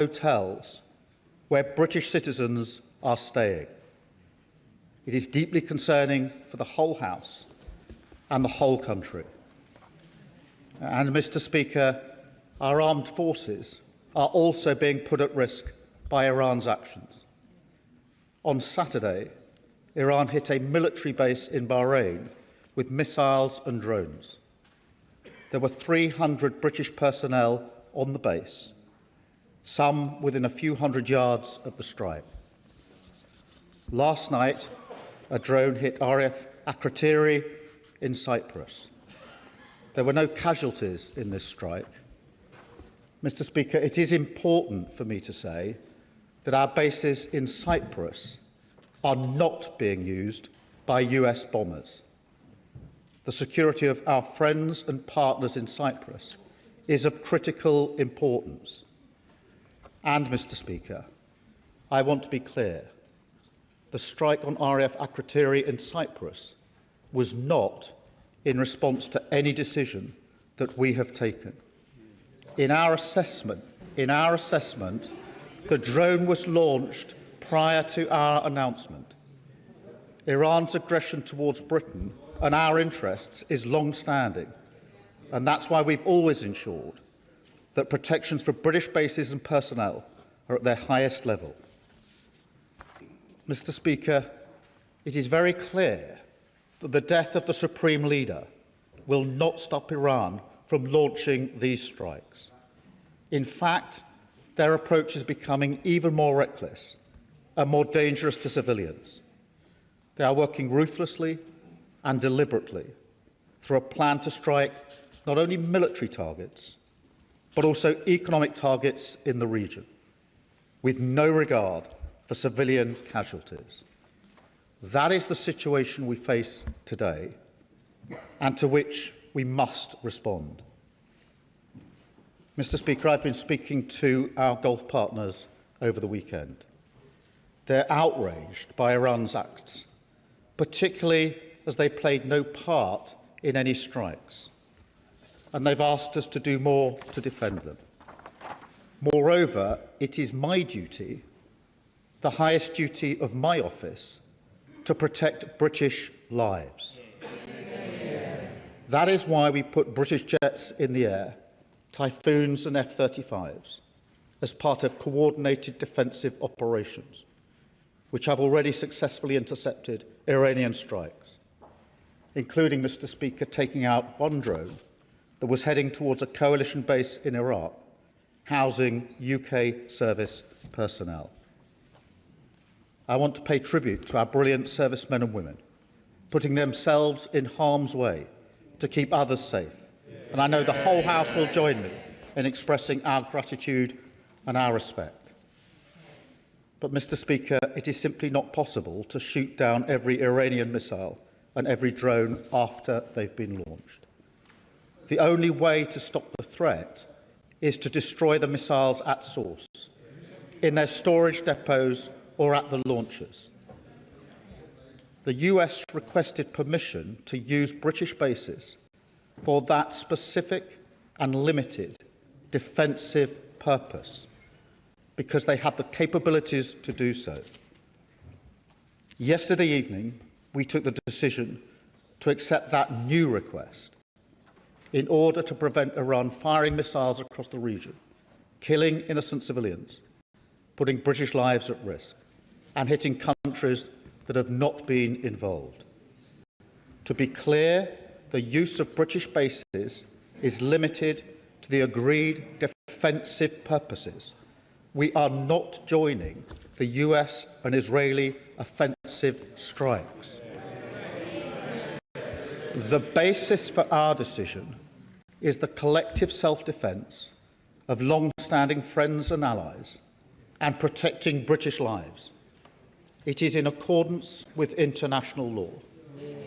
hotels where British citizens are staying. It is deeply concerning for the whole House and the whole country. And, Mr. Speaker, our armed forces are also being put at risk by Iran's actions. On Saturday, Iran hit a military base in Bahrain with missiles and drones. There were 300 British personnel on the base, some within a few hundred yards of the strike. Last night, a drone hit RAF Cyprus in Cyprus. There were no casualties in this strike. Mr. Speaker, it is important for me to say that our bases in Cyprus are not being used by US bombers. The security of our friends and partners in Cyprus is of critical importance. And, Mr. Speaker, I want to be clear. The strike on RAF Cyprus in Cyprus was not in response to any decision that we have taken. In our assessment, the drone was launched prior to our announcement. Iran's aggression towards Britain and our interests is long-standing, and that's why we've always ensured that protections for British bases and personnel are at their highest level. Mr. Speaker, it is very clear that the death of the Supreme Leader will not stop Iran from launching these strikes. In fact, their approach is becoming even more reckless and more dangerous to civilians. They are working ruthlessly and deliberately through a plan to strike not only military targets, but also economic targets in the region, with no regard for civilian casualties. That is the situation we face today, and to which we must respond. Mr. Speaker, I've been speaking to our Gulf partners over the weekend. They're outraged by Iran's acts, particularly as they played no part in any strikes, and they've asked us to do more to defend them. Moreover, it is my duty, the highest duty of my office, to protect British lives. That is why we put British jets in the air, Typhoons and F-35s, as part of coordinated defensive operations, which have already successfully intercepted Iranian strikes, including, Mr. Speaker, taking out one drone that was heading towards a coalition base in Iraq, housing UK service personnel. I want to pay tribute to our brilliant servicemen and women, putting themselves in harm's way to keep others safe. And I know the whole House will join me in expressing our gratitude and our respect. But, Mr. Speaker, it is simply not possible to shoot down every Iranian missile and every drone after they've been launched. The only way to stop the threat is to destroy the missiles at source, in their storage depots or at the launchers. The US requested permission to use British bases for that specific and limited defensive purpose, because they have the capabilities to do so. Yesterday evening, we took the decision to accept that new request in order to prevent Iran firing missiles across the region, killing innocent civilians, putting British lives at risk, and hitting countries that have not been involved. To be clear, the use of British bases is limited to the agreed defensive purposes. We are not joining the US and Israeli offensive strikes. The basis for our decision is the collective self-defence of long-standing friends and allies and protecting British lives. It is in accordance with international law,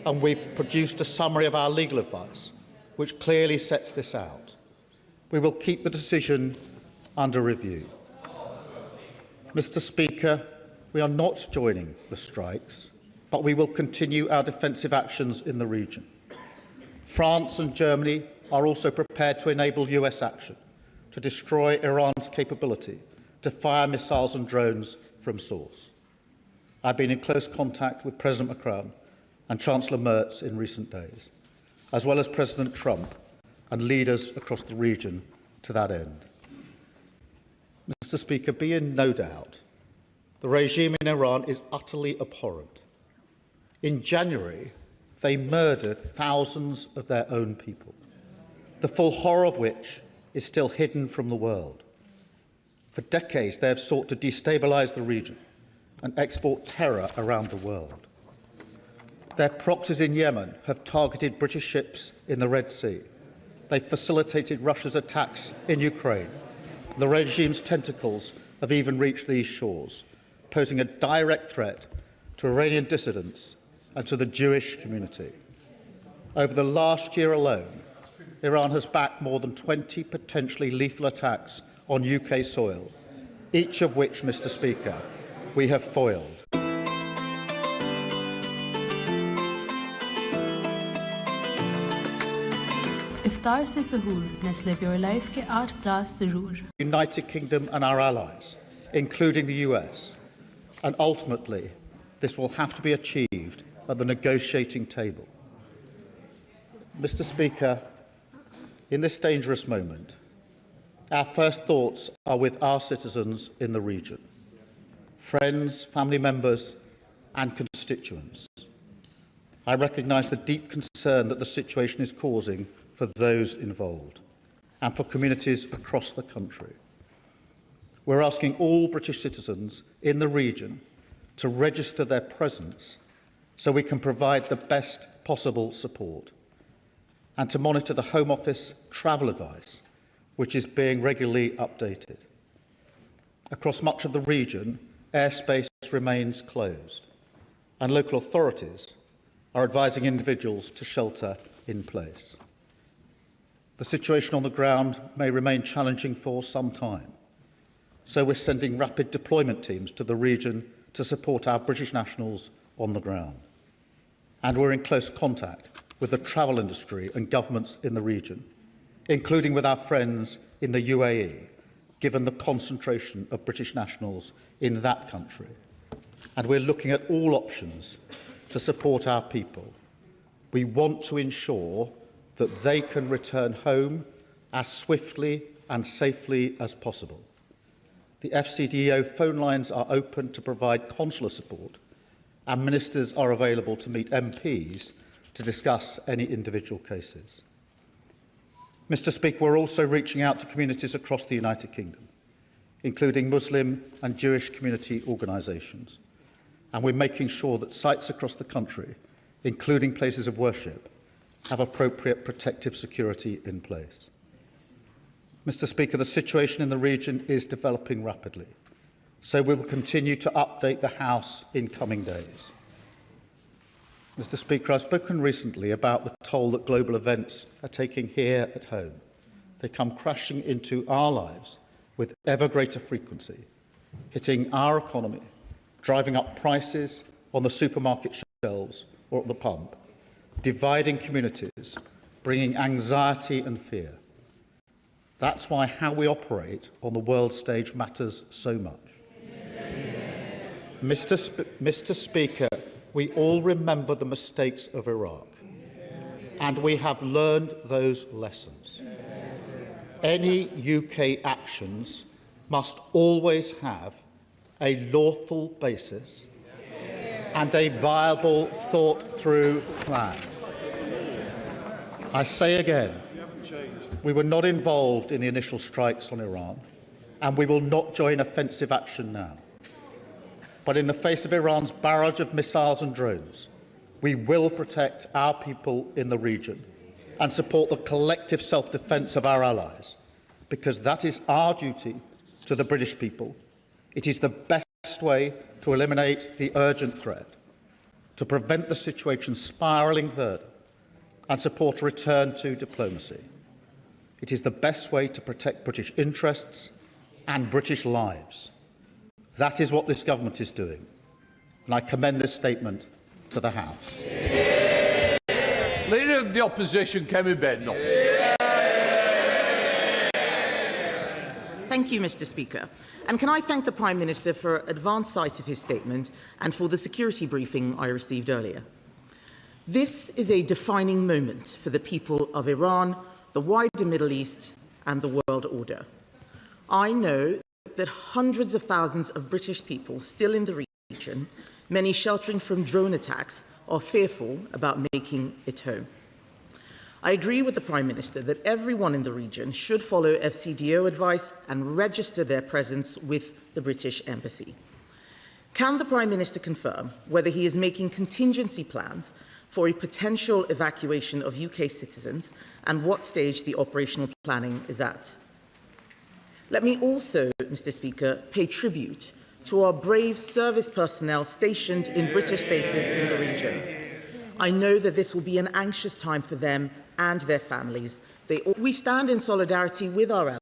and we've produced a summary of our legal advice, which clearly sets this out. We will keep the decision under review. Mr. Speaker, we are not joining the strikes, but we will continue our defensive actions in the region. France and Germany are also prepared to enable US action to destroy Iran's capability to fire missiles and drones from source. I've been in close contact with President Macron and Chancellor Merz in recent days, as well as President Trump and leaders across the region to that end. Mr. Speaker, be in no doubt, the regime in Iran is utterly abhorrent. In January, they murdered thousands of their own people, the full horror of which is still hidden from the world. For decades, they have sought to destabilise the region and export terror around the world. Their proxies in Yemen have targeted British ships in the Red Sea. They facilitated Russia's attacks in Ukraine. The regime's tentacles have even reached these shores, posing a direct threat to Iranian dissidents and to the Jewish community. Over the last year alone, Iran has backed more than 20 potentially lethal attacks on UK soil, each of which, Mr. Speaker, we have foiled. इफ्तार से सहूर Nestle pure life के 8 glass जरूर. United Kingdom and our allies, including the US, and ultimately this will have to be achieved at the negotiating table. Mr. Speaker, in this dangerous moment, our first thoughts are with our citizens in the region, friends, family members and constituents. I recognise the deep concern that the situation is causing for those involved and for communities across the country. We're asking all British citizens in the region to register their presence so we can provide the best possible support, and to monitor the Home Office travel advice, which is being regularly updated. Across much of the region, airspace remains closed, and local authorities are advising individuals to shelter in place. The situation on the ground may remain challenging for some time, so we're sending rapid deployment teams to the region to support our British nationals on the ground. And we're in close contact with the travel industry and governments in the region, including with our friends in the UAE, given the concentration of British nationals in that country. And we're looking at all options to support our people. We want to ensure that they can return home as swiftly and safely as possible. The FCDO phone lines are open to provide consular support, and ministers are available to meet MPs to discuss any individual cases. Mr. Speaker, we're also reaching out to communities across the United Kingdom, including Muslim and Jewish community organisations, and we're making sure that sites across the country, including places of worship, have appropriate protective security in place. Mr. Speaker, the situation in the region is developing rapidly, so we will continue to update the House in coming days. Mr. Speaker, I've spoken recently about the toll that global events are taking here at home. They come crashing into our lives with ever greater frequency, hitting our economy, driving up prices on the supermarket shelves or at the pump, dividing communities, bringing anxiety and fear. That's why how we operate on the world stage matters so much. Mr. Speaker, we all remember the mistakes of Iraq, and we have learned those lessons. Any UK actions must always have a lawful basis and a viable, thought-through plan. I say again, we were not involved in the initial strikes on Iran, and we will not join offensive action now. But in the face of Iran's barrage of missiles and drones, we will protect our people in the region and support the collective self-defence of our allies, because that is our duty to the British people. It is the best way to eliminate the urgent threat, to prevent the situation spiralling further, and support a return to diplomacy. It is the best way to protect British interests and British lives. That is what this government is doing, and I commend this statement to the House. Leader of the Opposition, Kemi Bednall. Thank you, Mr. Speaker. And can I thank the Prime Minister for advance sight of his statement and for the security briefing I received earlier. This is a defining moment for the people of Iran, the wider Middle East and the world order. I know that hundreds of thousands of British people still in the region, many sheltering from drone attacks, are fearful about making it home. I agree with the Prime Minister that everyone in the region should follow FCDO advice and register their presence with the British Embassy. Can the Prime Minister confirm whether he is making contingency plans for a potential evacuation of UK citizens and what stage the operational planning is at? Let me also, Mr. Speaker, pay tribute to our brave service personnel stationed in British bases in the region. I know that this will be an anxious time for them and their families. We stand in solidarity with our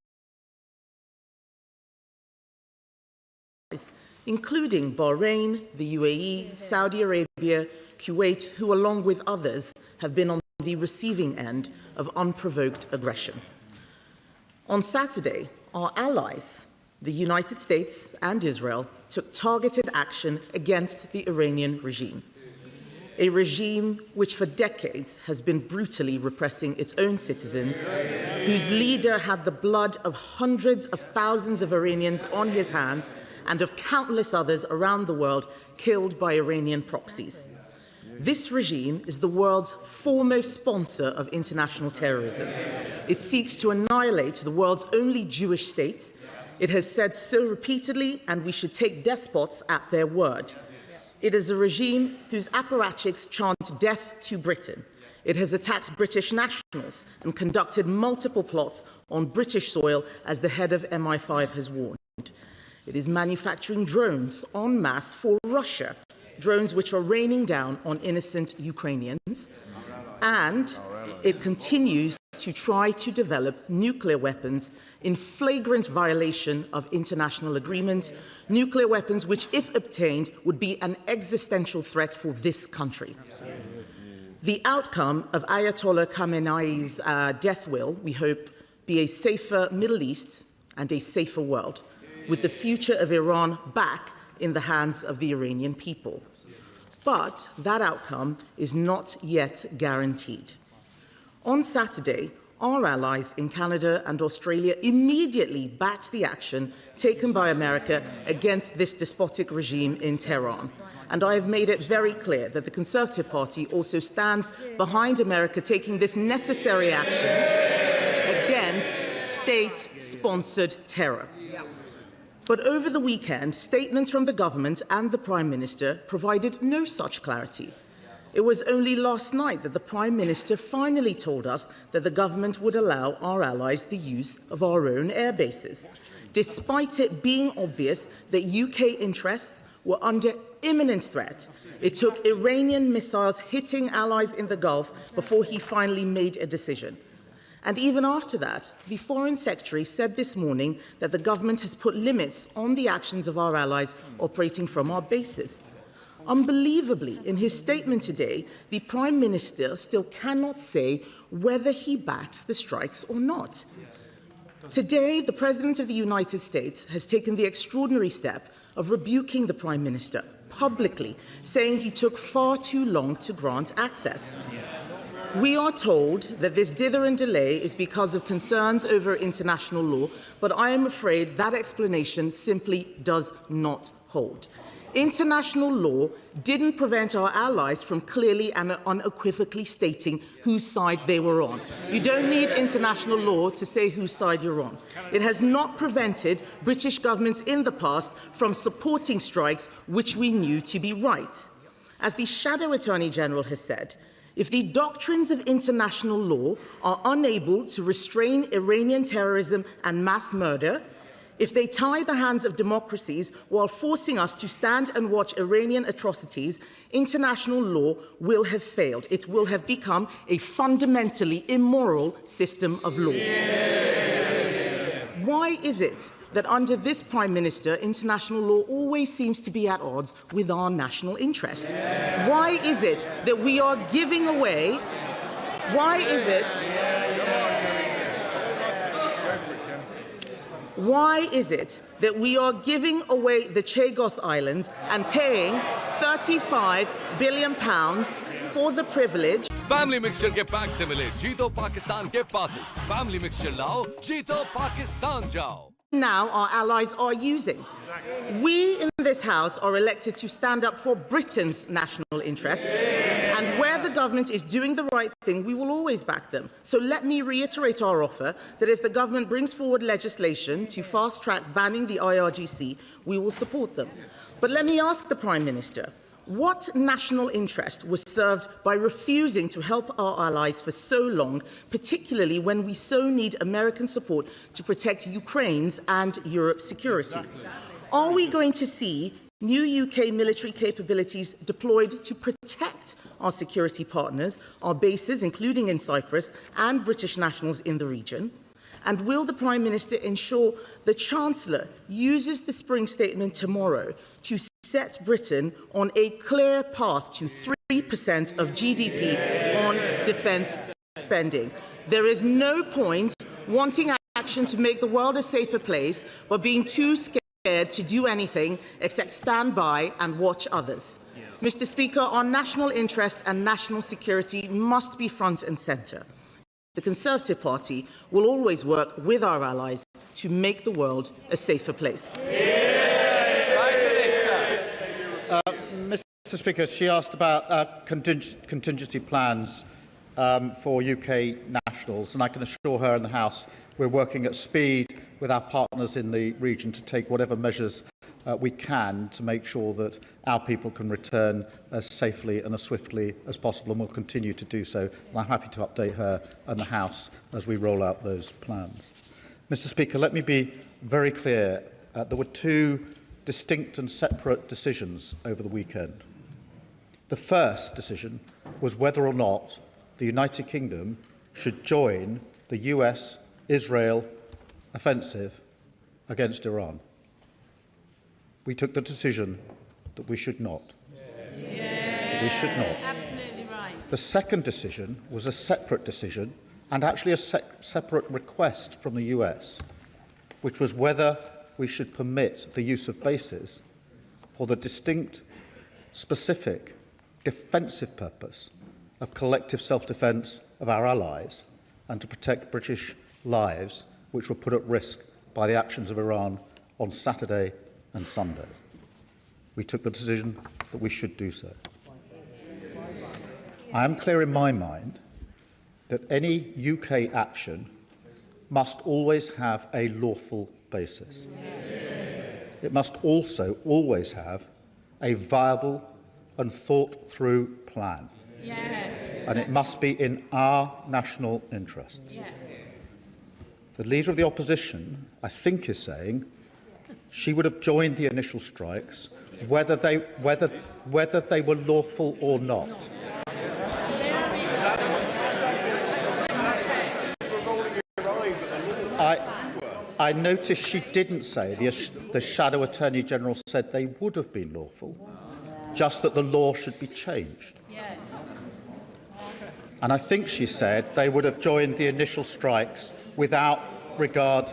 allies, including Bahrain, the UAE, Saudi Arabia, Kuwait, who, along with others, have been on the receiving end of unprovoked aggression. On Saturday, our allies, the United States and Israel, took targeted action against the Iranian regime. A regime which for decades has been brutally repressing its own citizens, whose leader had the blood of hundreds of thousands of Iranians on his hands and of countless others around the world killed by Iranian proxies. This regime is the world's foremost sponsor of international terrorism. It seeks to annihilate the world's only Jewish state. It has said so repeatedly, and we should take despots at their word. It is a regime whose apparatchiks chant death to Britain. It has attacked British nationals and conducted multiple plots on British soil, as the head of MI5 has warned. It is manufacturing drones en masse for Russia, drones which are raining down on innocent Ukrainians, and it continues to try to develop nuclear weapons in flagrant violation of international agreement, nuclear weapons which, if obtained, would be an existential threat for this country. The outcome of Ayatollah Khamenei's death will, we hope, be a safer Middle East and a safer world, with the future of Iran back in the hands of the Iranian people. But that outcome is not yet guaranteed. On Saturday, our allies in Canada and Australia immediately backed the action taken by America against this despotic regime in Tehran. And I have made it very clear that the Conservative Party also stands behind America taking this necessary action against state-sponsored terror. But over the weekend, statements from the government and the Prime Minister provided no such clarity. It was only last night that the Prime Minister finally told us that the government would allow our allies the use of our own air bases, despite it being obvious that UK interests were under imminent threat. It took Iranian missiles hitting allies in the Gulf before he finally made a decision. And even after that, the Foreign Secretary said this morning that the government has put limits on the actions of our allies operating from our bases. Unbelievably, in his statement today, the Prime Minister still cannot say whether he backs the strikes or not. Today, the President of the United States has taken the extraordinary step of rebuking the Prime Minister publicly, saying he took far too long to grant access. We are told that this dither and delay is because of concerns over international law, but I am afraid that explanation simply does not hold. International law didn't prevent our allies from clearly and unequivocally stating whose side they were on. You don't need international law to say whose side you're on. It has not prevented British governments in the past from supporting strikes which we knew to be right. As the Shadow Attorney General has said, if the doctrines of international law are unable to restrain Iranian terrorism and mass murder, if they tie the hands of democracies while forcing us to stand and watch Iranian atrocities, international law will have failed. It will have become a fundamentally immoral system of law. Why is it that under this Prime Minister, international law always seems to be at odds with our national interest? Why is it that we are giving away? Why is it that we are giving away the Chagos Islands and paying £35 billion for the privilege? Family mixture के pack से मिले जीतो पाकिस्तान के passes. Family mixture लाओ, जीतो पाकिस्तान जाओ। Now our allies are using. We in this House are elected to stand up for Britain's national interest, and where the government is doing the right thing, we will always back them. So let me reiterate our offer that if the government brings forward legislation to fast-track banning the IRGC, we will support them. But let me ask the Prime Minister, what national interest was served by refusing to help our allies for so long, particularly when we so need American support to protect Ukraine's and Europe's security? Are we going to see new UK military capabilities deployed to protect our security partners, our bases, including in Cyprus, and British nationals in the region? And will the Prime Minister ensure the Chancellor uses the Spring Statement tomorrow to set Britain on a clear path to 3% of GDP on defence spending? There is no point wanting action to make the world a safer place, but being too scared to do anything except stand by and watch others. Mr. Speaker, our national interest and national security must be front and centre. The Conservative Party will always work with our allies to make the world a safer place. Mr. Speaker, she asked about contingency plans for UK nationals, and I can assure her and the House we're working at speed with our partners in the region to take whatever measures we can to make sure that our people can return as safely and as swiftly as possible, and will continue to do so. And I'm happy to update her and the House as we roll out those plans. Mr. Speaker, let me be very clear. There were two distinct and separate decisions over the weekend. The first decision was whether or not the United Kingdom should join the US-Israel offensive against Iran. We took the decision that we should not. We should not. Absolutely right. The second decision was a separate decision, and actually a separate request from the US, which was whether we should permit the use of bases for the distinct, specific, defensive purpose of collective self-defence of our allies and to protect British lives, which were put at risk by the actions of Iran on Saturday and Sunday. We took the decision that we should do so. I am clear in my mind that any UK action must always have a lawful basis. It must also always have a viable and thought-through plan. And it must be in our national interests. The Leader of the Opposition, I think, is saying she would have joined the initial strikes whether they were lawful or not. I noticed she didn't say the Shadow Attorney General said they would have been lawful, just that the law should be changed. And I think she said they would have joined the initial strikes without regard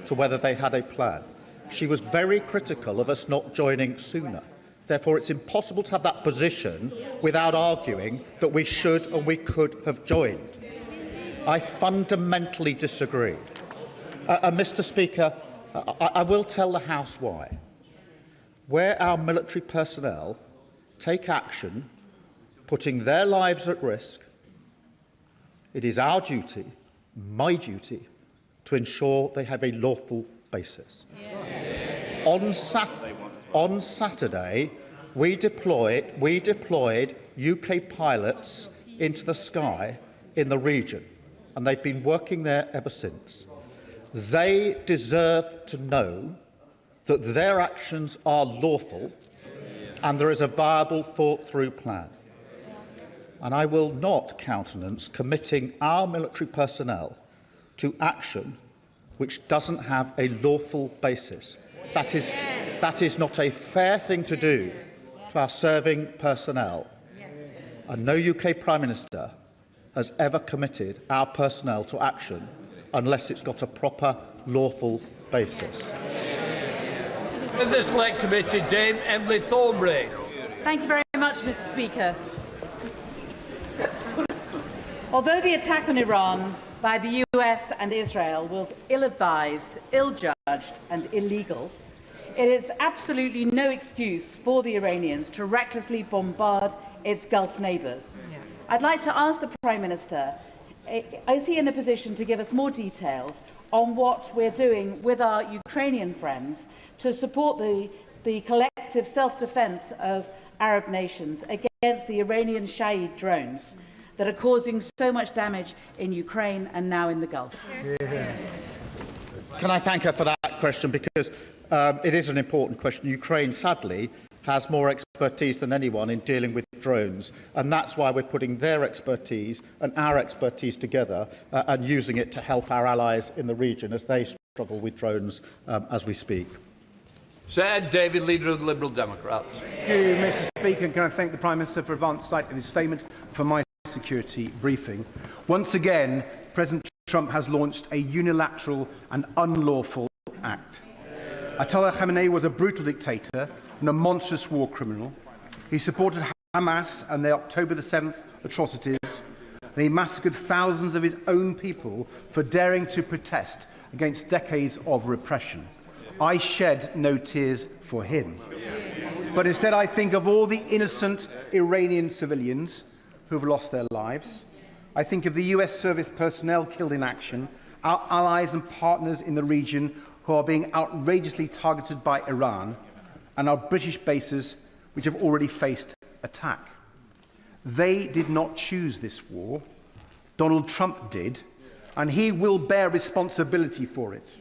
to whether they had a plan. She was very critical of us not joining sooner. Therefore, it's impossible to have that position without arguing that we should and we could have joined. I fundamentally disagree. Mr. Speaker, I will tell the House why. Where our military personnel take action, putting their lives at risk, it is our duty, my duty, to ensure they have a lawful basis. On Saturday, we deployed UK pilots into the sky in the region, and they've been working there ever since. They deserve to know that their actions are lawful and there is a viable, thought-through plan. And I will not countenance committing our military personnel to action which doesn't have a lawful basis. That is not a fair thing to do to our serving personnel. And no UK Prime Minister has ever committed our personnel to action unless it's got a proper, lawful basis. In this select committee, Dame Emily Thornbury. Thank you very much, Mr. Speaker. Although the attack on Iran by the US and Israel was ill-advised, ill-judged and illegal, it is absolutely no excuse for the Iranians to recklessly bombard its Gulf neighbours. I'd like to ask the Prime Minister, is he in a position to give us more details on what we're doing with our Ukrainian friends to support the collective self-defence of Arab nations against the Iranian Shahid drones that are causing so much damage in Ukraine and now in the Gulf? Can I thank her for that question, because it is an important question. Ukraine, sadly, has more expertise than anyone in dealing with drones, and that's why we're putting their expertise and our expertise together and using it to help our allies in the region as they struggle with drones as we speak. Sir Ed David, Leader of the Liberal Democrats. Thank you, Mr. Speaker. Can I thank the Prime Minister for advance sight of his statement for my security briefing. Once again, President Trump has launched a unilateral and unlawful act. Ayatollah Khamenei was a brutal dictator and a monstrous war criminal. He supported Hamas and their October the 7th atrocities, and he massacred thousands of his own people for daring to protest against decades of repression. I shed no tears for him. But instead I think of all the innocent Iranian civilians who have lost their lives. I think of the US service personnel killed in action, our allies and partners in the region who are being outrageously targeted by Iran, and our British bases which have already faced attack. They did not choose this war. Donald Trump did, and he will bear responsibility for it.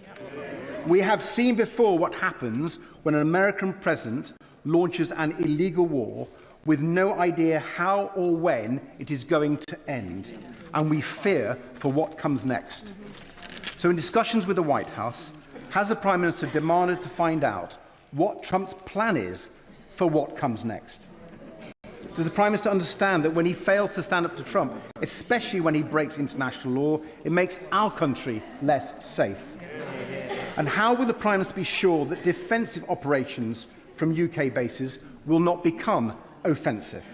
We have seen before what happens when an American president launches an illegal war with no idea how or when it is going to end, and we fear for what comes next. So in discussions with the White House, has the Prime Minister demanded to find out what Trump's plan is for what comes next? Does the Prime Minister understand that when he fails to stand up to Trump, especially when he breaks international law, it makes our country less safe? And how will the Prime Minister be sure that defensive operations from UK bases will not become offensive?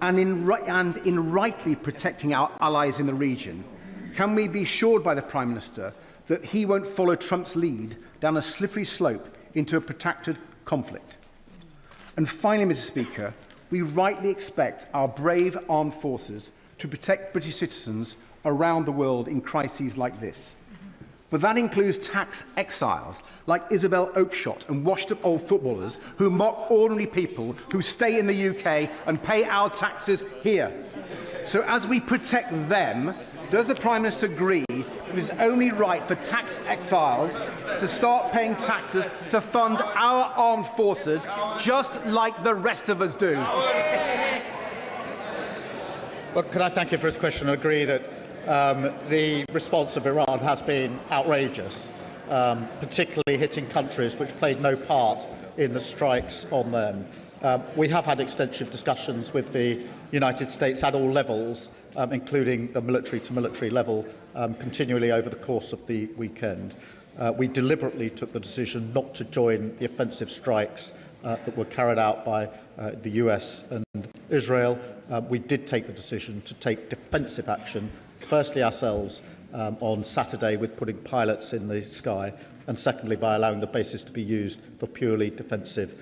And in rightly protecting our allies in the region, can we be assured by the Prime Minister that he won't follow Trump's lead down a slippery slope into a protracted conflict? And finally, Mr. Speaker, we rightly expect our brave armed forces to protect British citizens around the world in crises like this. But that includes tax exiles like Isabel Oakeshott and washed-up old footballers who mock ordinary people who stay in the UK and pay our taxes here. So as we protect them, does the Prime Minister agree it is only right for tax exiles to start paying taxes to fund our armed forces just like the rest of us do? Well, can I thank you for his question and agree that the response of Iran has been outrageous, particularly hitting countries which played no part in the strikes on them. We have had extensive discussions with the United States at all levels, including the military-to-military level, continually over the course of the weekend. We deliberately took the decision not to join the offensive strikes that were carried out by the US and Israel. We did take the decision to take defensive action, firstly ourselves on Saturday with putting pilots in the sky, and secondly by allowing the bases to be used for purely defensive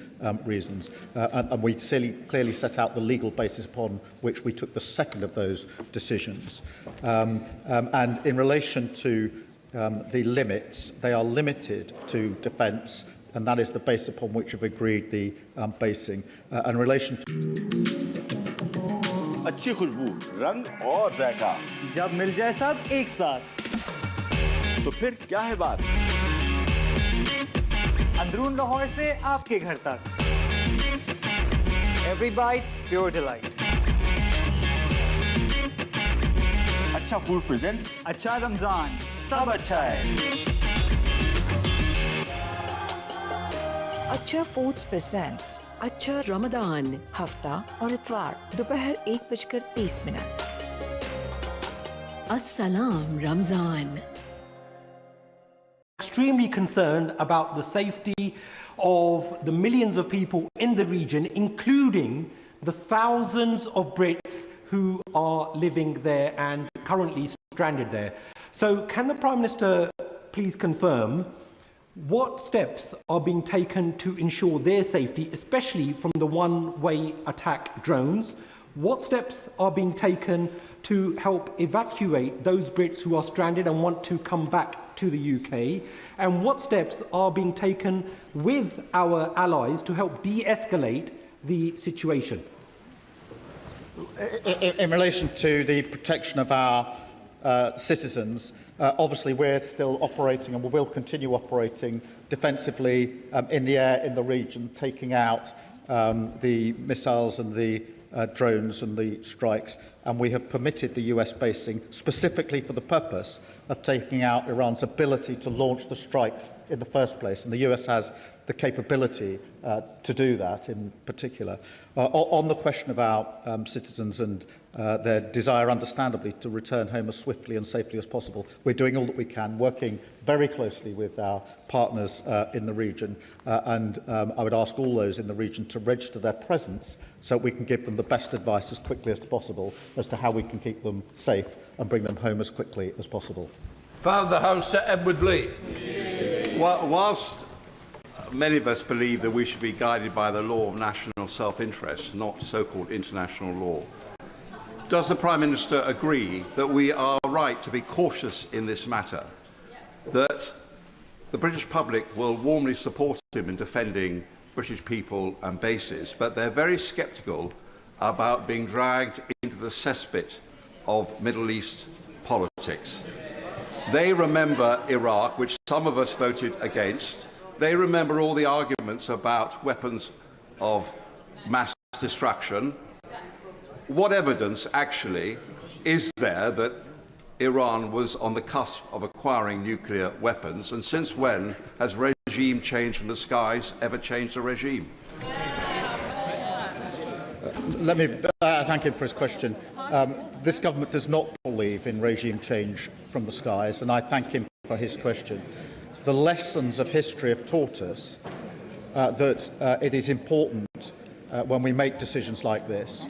reasons. And we clearly set out the legal basis upon which we took the second of those decisions. And in relation to the limits, they are limited to defence, and that is the base upon which we've agreed the basing. In relation to अच्छी खुशबू, रंग और जायका जब मिल जाए सब एक साथ तो फिर क्या है बात? अंदरून लाहौर से आपके घर तक Every bite, pure delight. अच्छा फूड प्रेजेंट्स अच्छा रमजान, सब अच्छा है. अच्छा फूड्स प्रेजेंट्स अच्छा रमदान हफ्ता और इतवार दोपहर 1:30. अस्सलाम Ramzan. extremely concerned about the safety of the millions of people in the region, including the thousands of Brits who are living there and currently stranded there. So can the Prime Minister please confirm what steps are being taken to ensure their safety, especially from the one-way attack drones? What steps are being taken to help evacuate those Brits who are stranded and want to come back to the UK? And what steps are being taken with our allies to help de-escalate the situation? In relation to the protection of our citizens, obviously we're still operating and we will continue operating defensively in the air in the region, taking out the missiles and the drones and the strikes, and we have permitted the US basing specifically for the purpose of taking out Iran's ability to launch the strikes in the first place, and the US has the capability to do that in particular. On the question of our citizens and their desire, understandably, to return home as swiftly and safely as possible, we're doing all that we can, working very closely with our partners in the region, and I would ask all those in the region to register their presence so we can give them the best advice as quickly as possible as to how we can keep them safe and bring them home as quickly as possible. Father of the House, Sir Edward Lee. Whilst many of us believe that we should be guided by the law of national self-interest, not so-called international law, does the Prime Minister agree that we are right to be cautious in this matter, that the British public will warmly support him in defending British people and bases, but they're very sceptical about being dragged into the cesspit of Middle East politics? They remember Iraq, which some of us voted against. They remember all the arguments about weapons of mass destruction. What evidence, actually, is there that Iran was on the cusp of acquiring nuclear weapons? And since when has regime change in the skies ever changed the regime? Let me thank him for his question. This government does not believe in regime change from the skies, and I thank him for his question. The lessons of history have taught us that it is important when we make decisions like this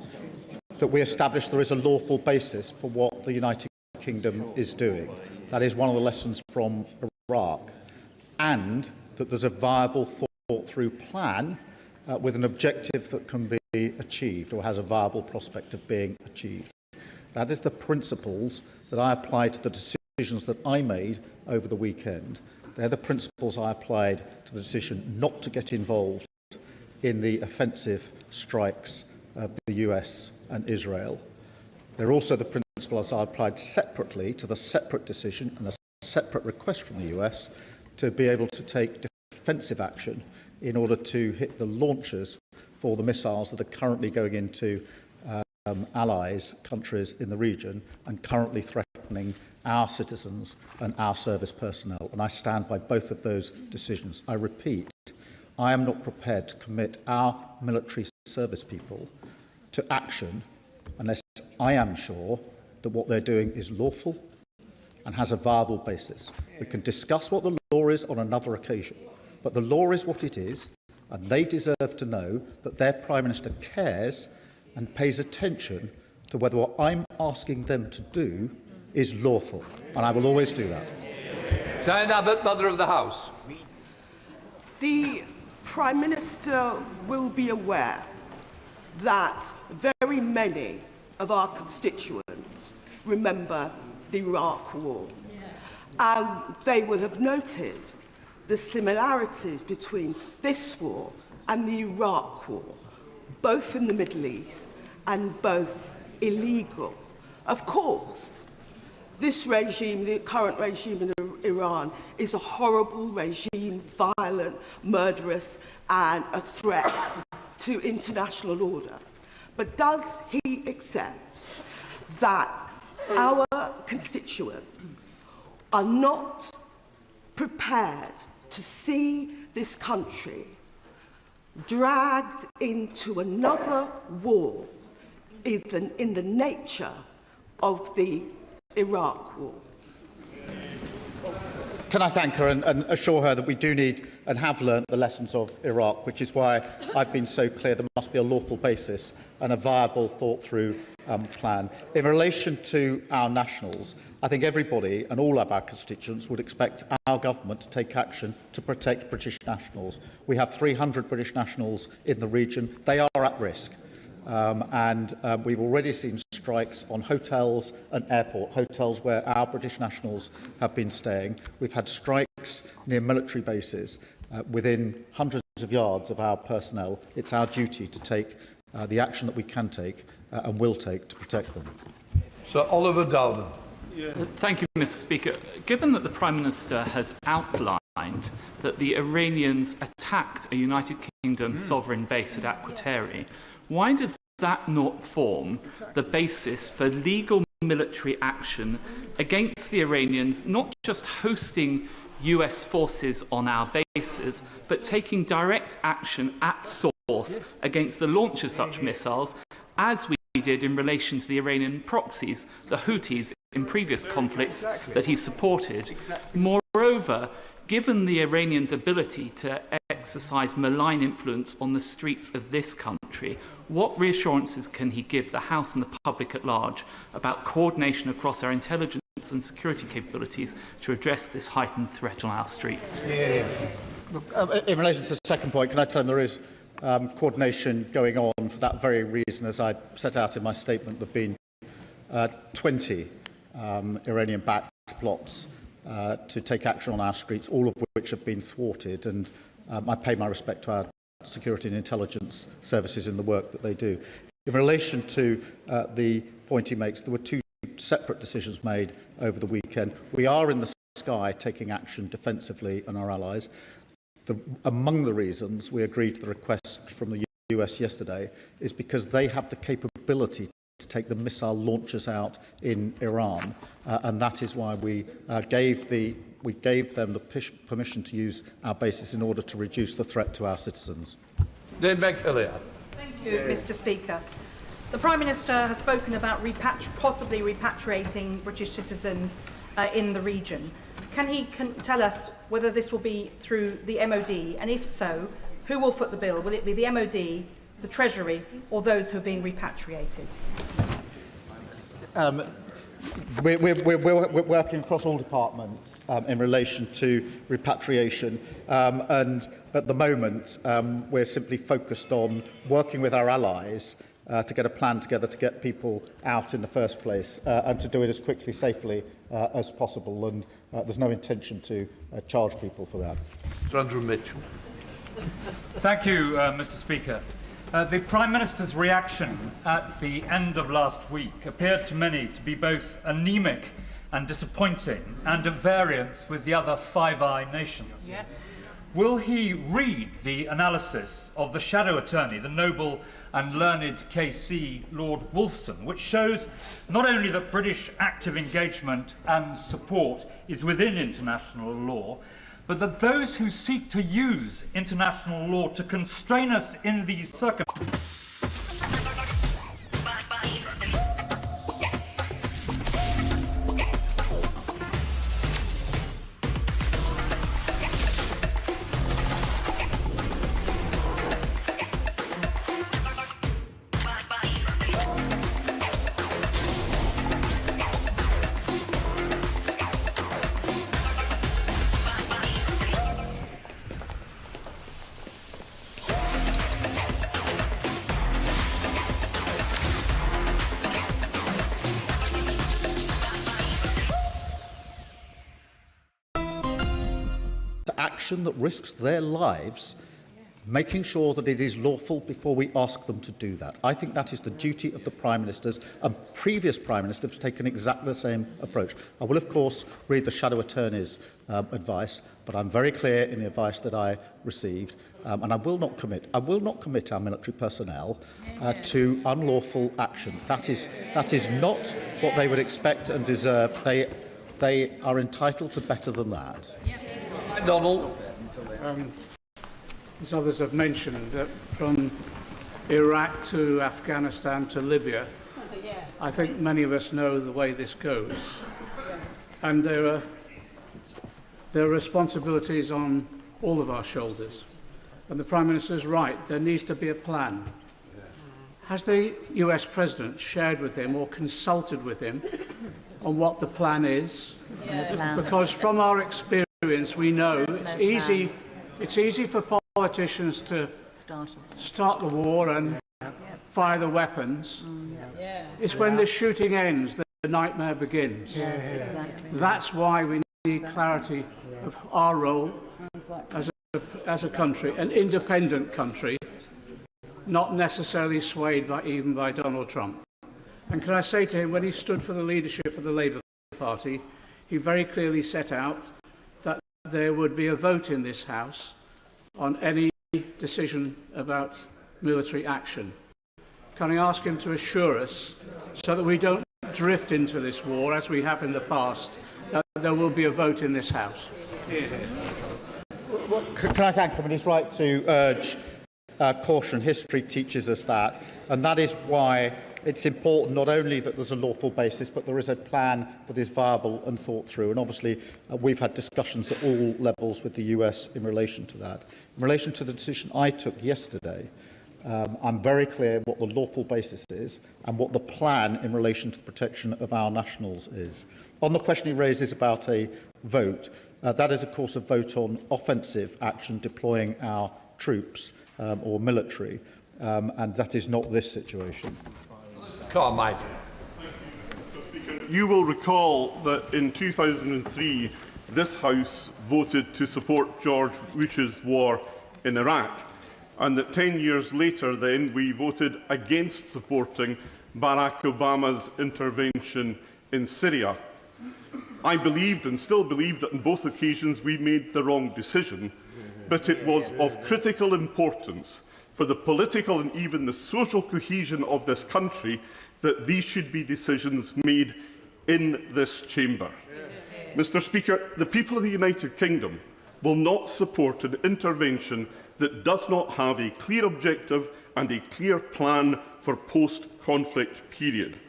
that we establish there is a lawful basis for what the United Kingdom is doing. That is one of the lessons from Iraq, and that there's a viable, thought-through plan with an objective that can be achieved or has a viable prospect of being achieved. That is the principles that I applied to the decisions that I made over the weekend. They're the principles I applied to the decision not to get involved in the offensive strikes of the US and Israel. They're also the principles I applied separately to the separate decision and a separate request from the US to be able to take defensive action in order to hit the launchers for the missiles that are currently going into allies, countries in the region, and currently threatening our citizens and our service personnel. And I stand by both of those decisions. I repeat, I am not prepared to commit our military service people to action unless I am sure that what they're doing is lawful and has a viable basis. We can discuss what the law is on another occasion, but the law is what it is, and they deserve to know that their Prime Minister cares and pays attention to whether what I'm asking them to do is lawful, and I will always do that. Diane Abbott, Mother of the House. The Prime Minister will be aware that very many of our constituents remember the Iraq War, and they will have noted the similarities between this war and the Iraq War, both in the Middle East and both illegal. Of course, this regime, the current regime in Iran, is a horrible regime, violent, murderous, and a threat to international order. But does he accept that our constituents are not prepared to see this country dragged into another war in the nature of the Iraq War? Can I thank her and assure her that we do need and have learnt the lessons of Iraq, which is why I've been so clear there must be a lawful basis and a viable, thought-through plan. In relation to our nationals, I think everybody and all of our constituents would expect our government to take action to protect British nationals. We have 300 British nationals in the region. They are at risk. We've already seen strikes on hotels and airport hotels where our British nationals have been staying. We've had strikes near military bases within hundreds of yards of our personnel. It's our duty to take the action that we can take and will take to protect them. Sir Oliver Dowden. Thank you, Mr. Speaker. Given that the Prime Minister has outlined that the Iranians attacked a United Kingdom sovereign base at Akrotiri, why does that not form the basis for legal military action against the Iranians, not just hosting US forces on our bases, but taking direct action at source against the launch of such missiles, as we did in relation to the Iranian proxies, the Houthis, in previous conflicts that he supported? Moreover, given the Iranians' ability to exercise malign influence on the streets of this country, what reassurances can he give the House and the public at large about coordination across our intelligence and security capabilities to address this heightened threat on our streets? In relation to the second point, can I tell them there is coordination going on for that very reason? As I set out in my statement, there have been 20 Iranian-backed plots to take action on our streets, all of which have been thwarted, and I pay my respect to our security and intelligence services in the work that they do. In relation to the point he makes, there were two separate decisions made over the weekend. We are in the sky taking action defensively on our allies. Among the reasons we agreed to the request from the US yesterday is because they have the capability to take the missile launchers out in Iran, and that is why we gave them the permission to use our bases in order to reduce the threat to our citizens. Thank you, Mr. Speaker. The Prime Minister has spoken about possibly repatriating British citizens in the region. Can he tell us whether this will be through the MOD, and if so, who will foot the bill? Will it be the MOD, the Treasury, or those who are being repatriated? We're working across all departments in relation to repatriation, and at the moment we're simply focused on working with our allies to get a plan together to get people out in the first place and to do it as quickly, safely as possible, and there's no intention to charge people for that. Sir Andrew Mitchell. Thank you, Mr. Speaker. The Prime Minister's reaction at the end of last week appeared to many to be both anemic and disappointing, and at variance with the other Five Eye nations. Yeah. Will he read the analysis of the shadow attorney, the noble and learned KC Lord Wolfson, which shows not only that British active engagement and support is within international law, but that those who seek to use international law to constrain us in these circumstances action that risks their lives, making sure that it is lawful before we ask them to do that. I think that is the duty of the Prime Ministers, and previous Prime Ministers have taken exactly the same approach. I will, of course, read the Shadow Attorney's advice, but I'm very clear in the advice that I received, and I will not commit our military personnel to unlawful action. That is not what they would expect and deserve. They are entitled to better than that. Donald. As others have mentioned, from Iraq to Afghanistan to Libya, I think many of us know the way this goes. And there there are responsibilities on all of our shoulders. And the Prime Minister is right, there needs to be a plan. Has the US President shared with him or consulted with him on what the plan is? Because from our experience we know it's easy for politicians to start the war and fire the weapons. It's when the shooting ends that the nightmare begins. Yes, exactly. That's why we need clarity of our role as a country, an independent country, not necessarily swayed even by Donald Trump. And can I say to him, when he stood for the leadership of the Labour Party, he very clearly set out that there would be a vote in this House on any decision about military action. Can I ask him to assure us, so that we don't drift into this war, as we have in the past, that there will be a vote in this House? Can I thank him? And he's right to urge caution. History teaches us that, and that is why it's important not only that there's a lawful basis, but there is a plan that is viable and thought through. And obviously, we've had discussions at all levels with the US in relation to that. In relation to the decision I took yesterday, I'm very clear what the lawful basis is and what the plan in relation to protection of our nationals is. On the question he raises about a vote, that is, of course, a vote on offensive action, deploying our troops or military, and that is not this situation. You will recall that in 2003, this House voted to support George Bush's war in Iraq, and that 10 years later then we voted against supporting Barack Obama's intervention in Syria. I believed and still believe that on both occasions we made the wrong decision, but it was of critical importance for the political and even the social cohesion of this country that these should be decisions made in this chamber. Mr. Speaker, the people of the United Kingdom will not support an intervention that does not have a clear objective and a clear plan for post-conflict period.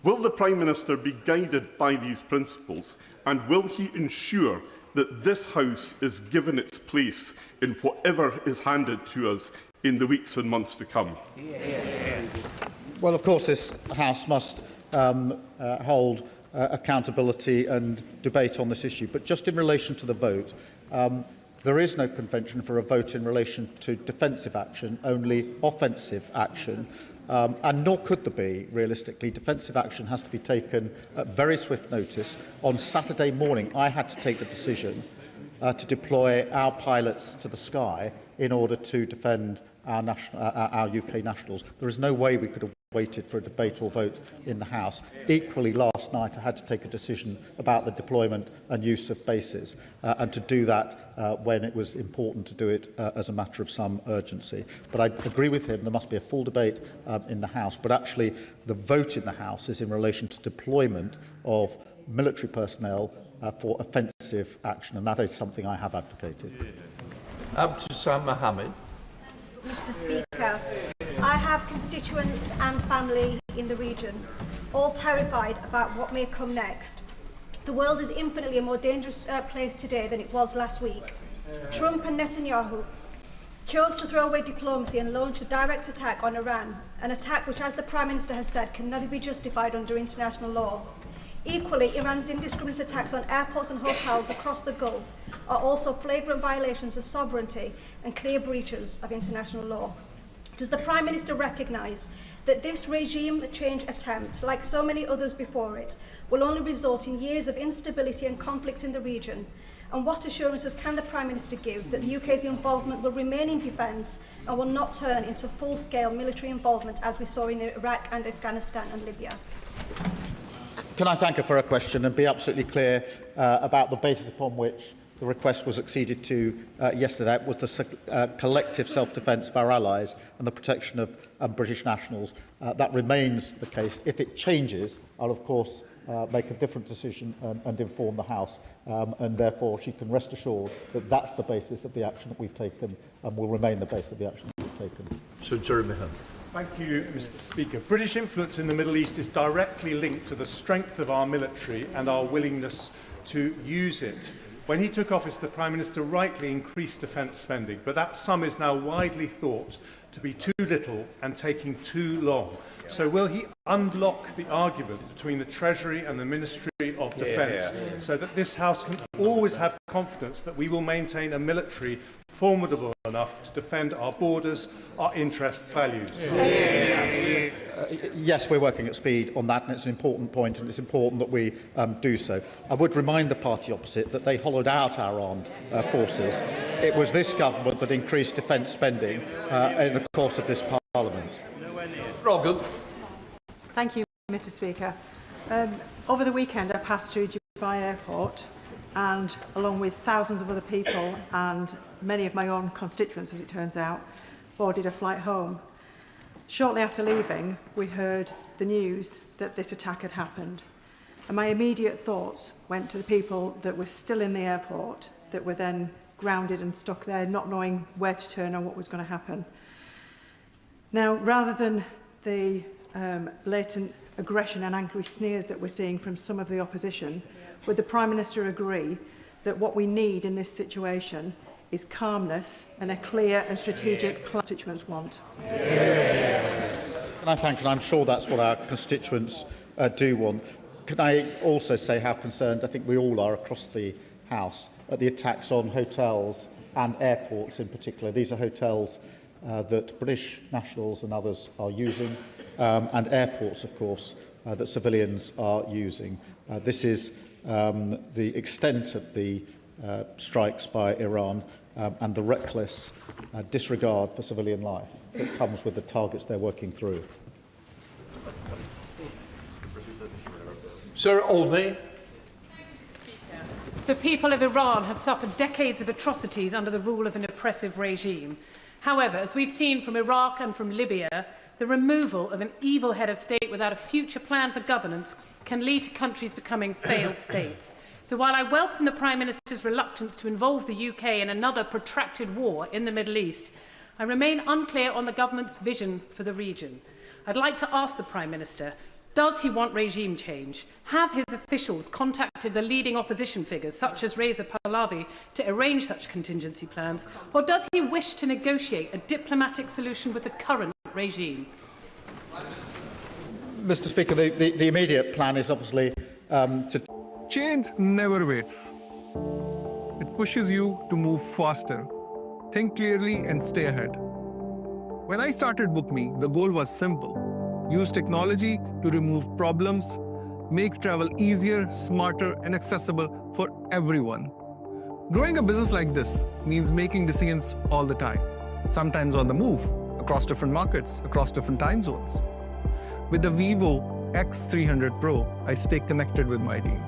Will the Prime Minister be guided by these principles, and will he ensure that this House is given its place in whatever is handed to us in the weeks and months to come? Well, of course, this House must hold accountability and debate on this issue. But just in relation to the vote, there is no convention for a vote in relation to defensive action, only offensive action. And nor could there be, realistically. Defensive action has to be taken at very swift notice. On Saturday morning, I had to take the decision to deploy our pilots to the sky in order to defend our UK nationals. There is no way we could have waited for a debate or vote in the House. Equally, last night I had to take a decision about the deployment and use of bases, and to do that when it was important to do it as a matter of some urgency. But I agree with him, there must be a full debate in the House, but actually the vote in the House is in relation to deployment of military personnel for offensive action, and that is something I have advocated. Abdusam Mohammed. Mr. Speaker, I have constituents and family in the region, all terrified about what may come next. The world is infinitely a more dangerous place today than it was last week. Trump and Netanyahu chose to throw away diplomacy and launch a direct attack on Iran, an attack which, as the Prime Minister has said, can never be justified under international law. Equally, Iran's indiscriminate attacks on airports and hotels across the Gulf are also flagrant violations of sovereignty and clear breaches of international law. Does the Prime Minister recognise that this regime change attempt, like so many others before it, will only result in years of instability and conflict in the region? And what assurances can the Prime Minister give that the UK's involvement will remain in defence and will not turn into full-scale military involvement as we saw in Iraq and Afghanistan and Libya? Can I thank her for her question and be absolutely clear about the basis upon which the request was acceded to yesterday? It was the collective self-defence of our allies and the protection of British nationals. That remains the case. If it changes, I'll of course make a different decision and inform the House, and therefore she can rest assured that that's the basis of the action that we've taken and will remain the basis of the action that we've taken. Sir Jeremy Hunt. Thank you, Mr. Speaker. British influence in the Middle East is directly linked to the strength of our military and our willingness to use it. When he took office, the Prime Minister rightly increased defence spending, but that sum is now widely thought to be too little and taking too long. So will he unlock the argument between the Treasury and the Ministry of Defence so that this House can always have confidence that we will maintain a military formidable enough to defend our borders, our interests, values? Yes, we're working at speed on that, and it's an important point, and it's important that we do so. I would remind the party opposite that they hollowed out our armed forces. It was this government that increased defence spending in the course of this Parliament. Rogan. Thank you, Mr. Speaker. Over the weekend, I passed through Dubai Airport, and along with thousands of other people and many of my own constituents, as it turns out, boarded a flight home. Shortly after leaving, we heard the news that this attack had happened. And my immediate thoughts went to the people that were still in the airport, that were then grounded and stuck there, not knowing where to turn or what was going to happen. Now, rather than the blatant aggression and angry sneers that we're seeing from some of the opposition, would the Prime Minister agree that what we need in this situation is calmness and a clear and strategic plan constituents want? Can I thank, and I'm sure that's what our constituents do want. Can I also say how concerned I think we all are across the House at the attacks on hotels and airports in particular. These are hotels that British nationals and others are using, and airports, of course, that civilians are using. This is the extent of the strikes by Iran and the reckless disregard for civilian life that comes with the targets they're working through. Sir Olney. The people of Iran have suffered decades of atrocities under the rule of an oppressive regime. However, as we've seen from Iraq and from Libya, the removal of an evil head of state without a future plan for governance can lead to countries becoming failed states. So while I welcome the Prime Minister's reluctance to involve the UK in another protracted war in the Middle East, I remain unclear on the government's vision for the region. I'd like to ask the Prime Minister, does he want regime change? Have his officials contacted the leading opposition figures, such as Reza Pahlavi, to arrange such contingency plans? Or does he wish to negotiate a diplomatic solution with the current regime? Mr. Speaker, the immediate plan is obviously to... Change never waits. It pushes you to move faster, think clearly and stay ahead. When I started BookMe, the goal was simple. Use technology to remove problems, make travel easier, smarter, and accessible for everyone. Growing a business like this means making decisions all the time, sometimes on the move, across different markets, across different time zones. With the Vivo X300 Pro, I stay connected with my team.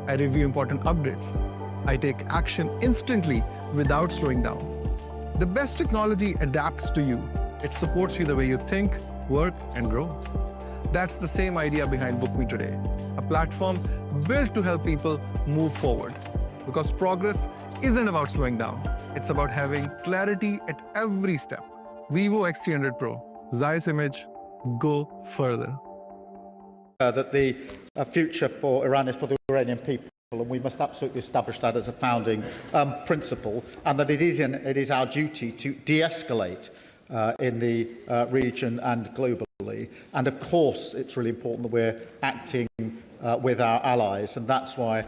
I review important updates. I take action instantly without slowing down. The best technology adapts to you. It supports you the way you think, work, and grow. That's the same idea behind BookMe today, a platform built to help people move forward. Because progress isn't about slowing down. It's about having clarity at every step. Vivo X300 Pro, Zeiss Image, go further. That the future for Iran is for the Iranian people, and we must absolutely establish that as a founding principle, and that it is our duty to de-escalate in the region and globally. And of course, it's really important that we're acting with our allies, and that's why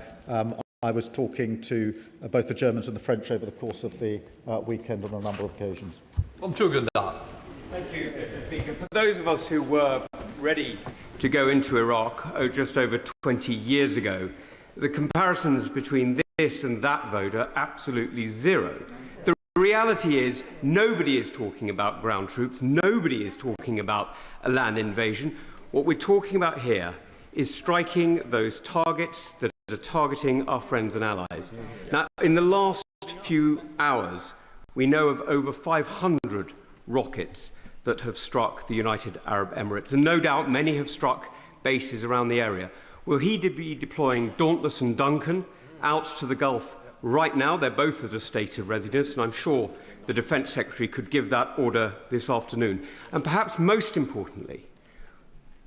I was talking to both the Germans and the French over the course of the weekend on a number of occasions. Thank you, Mr. Speaker. For those of us who were ready to go into Iraq just over 20 years ago, the comparisons between this and that vote are absolutely zero. The reality is nobody is talking about ground troops, nobody is talking about a land invasion. What we're talking about here is striking those targets that are targeting our friends and allies. Now, in the last few hours, we know of over 500 rockets that have struck the United Arab Emirates, and no doubt many have struck bases around the area. Will he be deploying Dauntless and Duncan out to the Gulf right now? They're both at a state of readiness, and I'm sure the Defence Secretary could give that order this afternoon. And perhaps most importantly,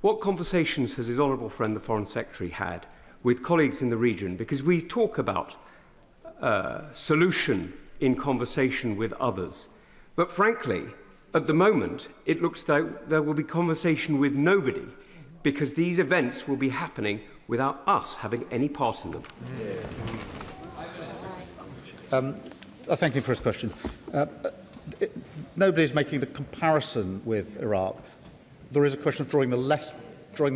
what conversations has his honourable friend, the Foreign Secretary, had with colleagues in the region? Because we talk about solution in conversation with others. But frankly, at the moment, it looks like there will be conversation with nobody, because these events will be happening without us having any part in them. I thank him for his question. Nobody is making the comparison with Iraq. There is a question of drawing the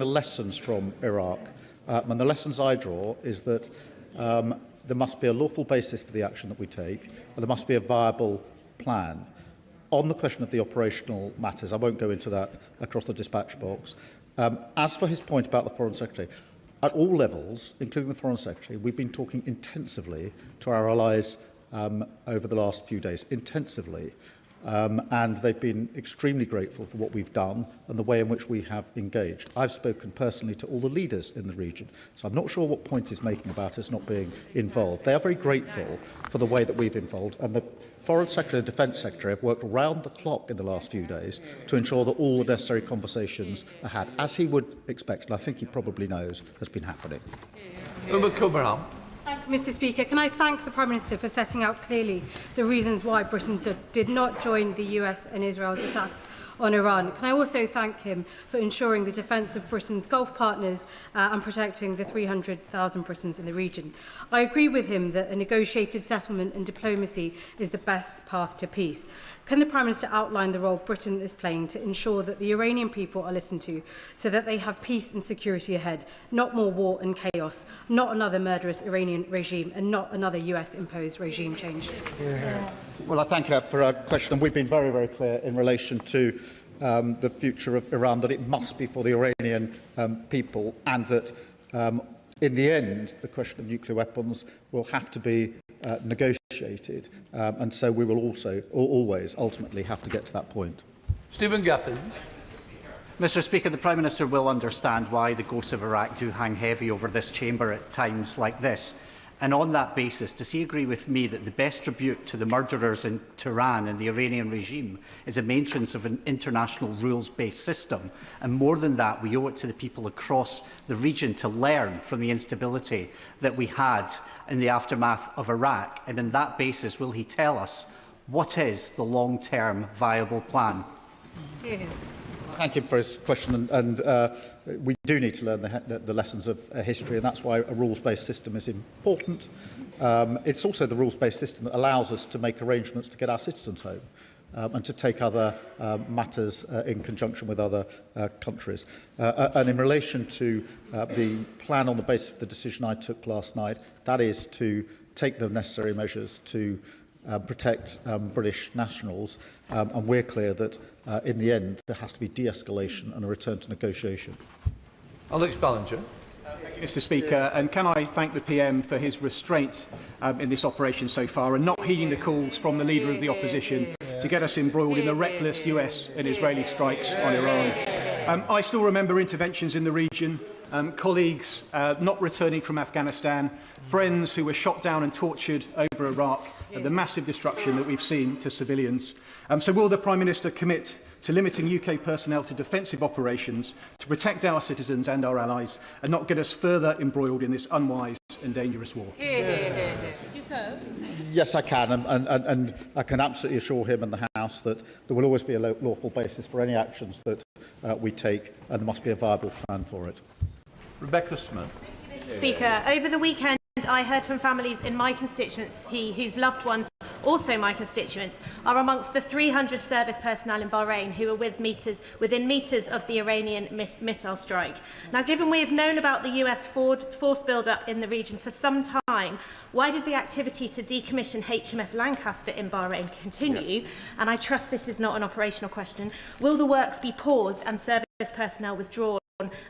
lessons from Iraq. And the lessons I draw is that there must be a lawful basis for the action that we take, and there must be a viable plan. On the question of the operational matters, I won't go into that across the dispatch box. As for his point about the Foreign Secretary, at all levels, including the Foreign Secretary, we've been talking intensively to our allies over the last few days, intensively. And they've been extremely grateful for what we've done and the way in which we have engaged. I've spoken personally to all the leaders in the region, so I'm not sure what point he's making about us not being involved. They are very grateful for the way that we've involved, and the Foreign Secretary and Defence Secretary have worked round the clock in the last few days to ensure that all the necessary conversations are had, as he would expect, and I think he probably knows has been happening. Mr Speaker, can I thank the Prime Minister for setting out clearly the reasons why Britain did not join the US and Israel's attacks on Iran. Can I also thank him for ensuring the defence of Britain's Gulf partners and protecting the 300,000 Britons in the region. I agree with him that a negotiated settlement and diplomacy is the best path to peace. Can the Prime Minister outline the role Britain is playing to ensure that the Iranian people are listened to so that they have peace and security ahead, not more war and chaos, not another murderous Iranian regime and not another US-imposed regime change? Well, I thank her for her question, and we've been very, very clear in relation to the future of Iran, that it must be for the Iranian people, and that in the end, the question of nuclear weapons will have to be negotiated, and so we will also always ultimately have to get to that point. Stephen Gaffin. Mr Speaker, the Prime Minister will understand why the ghosts of Iraq do hang heavy over this chamber at times like this. And on that basis, does he agree with me that the best tribute to the murderers in Tehran and the Iranian regime is a maintenance of an international rules-based system? And more than that, we owe it to the people across the region to learn from the instability that we had in the aftermath of Iraq. And on that basis, will he tell us what is the long-term viable plan? Thank him for his question, and we do need to learn the lessons of history, and that's why a rules-based system is important. It's also the rules-based system that allows us to make arrangements to get our citizens home and to take other matters in conjunction with other countries. And in relation to the plan on the basis of the decision I took last night, that is to take the necessary measures to protect British nationals, and we're clear that in the end there has to be de-escalation and a return to negotiation. Alex Ballinger. Thank you, Mr Speaker, and can I thank the PM for his restraint in this operation so far, and not heeding the calls from the Leader of the Opposition to get us embroiled in the reckless US and Israeli strikes on Iran. I still remember interventions in the region, colleagues not returning from Afghanistan, friends who were shot down and tortured over Iraq, and the massive destruction that we've seen to civilians. So will the Prime Minister commit to limiting UK personnel to defensive operations to protect our citizens and our allies, and not get us further embroiled in this unwise and dangerous war? Yes, I can, and I can absolutely assure him and the House that there will always be a lawful basis for any actions that we take, and there must be a viable plan for it. Rebecca Smith. Speaker, over the weekend I heard from families in my constituency whose loved ones, also my constituents, are amongst the 300 service personnel in Bahrain who are within metres of the Iranian missile strike. Now, given we have known about the US force build-up in the region for some time, why did the activity to decommission HMS Lancaster in Bahrain continue? And I trust this is not an operational question. Will the works be paused and service personnel withdrawn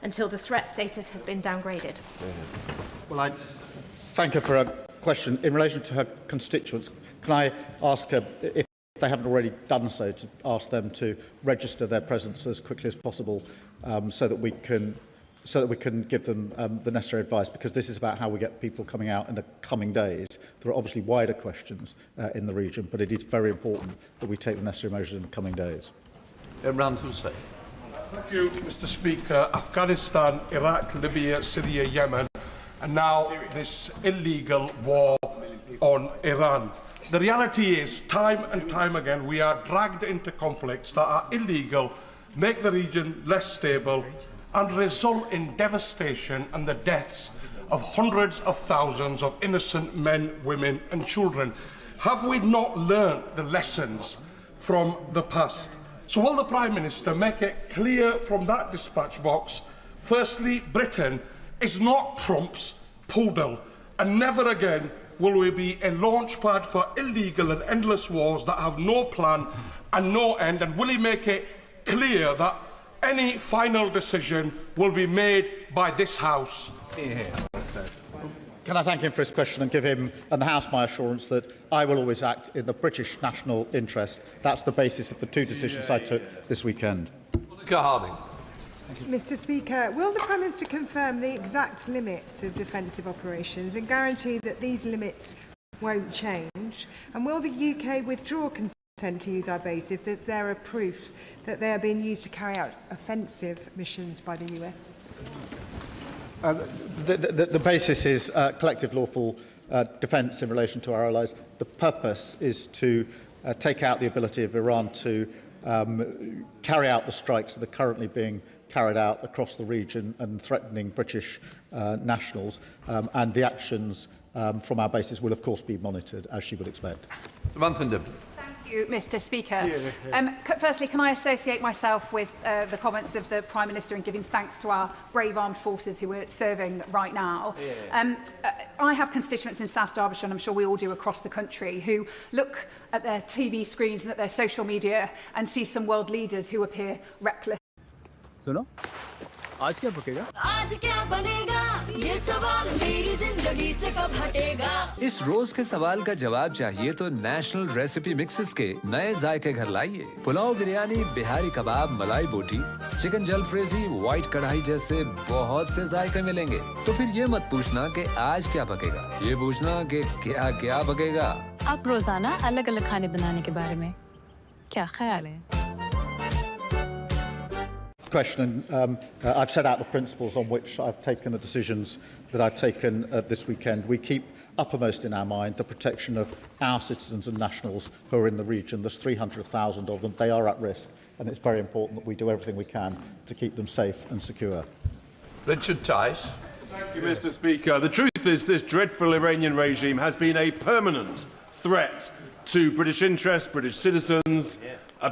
until the threat status has been downgraded? Well, I thank her for her question. In relation to her constituents, can I ask her, if they haven't already done so, to ask them to register their presence as quickly as possible, so that we can give them the necessary advice, because this is about how we get people coming out in the coming days. There are obviously wider questions in the region, but it is very important that we take the necessary measures in the coming days. Imran Hussain. Thank you, Mr Speaker. Afghanistan, Iraq, Libya, Syria, Yemen, and now this illegal war on Iran. The reality is, time and time again, we are dragged into conflicts that are illegal, make the region less stable, and result in devastation and the deaths of hundreds of thousands of innocent men, women and children. Have we not learnt the lessons from the past? So will the Prime Minister make it clear from that dispatch box, firstly, Britain is not Trump's poodle, and never again will we be a launchpad for illegal and endless wars that have no plan and no end, and will he make it clear that any final decision will be made by this House? Can I thank him for his question and give him and the House my assurance that I will always act in the British national interest. That's the basis of the two decisions I took this weekend. Mr. Speaker, will the Prime Minister confirm the exact limits of defensive operations and guarantee that these limits won't change? And will the UK withdraw consent to use our base if there are proof that they are being used to carry out offensive missions by the US? The basis is collective lawful defence in relation to our allies. The purpose is to take out the ability of Iran to carry out the strikes that are currently being carried out across the region and threatening British nationals, and the actions from our bases will of course be monitored, as she would expect. Thank you, Mr. Speaker. Firstly, can I associate myself with the comments of the Prime Minister in giving thanks to our brave armed forces who are serving right now? I have constituents in South Derbyshire, and I'm sure we all do across the country, who look at their TV screens and at their social media and see some world leaders who appear reckless. सुनो आज क्या पकेगा? आज क्या बनेगा? ये सवाल मेरी जिंदगी से कब हटेगा? इस रोज के सवाल का जवाब चाहिए तो नेशनल रेसिपी मिक्सेस के नए जायके घर लाइए। पुलाव, बिरयानी, बिहारी कबाब, मलाई बोटी, चिकन जलफ्रेजी, व्हाइट कढ़ाई जैसे बहुत से जायके मिलेंगे। तो फिर ये मत पूछना कि आज क्या पकेगा, ये पूछना कि क्या क्या पकेगा। आप रोजाना अलग-अलग खाने बनाने के बारे में क्या ख्याल है? Question. I've set out the principles on which I've taken the decisions that I've taken this weekend. We keep uppermost in our mind the protection of our citizens and nationals who are in the region. There's 300,000 of them. They are at risk, and it's very important that we do everything we can to keep them safe and secure. Richard Tice. Thank you, Mr. Speaker. The truth is this dreadful Iranian regime has been a permanent threat to British interests, British citizens,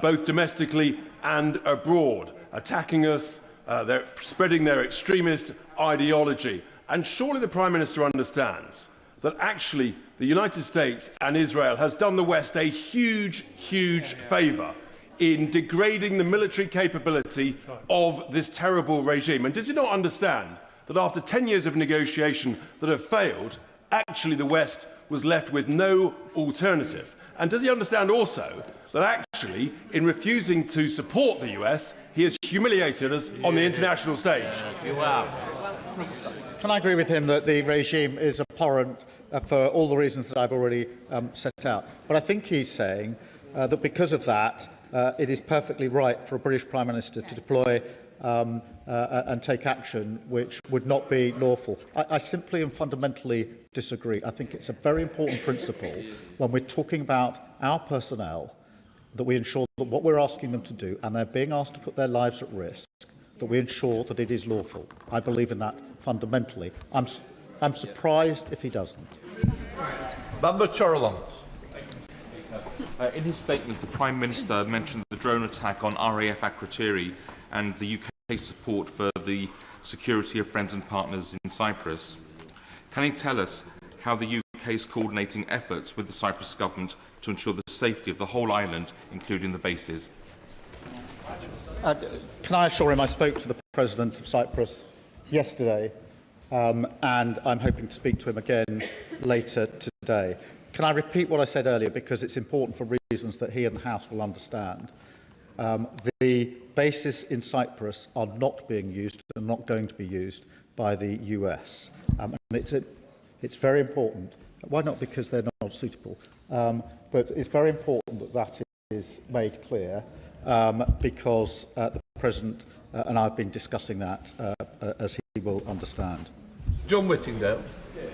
both domestically and abroad, attacking us, they're spreading their extremist ideology. And surely the Prime Minister understands that actually the United States and Israel has done the West a huge, huge favour in degrading the military capability of this terrible regime. And does he not understand that after 10 years of negotiation that have failed, actually the West was left with no alternative? And does he understand also that actually, in refusing to support the US, he has humiliated us on the international stage? Can I agree with him that the regime is abhorrent for all the reasons that I've already set out? But I think he's saying that because of that, it is perfectly right for a British Prime Minister to deploy and take action which would not be lawful. I simply and fundamentally disagree. I think it's a very important principle when we're talking about our personnel that we ensure that what we're asking them to do, and they're being asked to put their lives at risk, that we ensure that it is lawful. I believe in that fundamentally. I'm surprised if he doesn't. In his statement, the Prime Minister mentioned the drone attack on RAF Akrotiri and the UK's support for the security of friends and partners in Cyprus. Can he tell us how the UK is coordinating efforts with the Cyprus government to ensure the safety of the whole island, including the bases? Can I assure him I spoke to the President of Cyprus yesterday, and I'm hoping to speak to him again later today. Can I repeat what I said earlier, because it's important for reasons that he and the House will understand? The bases in Cyprus are not being used and not going to be used by the US. And it's very important. Why not? Because they're not suitable. But it's very important that that is made clear, because the President and I have been discussing that, as he will understand. John Whittingdale.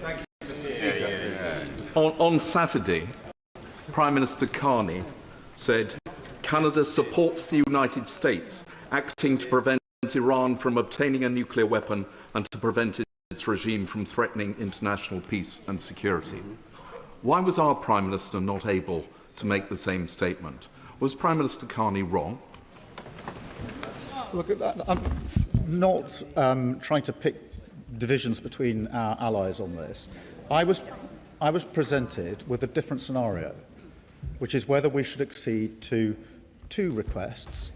Thank you, Mr. Speaker. On Saturday, Prime Minister Carney said, Canada supports the United States acting to prevent Iran from obtaining a nuclear weapon and to prevent its regime from threatening international peace and security. Why was our Prime Minister not able to make the same statement? Was Prime Minister Carney wrong? Look, I'm not trying to pick divisions between our allies on this. I was presented with a different scenario, which is whether we should accede to two requests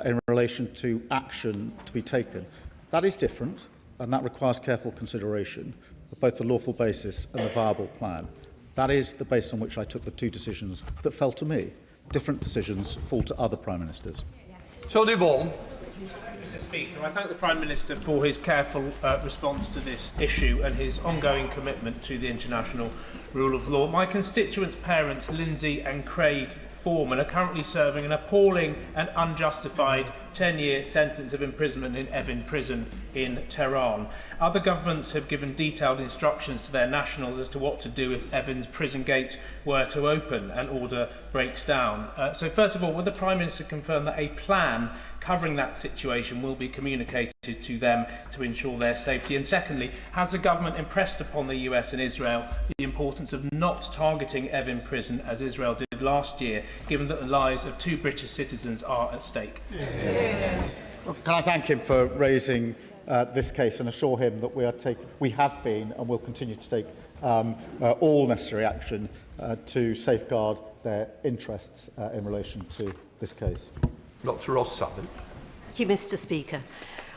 in relation to action to be taken. That is different, and that requires careful consideration of both the lawful basis and the viable plan. That is the basis on which I took the two decisions that fell to me. Different decisions fall to other Prime Ministers. Tony Vaughan. Mr. Speaker, I thank the Prime Minister for his careful response to this issue and his ongoing commitment to the international rule of law. My constituents' parents, Lindsay and Craig Foreman, are currently serving an appalling and unjustified 10-year sentence of imprisonment in Evin prison in Tehran. Other governments have given detailed instructions to their nationals as to what to do if Evin's prison gates were to open and order breaks down. So first of all, will the Prime Minister confirm that a plan covering that situation will be communicated to them to ensure their safety? And secondly, has the government impressed upon the US and Israel the importance of not targeting Evin prison as Israel did last year, given that the lives of 2 British citizens are at stake? Well, can I thank him for raising this case and assure him that we have been and will continue to take all necessary action to safeguard their interests in relation to this case. Dr. Ross-Sullivan. Thank you, Mr. Speaker.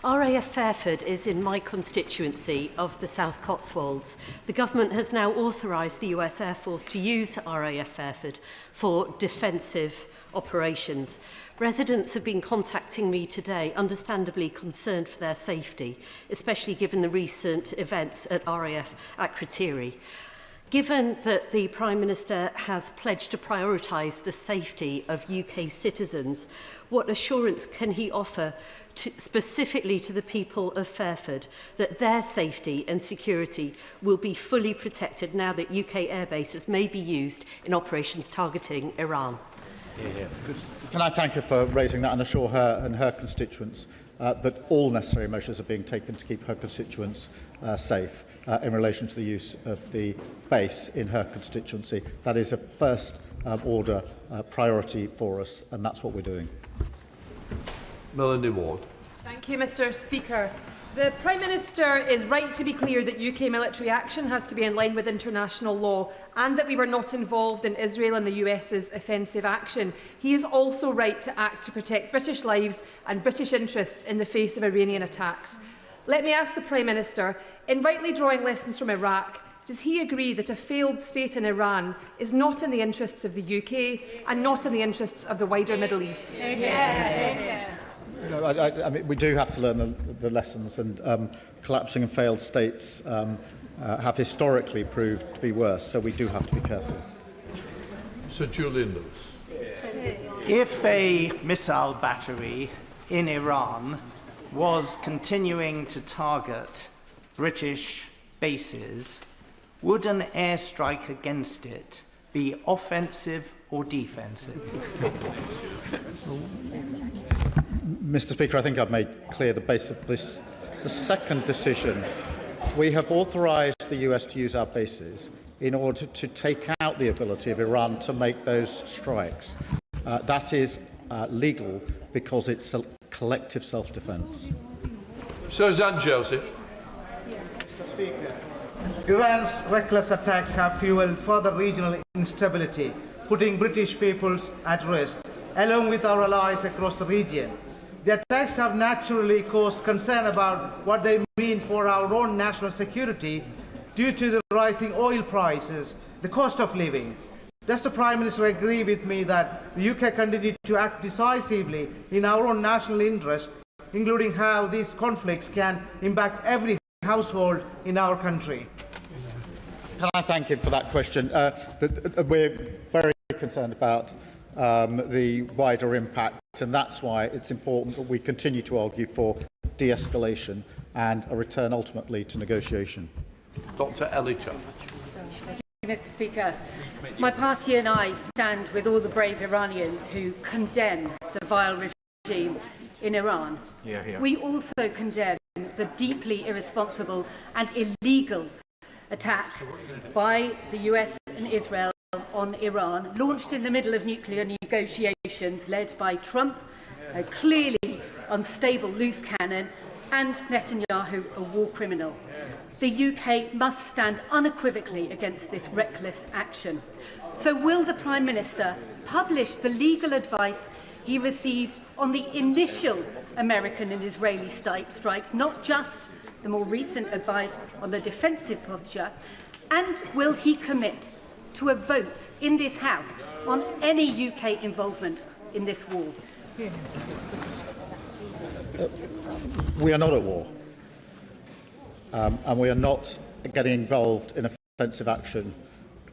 RAF Fairford is in my constituency of the South Cotswolds. The government has now authorised the US Air Force to use RAF Fairford for defensive operations. Residents have been contacting me today, understandably concerned for their safety, especially given the recent events at RAF Akrotiri. Given that the Prime Minister has pledged to prioritise the safety of UK citizens, what assurance can he offer specifically to the people of Fairford that their safety and security will be fully protected now that UK airbases may be used in operations targeting Iran? Can I thank her for raising that and assure her and her constituents that all necessary measures are being taken to keep her constituents safe in relation to the use of the base in her constituency. That is a first order priority for us, and that's what we're doing. Melanie Ward. Thank you, Mr. Speaker. The Prime Minister is right to be clear that UK military action has to be in line with international law and that we were not involved in Israel and the US's offensive action. He is also right to act to protect British lives and British interests in the face of Iranian attacks. Let me ask the Prime Minister, in rightly drawing lessons from Iraq, does he agree that a failed state in Iran is not in the interests of the UK and not in the interests of the wider Middle East? I mean, we do have to learn the lessons, and collapsing and failed states have historically proved to be worse, so we do have to be careful. Sir Julian Lewis. If a missile battery in Iran was continuing to target British bases, would an airstrike against it be offensive or defensive? Mr. Speaker, I think I've made clear the base of this. The second decision, we have authorised the US to use our bases in order to take out the ability of Iran to make those strikes. That is legal because it's a collective self-defence. Sir Zan Joseph. Mr. Speaker, Iran's reckless attacks have fuelled further regional instability, putting British peoples at risk, along with our allies across the region. The attacks have naturally caused concern about what they mean for our own national security due to the rising oil prices, the cost of living. Does the Prime Minister agree with me that the UK continue to act decisively in our own national interest, including how these conflicts can impact every household in our country? Can I thank him for that question? We're very concerned about the wider impact, and that's why it's important that we continue to argue for de-escalation and a return ultimately to negotiation. Dr. Elijah. Thank you, Mr. Speaker. My party and I stand with all the brave Iranians who condemn the vile regime in Iran. We also condemn the deeply irresponsible and illegal attack by the US and Israel on Iran, launched in the middle of nuclear negotiations led by Trump, a clearly unstable loose cannon, and Netanyahu, a war criminal. The UK must stand unequivocally against this reckless action. So will the Prime Minister publish the legal advice he received on the initial American and Israeli strikes, not just the more recent advice on the defensive posture, and will he commit to a vote in this House on any UK involvement in this war? We are not at war, and we are not getting involved in offensive action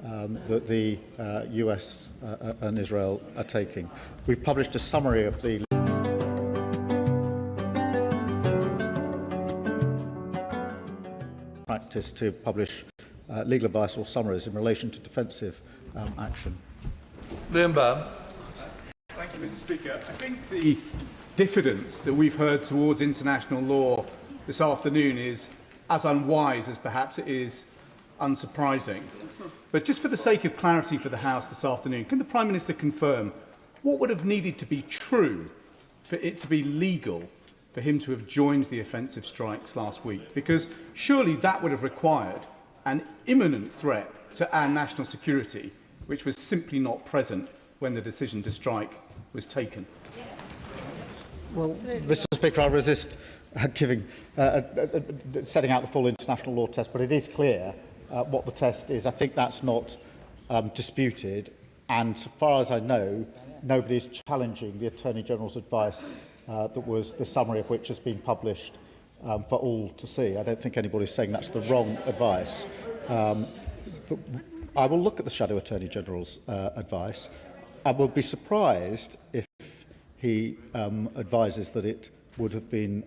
that the US and Israel are taking. We've published a summary of the practice to publish legal advice or summaries in relation to defensive action. Liam Bann. Thank you, Mr. Speaker. I think the diffidence that we've heard towards international law this afternoon is as unwise as perhaps it is unsurprising. But just for the sake of clarity for the House this afternoon, can the Prime Minister confirm what would have needed to be true for it to be legal for him to have joined the offensive strikes last week? Because surely that would have required an imminent threat to our national security, which was simply not present when the decision to strike was taken. Well, Mr. Speaker, I resist setting out the full international law test, but it is clear what the test is. I think that's not disputed, and as far as I know, nobody is challenging the Attorney General's advice that was the summary of which has been published for all to see. I don't think anybody's saying that's the wrong advice. But I will look at the Shadow Attorney General's advice. I will be surprised if he advises that it would have been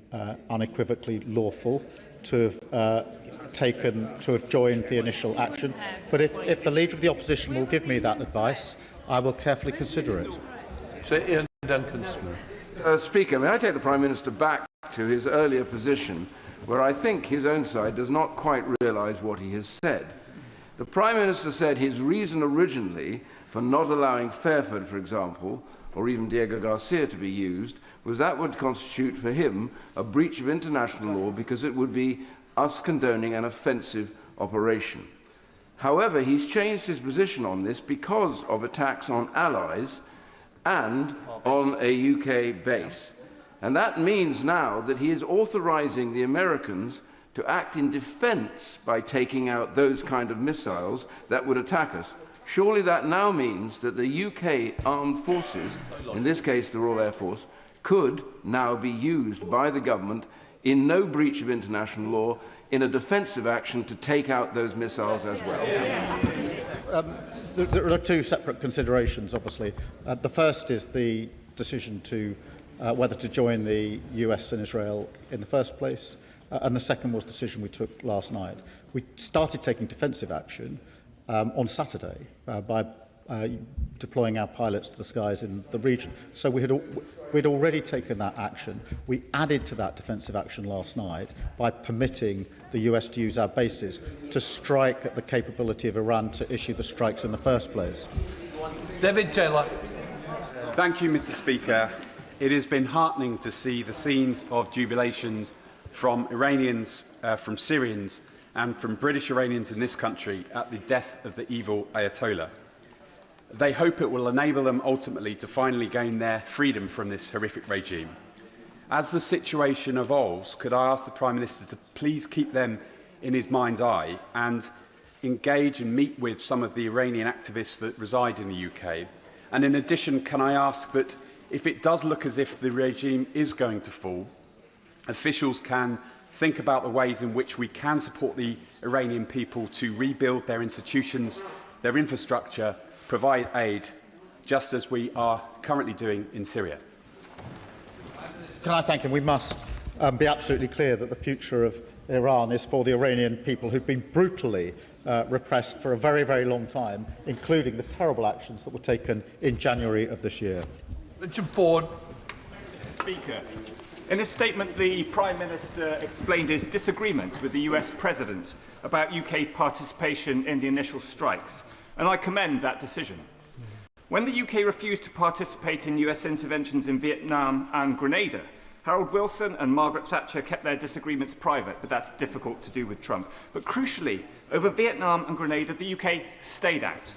unequivocally lawful to have joined the initial action. But if the Leader of the Opposition will give me that advice, I will carefully consider it. Sir Ian Duncan-Smith. Speaker, may I take the Prime Minister back to his earlier position, where I think his own side does not quite realise what he has said. The Prime Minister said his reason originally for not allowing Fairford, for example, or even Diego Garcia to be used, was that would constitute for him a breach of international law because it would be us condoning an offensive operation. However, he's changed his position on this because of attacks on allies and on a UK base. And that means now that he is authorising the Americans to act in defence by taking out those kind of missiles that would attack us. Surely that now means that the UK armed forces, in this case the Royal Air Force, could now be used by the government in no breach of international law in a defensive action to take out those missiles as well. There are two separate considerations, obviously. The first is the decision to whether to join the US and Israel in the first place, and the second was the decision we took last night. We started taking defensive action on Saturday by deploying our pilots to the skies in the region. So we'd already taken that action. We added to that defensive action last night by permitting the US to use our bases to strike at the capability of Iran to issue the strikes in the first place. David Taylor. Thank you, Mr. Speaker. It has been heartening to see the scenes of jubilations from Iranians, from Syrians, and from British Iranians in this country at the death of the evil Ayatollah. They hope it will enable them ultimately to finally gain their freedom from this horrific regime. As the situation evolves, could I ask the Prime Minister to please keep them in his mind's eye and engage and meet with some of the Iranian activists that reside in the UK? And in addition, can I ask that if it does look as if the regime is going to fall, officials can think about the ways in which we can support the Iranian people to rebuild their institutions, their infrastructure, provide aid, just as we are currently doing in Syria. Can I thank him? We must be absolutely clear that the future of Iran is for the Iranian people who've been brutally repressed for a very, very long time, including the terrible actions that were taken in January of this year. Richard Ford. Mr. Speaker, in his statement, the Prime Minister explained his disagreement with the US President about UK participation in the initial strikes, and I commend that decision. When the UK refused to participate in US interventions in Vietnam and Grenada, Harold Wilson and Margaret Thatcher kept their disagreements private, but that's difficult to do with Trump. But crucially, over Vietnam and Grenada, the UK stayed out.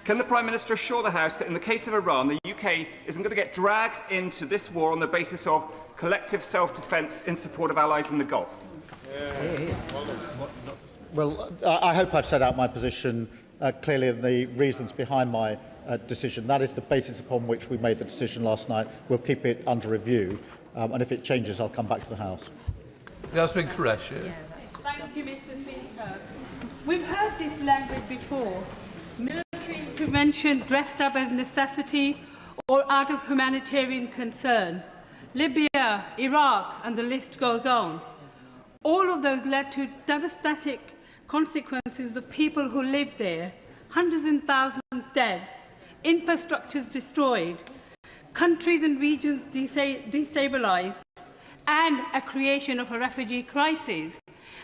Can the Prime Minister assure the House that in the case of Iran, the UK isn't going to get dragged into this war on the basis of collective self-defence in support of allies in the Gulf? Well, I hope I've set out my position clearly and the reasons behind my decision. That is the basis upon which we made the decision last night. We'll keep it under review, and if it changes, I'll come back to the House. Yasmin Qureshi. Thank you, Mr. Speaker. We've heard this language before. Military intervention dressed up as necessity or out of humanitarian concern. Libya, Iraq, and the list goes on. All of those led to devastating consequences of people who lived there, hundreds and thousands dead, infrastructures destroyed, countries and regions destabilized, and a creation of a refugee crisis.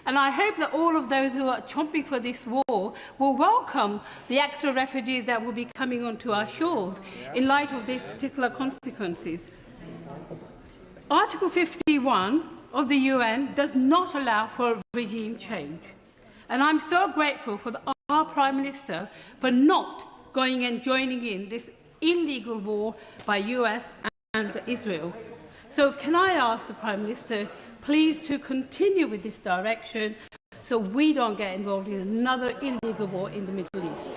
And I hope that all of those who are chomping for this war will welcome the extra refugees that will be coming onto our shores in light of these particular consequences. Article 51 of the UN does not allow for regime change. And I'm so grateful for our Prime Minister for not going and joining in this illegal war by US and Israel. So can I ask the Prime Minister please to continue with this direction so we don't get involved in another illegal war in the Middle East?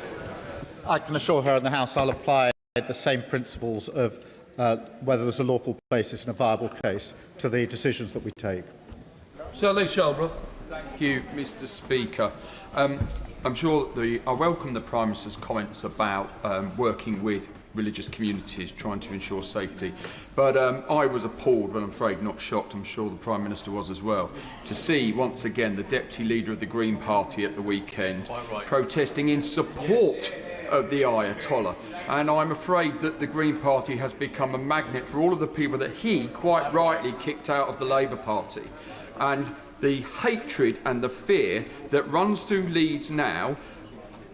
I can assure her and the House I'll apply the same principles of whether there's a lawful basis and a viable case to the decisions that we take. Shirley Shelbrook. Thank you, Mr. Speaker. I'm sure I welcome the Prime Minister's comments about working with religious communities, trying to ensure safety. But I was appalled, but I'm afraid not shocked, I'm sure the Prime Minister was as well, to see once again the Deputy Leader of the Green Party at the weekend protesting in support of the Ayatollah. And I'm afraid that the Green Party has become a magnet for all of the people that he, quite rightly, kicked out of the Labour Party. And the hatred and the fear that runs through Leeds now,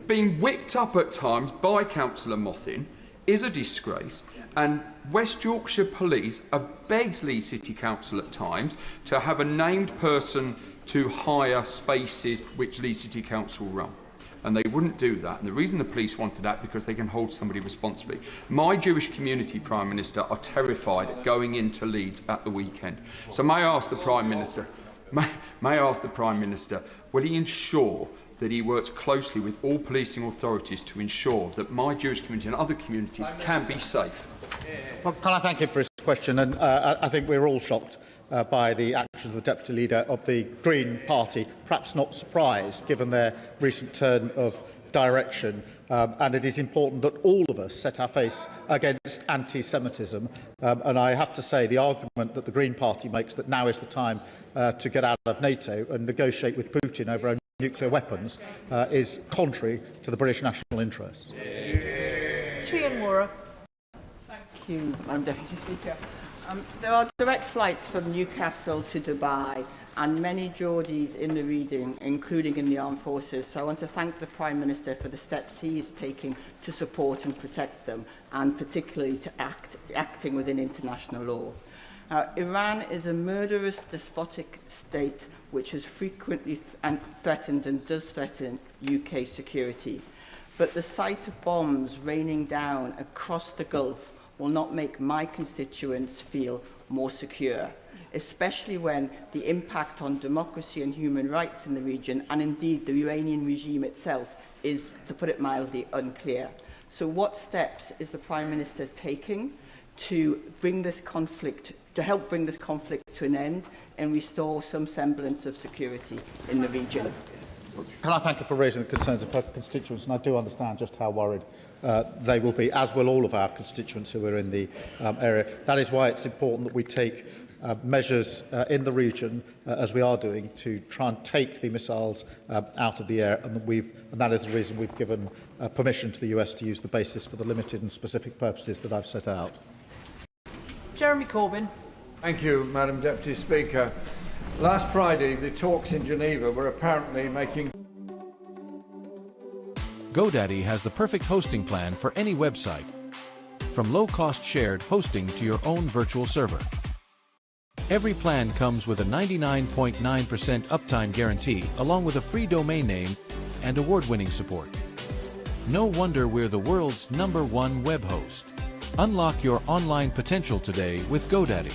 being whipped up at times by Councillor Mothin, is a disgrace. And West Yorkshire Police have begged Leeds City Council at times to have a named person to hire spaces which Leeds City Council run. And they wouldn't do that. And the reason the police wanted that because they can hold somebody responsibly. My Jewish community, Prime Minister, are terrified at going into Leeds at the weekend. So may I ask the Prime Minister, will he ensure that he works closely with all policing authorities to ensure that my Jewish community and other communities can be safe? Well, can I thank him for his question? And I think we're all shocked by the actions of the Deputy Leader of the Green Party, perhaps not surprised given their recent turn of direction. And it is important that all of us set our face against anti-Semitism. And I have to say the argument that the Green Party makes that now is the time to get out of NATO and negotiate with Putin over our nuclear weapons is contrary to the British national interests. Chian Mora. Thank you, Madam Deputy Speaker. There are direct flights from Newcastle to Dubai and many Geordies in the region, including in the armed forces. So I want to thank the Prime Minister for the steps he is taking to support and protect them, and particularly to acting within international law. Iran is a murderous, despotic state which has frequently threatened and does threaten UK security. But the sight of bombs raining down across the Gulf will not make my constituents feel more secure, especially when the impact on democracy and human rights in the region, and indeed the Iranian regime itself, is, to put it mildly, unclear. So what steps is the Prime Minister taking to bring this conflict, to help bring this conflict to an end and restore some semblance of security in the region? Can I thank you for raising the concerns of her constituents, and I do understand just how worried they will be, as will all of our constituents who are in the area. That is why it's important that we take measures in the region, as we are doing, to try and take the missiles out of the air, and that is the reason we've given permission to the US to use the basis for the limited and specific purposes that I've set out. Jeremy Corbyn. Thank you, Madam Deputy Speaker. Last Friday, the talks in Geneva were apparently making... GoDaddy has the perfect hosting plan for any website. From low-cost shared hosting to your own virtual server. Every plan comes with a 99.9% uptime guarantee, along with a free domain name and award-winning support. No wonder we're the world's #1 web host. Unlock your online potential today with GoDaddy.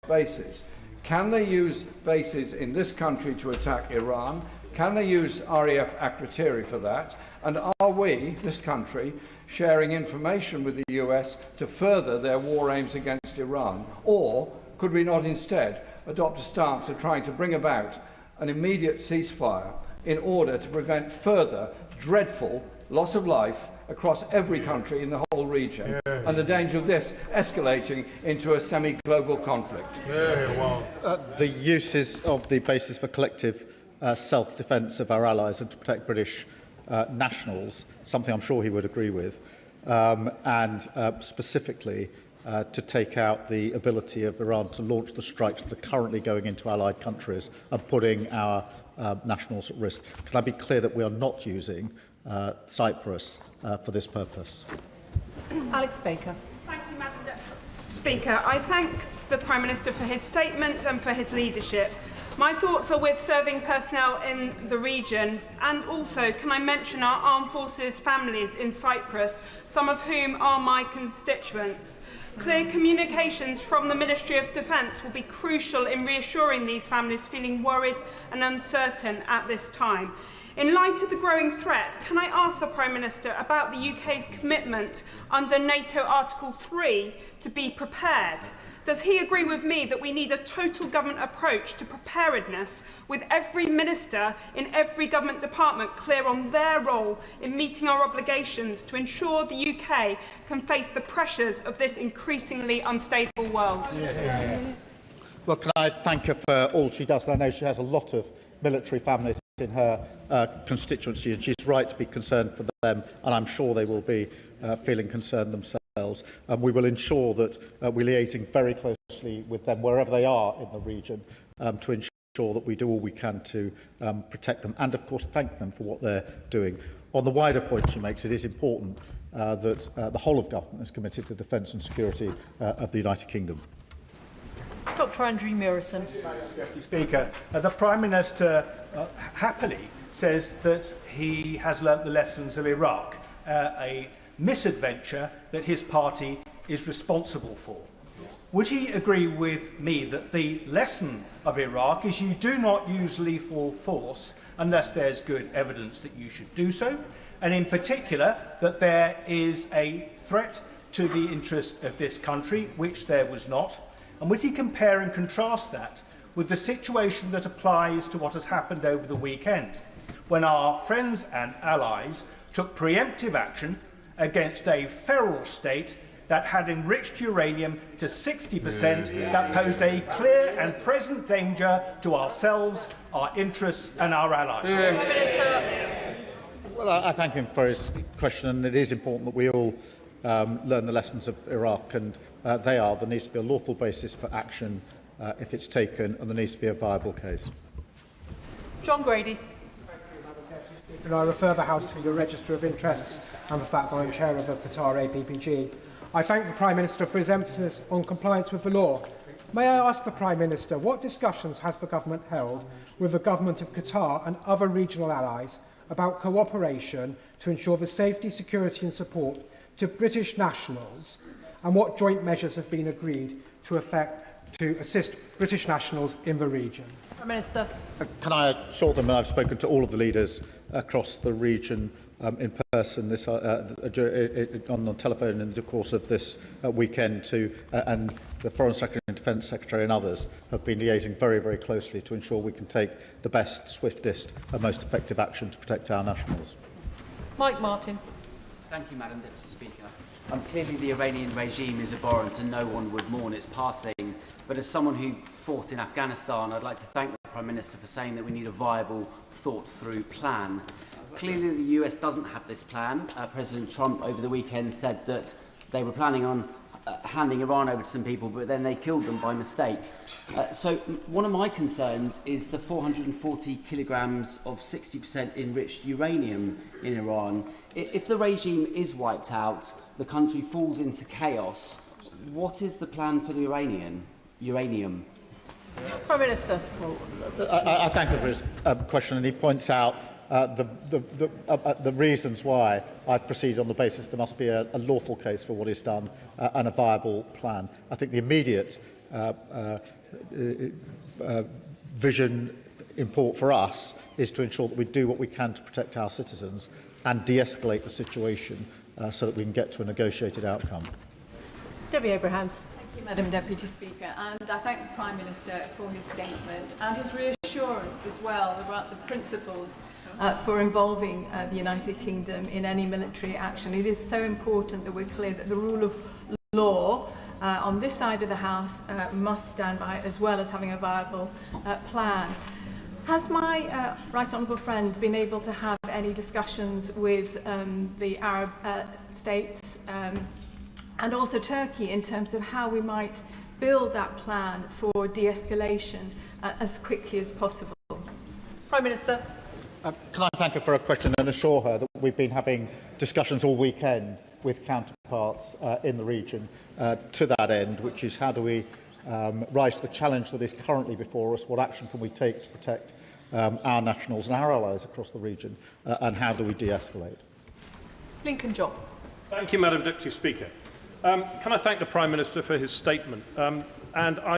Bases. Can they use bases in this country to attack Iran? Can they use RAF Akrotiri for that? And are we, this country, sharing information with the US to further their war aims against Iran? Or could we not instead adopt a stance of trying to bring about an immediate ceasefire in order to prevent further dreadful loss of life across every country in the whole region, and the danger of this escalating into a semi-global conflict? The uses of the basis for collective self-defence of our allies and to protect British nationals, something I'm sure he would agree with, and specifically to take out the ability of Iran to launch the strikes that are currently going into allied countries and putting our nationals at risk. Can I be clear that we are not using Cyprus for this purpose? Alex Baker. Thank you, Madam Speaker. I thank the Prime Minister for his statement and for his leadership. My thoughts are with serving personnel in the region, and also can I mention our armed forces families in Cyprus, some of whom are my constituents. Clear communications from the Ministry of Defence will be crucial in reassuring these families feeling worried and uncertain at this time. In light of the growing threat, can I ask the Prime Minister about the UK's commitment under NATO Article 3 to be prepared? Does he agree with me that we need a total government approach to preparedness, with every minister in every government department clear on their role in meeting our obligations to ensure the UK can face the pressures of this increasingly unstable world? Well, can I thank her for all she does? I know she has a lot of military families in her constituency, and she's right to be concerned for them, and I'm sure they will be feeling concerned themselves. We will ensure that we're liaising very closely with them wherever they are in the region to ensure that we do all we can to protect them and, of course, thank them for what they're doing. On the wider point she makes, it is important that the whole of government is committed to defence and security of the United Kingdom. Dr Andrew Murison. Deputy Speaker, the Prime Minister happily says that he has learnt the lessons of Iraq, a misadventure that his party is responsible for. Would he agree with me that the lesson of Iraq is you do not use lethal force unless there's good evidence that you should do so, and in particular that there is a threat to the interest of this country, which there was not? And would he compare and contrast that with the situation that applies to what has happened over the weekend, when our friends and allies took preemptive action against a feral state that had enriched uranium to 60%, that posed a clear and present danger to ourselves, our interests and our allies? Well, I thank him for his question, and it is important that we all learn the lessons of Iraq, and there needs to be a lawful basis for action if it's taken, and there needs to be a viable case. John Grady. And I refer the House to the Register of Interests and the fact that I'm chair of the Qatar APPG. I thank the Prime Minister for his emphasis on compliance with the law. May I ask the Prime Minister, what discussions has the government held with the government of Qatar and other regional allies about cooperation to ensure the safety, security and support to British nationals, and what joint measures have been agreed to assist British nationals in the region? Prime Minister. Can I assure them that I've spoken to all of the leaders across the region in person on the telephone in the course of this weekend and the Foreign Secretary and Defence Secretary and others have been liaising very, very closely to ensure we can take the best, swiftest and most effective action to protect our nationals. Mike Martin. Thank you, Madam Deputy Speaker. Clearly the Iranian regime is abhorrent and no one would mourn its passing. But as someone who fought in Afghanistan, I'd like to thank the Prime Minister for saying that we need a viable, thought-through plan. Clearly the US doesn't have this plan. President Trump over the weekend said that they were planning on handing Iran over to some people, but then they killed them by mistake. So one of my concerns is the 440 kilograms of 60% enriched uranium in Iran. If the regime is wiped out, the country falls into chaos, what is the plan for the uranium? Prime Minister. I thank him for his question, and he points out the reasons why I've proceeded on the basis there must be a lawful case for what is done and a viable plan. I think the immediate vision import for us is to ensure that we do what we can to protect our citizens and de-escalate the situation so that we can get to a negotiated outcome. Debbie Abrahams. Thank you, Madam Deputy Speaker, and I thank the Prime Minister for his statement and his reassurance as well about the principles for involving the United Kingdom in any military action. It is so important that we're clear that the rule of law on this side of the House must stand by, as well as having a viable plan. Has my right honourable friend been able to have any discussions with the Arab states and also Turkey in terms of how we might build that plan for de-escalation as quickly as possible? Prime Minister. Can I thank her for a question and assure her that we've been having discussions all weekend with counterparts in the region to that end, which is how do we rise to the challenge that is currently before us, what action can we take to protect our nationals and our allies across the region, and how do we de-escalate? Lincoln Job. Thank you, Madam Deputy Speaker. Can I thank the Prime Minister for his statement? And I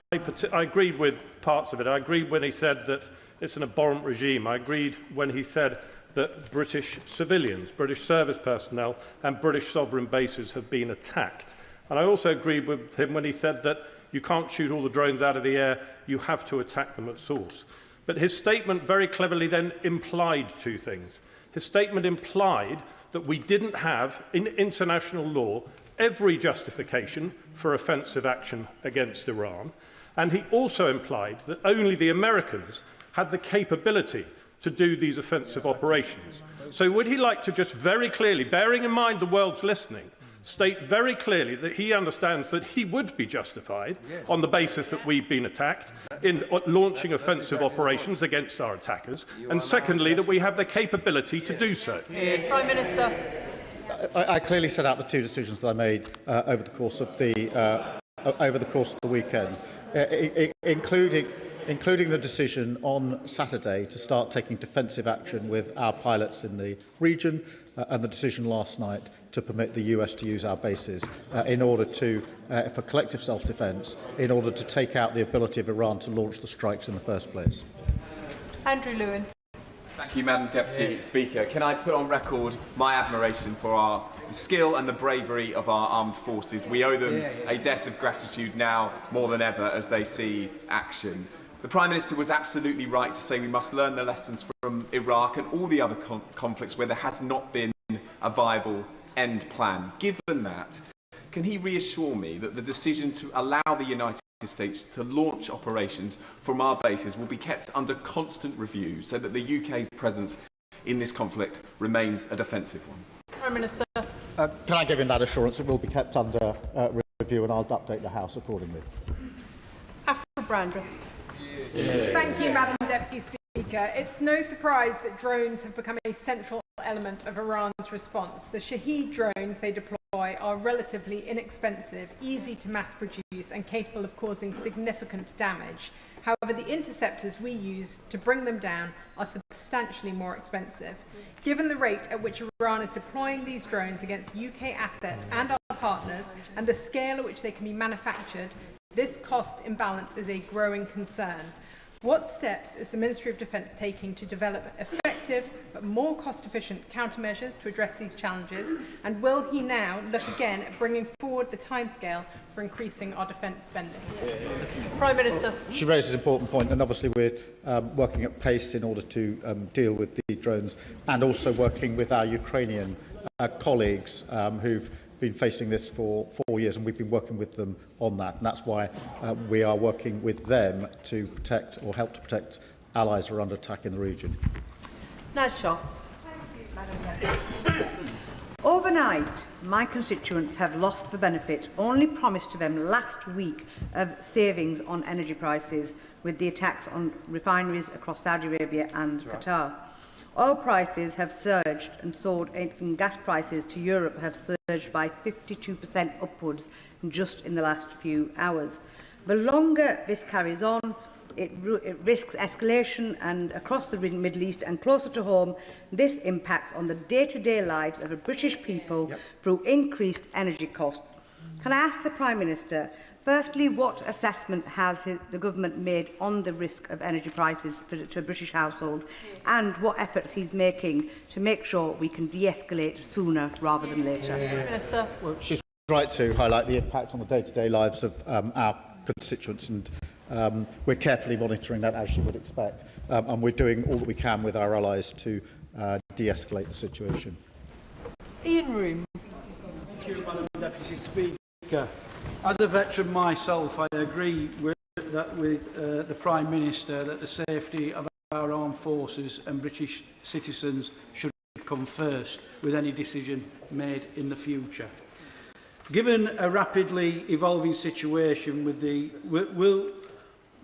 agreed with parts of it. I agreed when he said that it's an abhorrent regime. I agreed when he said that British civilians, British service personnel and British sovereign bases have been attacked. And I also agreed with him when he said that you can't shoot all the drones out of the air, you have to attack them at source. But his statement very cleverly then implied two things. His statement implied that we didn't have, in international law, every justification for offensive action against Iran, and he also implied that only the Americans had the capability to do these offensive operations. So would he like to just very clearly, bearing in mind the world's listening, state very clearly that he understands that he would be justified on the basis that we've been attacked in launching offensive operations against our attackers, and secondly, that we have the capability to do so? Prime Minister. I clearly set out the two decisions that I made over the course of the weekend, including the decision on Saturday to start taking defensive action with our pilots in the region, and the decision last night to permit the US to use our bases in order to, for collective self-defence, in order to take out the ability of Iran to launch the strikes in the first place. Andrew Lewin. Thank you, Madam Deputy Speaker. Can I put on record my admiration for the skill and the bravery of our armed forces? We owe them a debt of gratitude now more than ever as they see action. The Prime Minister was absolutely right to say we must learn the lessons from Iraq and all the other conflicts where there has not been a viable end plan. Given that, can he reassure me that the decision to allow the United States to launch operations from our bases will be kept under constant review so that the UK's presence in this conflict remains a defensive one? Prime Minister. Can I give him that assurance? It will be kept under review, and I'll update the House accordingly. Afra Brandra. Thank you, Madam Deputy Speaker. It's no surprise that drones have become a central element of Iran's response. The Shahed drones they deploy are relatively inexpensive, easy to mass produce and capable of causing significant damage. However, the interceptors we use to bring them down are substantially more expensive. Given the rate at which Iran is deploying these drones against UK assets and our partners, and the scale at which they can be manufactured, this cost imbalance is a growing concern. What steps is the Ministry of Defence taking to develop effective but more cost-efficient countermeasures to address these challenges? And will he now look again at bringing forward the timescale for increasing our defence spending? Prime Minister. She raised an important point, and obviously we're working at pace in order to deal with the drones, and also working with our Ukrainian colleagues who've been facing this for 4 years, and we've been working with them on that. And that's why we are working with them to protect or help to protect allies who are under attack in the region. Nadshaw. Overnight, my constituents have lost the benefit only promised to them last week of savings on energy prices with the attacks on refineries across Saudi Arabia and Qatar. Oil prices have surged and soared, and gas prices to Europe have surged by 52% upwards just in the last few hours. The longer this carries on, it risks escalation and across the Middle East and closer to home. This impacts on the day-to-day lives of the British people through increased energy costs. Can I ask the Prime Minister, firstly, what assessment has the government made on the risk of energy prices to a British household, and what efforts he's making to make sure we can de-escalate sooner rather than later? Minister. Well, she's right to highlight the impact on the day-to-day lives of our constituents, and we're carefully monitoring that, as you would expect, and we're doing all that we can with our allies to de-escalate the situation. Ian Room. Thank you, Madam Deputy Speaker. As a veteran myself, I agree with the Prime Minister that the safety of our armed forces and British citizens should come first with any decision made in the future. Given a rapidly evolving situation, with the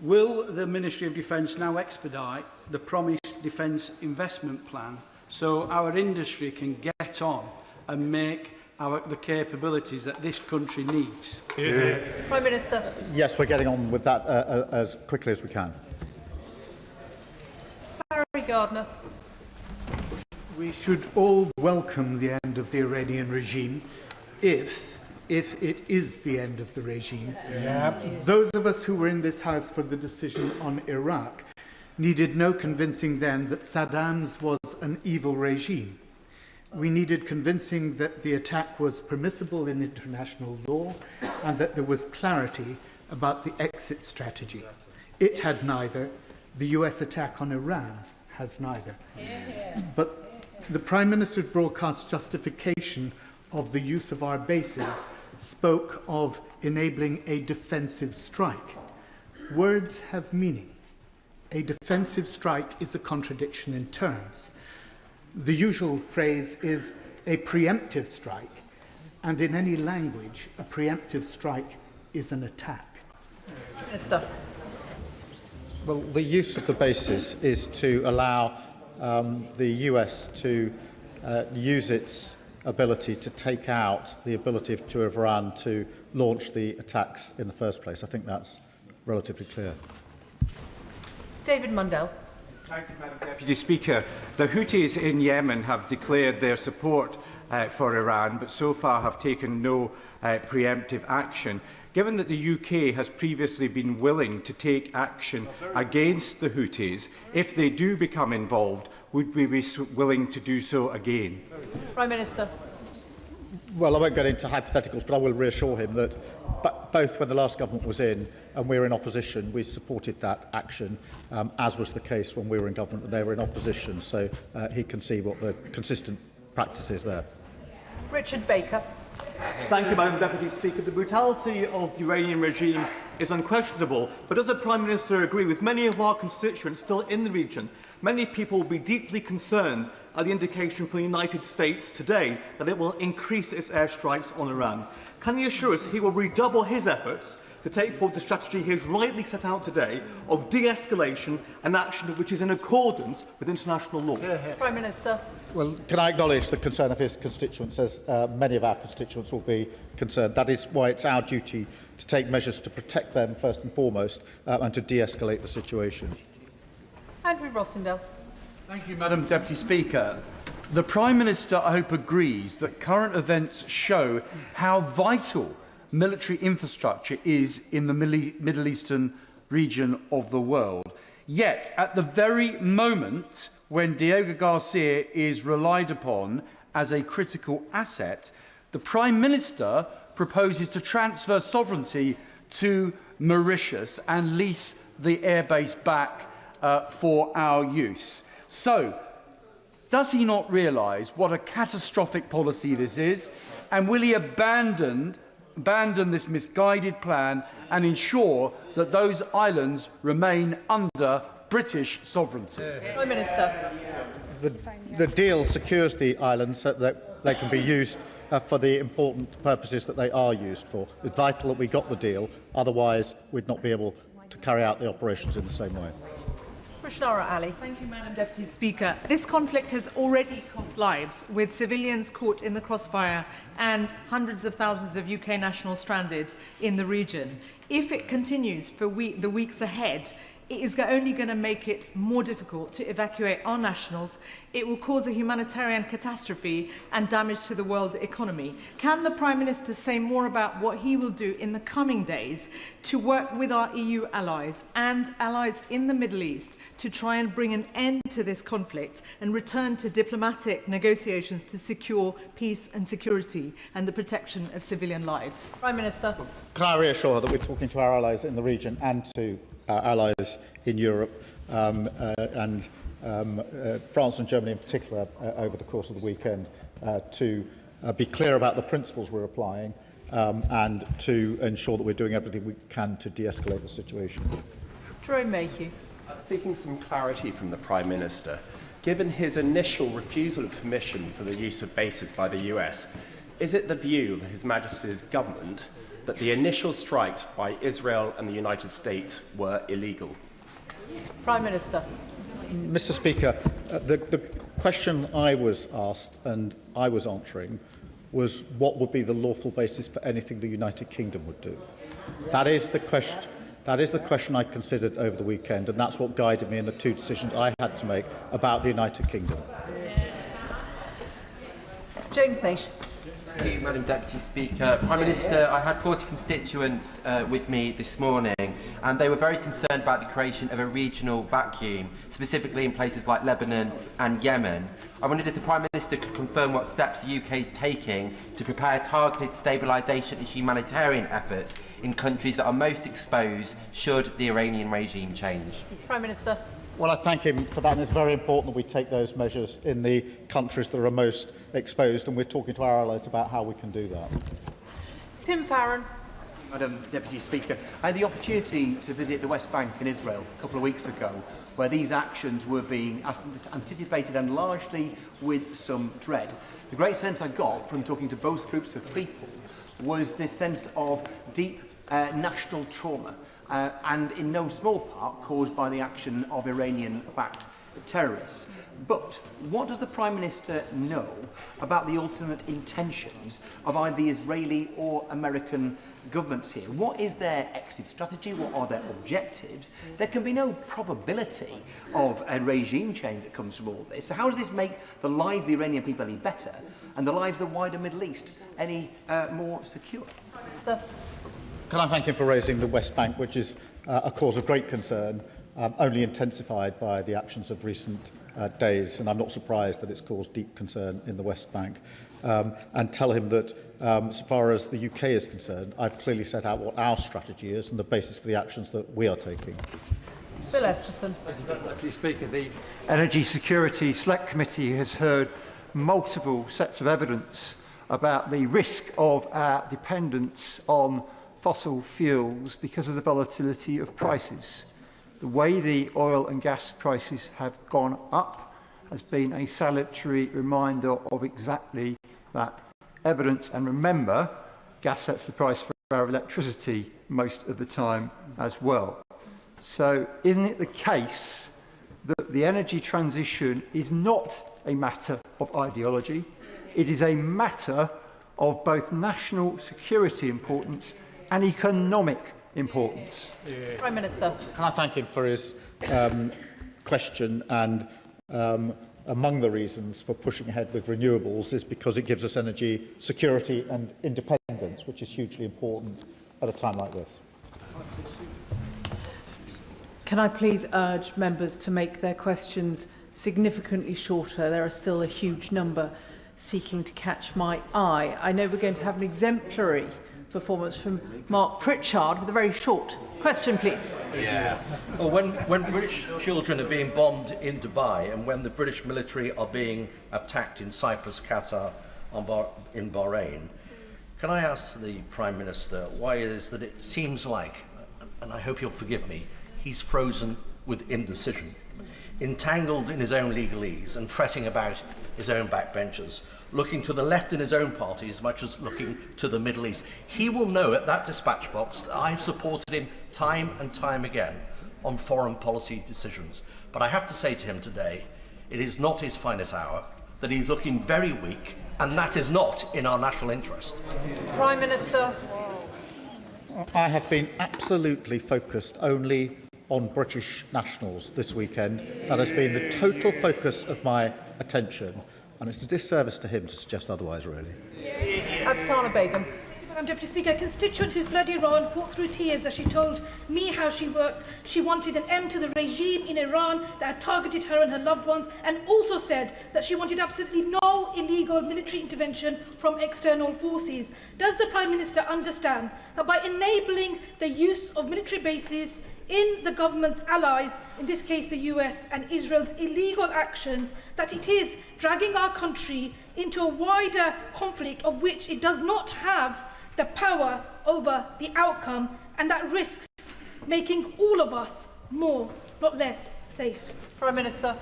will the Ministry of Defence now expedite the promised defence investment plan so our industry can get on and make the capabilities that this country needs? Yeah. Prime Minister. Yes, we're getting on with that as quickly as we can. Barry Gardner. We should all welcome the end of the Iranian regime if it is the end of the regime. Yeah. Those of us who were in this House for the decision on Iraq needed no convincing then that Saddam's was an evil regime. We needed convincing that the attack was permissible in international law and that there was clarity about the exit strategy. It had neither. The US attack on Iran has neither. But the Prime Minister's broadcast justification of the use of our bases spoke of enabling a defensive strike. Words have meaning. A defensive strike is a contradiction in terms. The usual phrase is a preemptive strike, and in any language, a preemptive strike is an attack. Minister. Well, the use of the bases is to allow the US to use its ability to take out the ability to Iran to launch the attacks in the first place. I think that's relatively clear. David Mundell. Thank you, Madam Deputy Speaker. The Houthis in Yemen have declared their support for Iran, but so far have taken no preemptive action. Given that the UK has previously been willing to take action against the Houthis, if they do become involved, would we be willing to do so again? Prime Minister. Well, I won't get into hypotheticals, but I will reassure him that both when the last government was in and we were in opposition, we supported that action, as was the case when we were in government and they were in opposition. So he can see what the consistent practice is there. Richard Baker. Thank you, Madam Deputy Speaker. The brutality of the Iranian regime is unquestionable, but does the Prime Minister agree with many of our constituents still in the region? Many people will be deeply concerned at the indication from the United States today that it will increase its airstrikes on Iran. Can he assure us he will redouble his efforts to take forward the strategy he has rightly set out today of de-escalation and action which is in accordance with international law? Prime Minister. Well, can I acknowledge the concern of his constituents, as many of our constituents will be concerned. That is why it's our duty to take measures to protect them first and foremost and to de-escalate the situation. Andrew Rossendale. Thank you, Madam Deputy Speaker. The Prime Minister, I hope, agrees that current events show how vital military infrastructure is in the Middle Eastern region of the world. Yet, at the very moment when Diego Garcia is relied upon as a critical asset, the Prime Minister proposes to transfer sovereignty to Mauritius and lease the airbase back for our use. So, Does he not realise what a catastrophic policy this is? And will he abandon this misguided plan and ensure that those islands remain under British sovereignty? Prime Minister. The deal secures the islands so that they can be used for the important purposes that they are used for. It's vital that we got the deal, otherwise we'd not be able to carry out the operations in the same way. Thank you, Madam Deputy Speaker. This conflict has already cost lives, with civilians caught in the crossfire and hundreds of thousands of UK nationals stranded in the region. If it continues for the weeks ahead, it is only going to make it more difficult to evacuate our nationals. It will cause a humanitarian catastrophe and damage to the world economy. Can the Prime Minister say more about what he will do in the coming days to work with our EU allies and allies in the Middle East to try and bring an end to this conflict and return to diplomatic negotiations to secure peace and security and the protection of civilian lives? Prime Minister. Can I reassure her that we're talking to our allies in the region and to our allies in Europe and France and Germany in particular over the course of the weekend to be clear about the principles we're applying and to ensure that we're doing everything we can to de-escalate the situation. Jerome Mayhew. Seeking some clarity from the Prime Minister. Given his initial refusal of permission for the use of bases by the US, is it the view of His Majesty's government that the initial strikes by Israel and the United States were illegal? Prime Minister. Mr. Speaker, the question I was asked and I was answering was what would be the lawful basis for anything the United Kingdom would do. That is the question. That is the question I considered over the weekend, and that's what guided me in the two decisions I had to make about the United Kingdom. James Naish. Thank you, Madam Deputy Speaker. Prime Minister, I had 40 constituents with me this morning, and they were very concerned about the creation of a regional vacuum, specifically in places like Lebanon and Yemen. I wondered if the Prime Minister could confirm what steps the UK is taking to prepare targeted stabilisation and humanitarian efforts in countries that are most exposed should the Iranian regime change. Prime Minister. Well, I thank him for that, and it's very important that we take those measures in the countries that are most exposed, and we're talking to our allies about how we can do that. Tim Farron. Madam Deputy Speaker, I had the opportunity to visit the West Bank in Israel a couple of weeks ago, where these actions were being anticipated and largely with some dread. The great sense I got from talking to both groups of people was this sense of deep national trauma, and in no small part caused by the action of Iranian-backed terrorists. But what does the Prime Minister know about the ultimate intentions of either the Israeli or American governments here? What is their exit strategy? What are their objectives? There can be no probability of a regime change that comes from all this. So how does this make the lives of the Iranian people any better and the lives of the wider Middle East any more secure? Can I thank him for raising the West Bank, which is a cause of great concern, only intensified by the actions of recent days, and I'm not surprised that it's caused deep concern in the West Bank, and tell him that as far as the UK is concerned, I've clearly set out what our strategy is and the basis for the actions that we are taking. Bill Esterson. Deputy Speaker, the Energy Security Select Committee has heard multiple sets of evidence about the risk of our dependence on fossil fuels because of the volatility of prices. The way the oil and gas prices have gone up has been a salutary reminder of exactly that evidence. And remember, gas sets the price for our electricity most of the time as well. So isn't it the case that the energy transition is not a matter of ideology? It is a matter of both national security importance and economic importance. Prime Minister. Can I thank him for his question? And among the reasons for pushing ahead with renewables is because it gives us energy security and independence, which is hugely important at a time like this. Can I please urge members to make their questions significantly shorter? There are still a huge number seeking to catch my eye. I know we're going to have an exemplary performance from Mark Pritchard with a very short question, please. Yeah. Well, when British children are being bombed in Dubai and when the British military are being attacked in Cyprus, Qatar, in Bahrain, can I ask the Prime Minister why it is that it seems like, and I hope you'll forgive me, he's frozen with indecision, entangled in his own legalese and fretting about his own backbenchers, looking to the left in his own party as much as looking to the Middle East. He will know at that dispatch box that I've supported him time and time again on foreign policy decisions. But I have to say to him today, it is not his finest hour, that he's looking very weak, and that is not in our national interest. Prime Minister. I have been absolutely focused only on British nationals this weekend. That has been the total focus of my attention, and it's a disservice to him to suggest otherwise, really. Absana Begum. Madam Deputy Speaker, a constituent who fled Iran fought through tears as she told me how she wanted an end to the regime in Iran that had targeted her and her loved ones, and also said that she wanted absolutely no illegal military intervention from external forces. Does the Prime Minister understand that by enabling the use of military bases in the government's allies, in this case the US and Israel's illegal actions, that it is dragging our country into a wider conflict of which it does not have the power over the outcome, and that risks making all of us more, not less, safe? Prime Minister.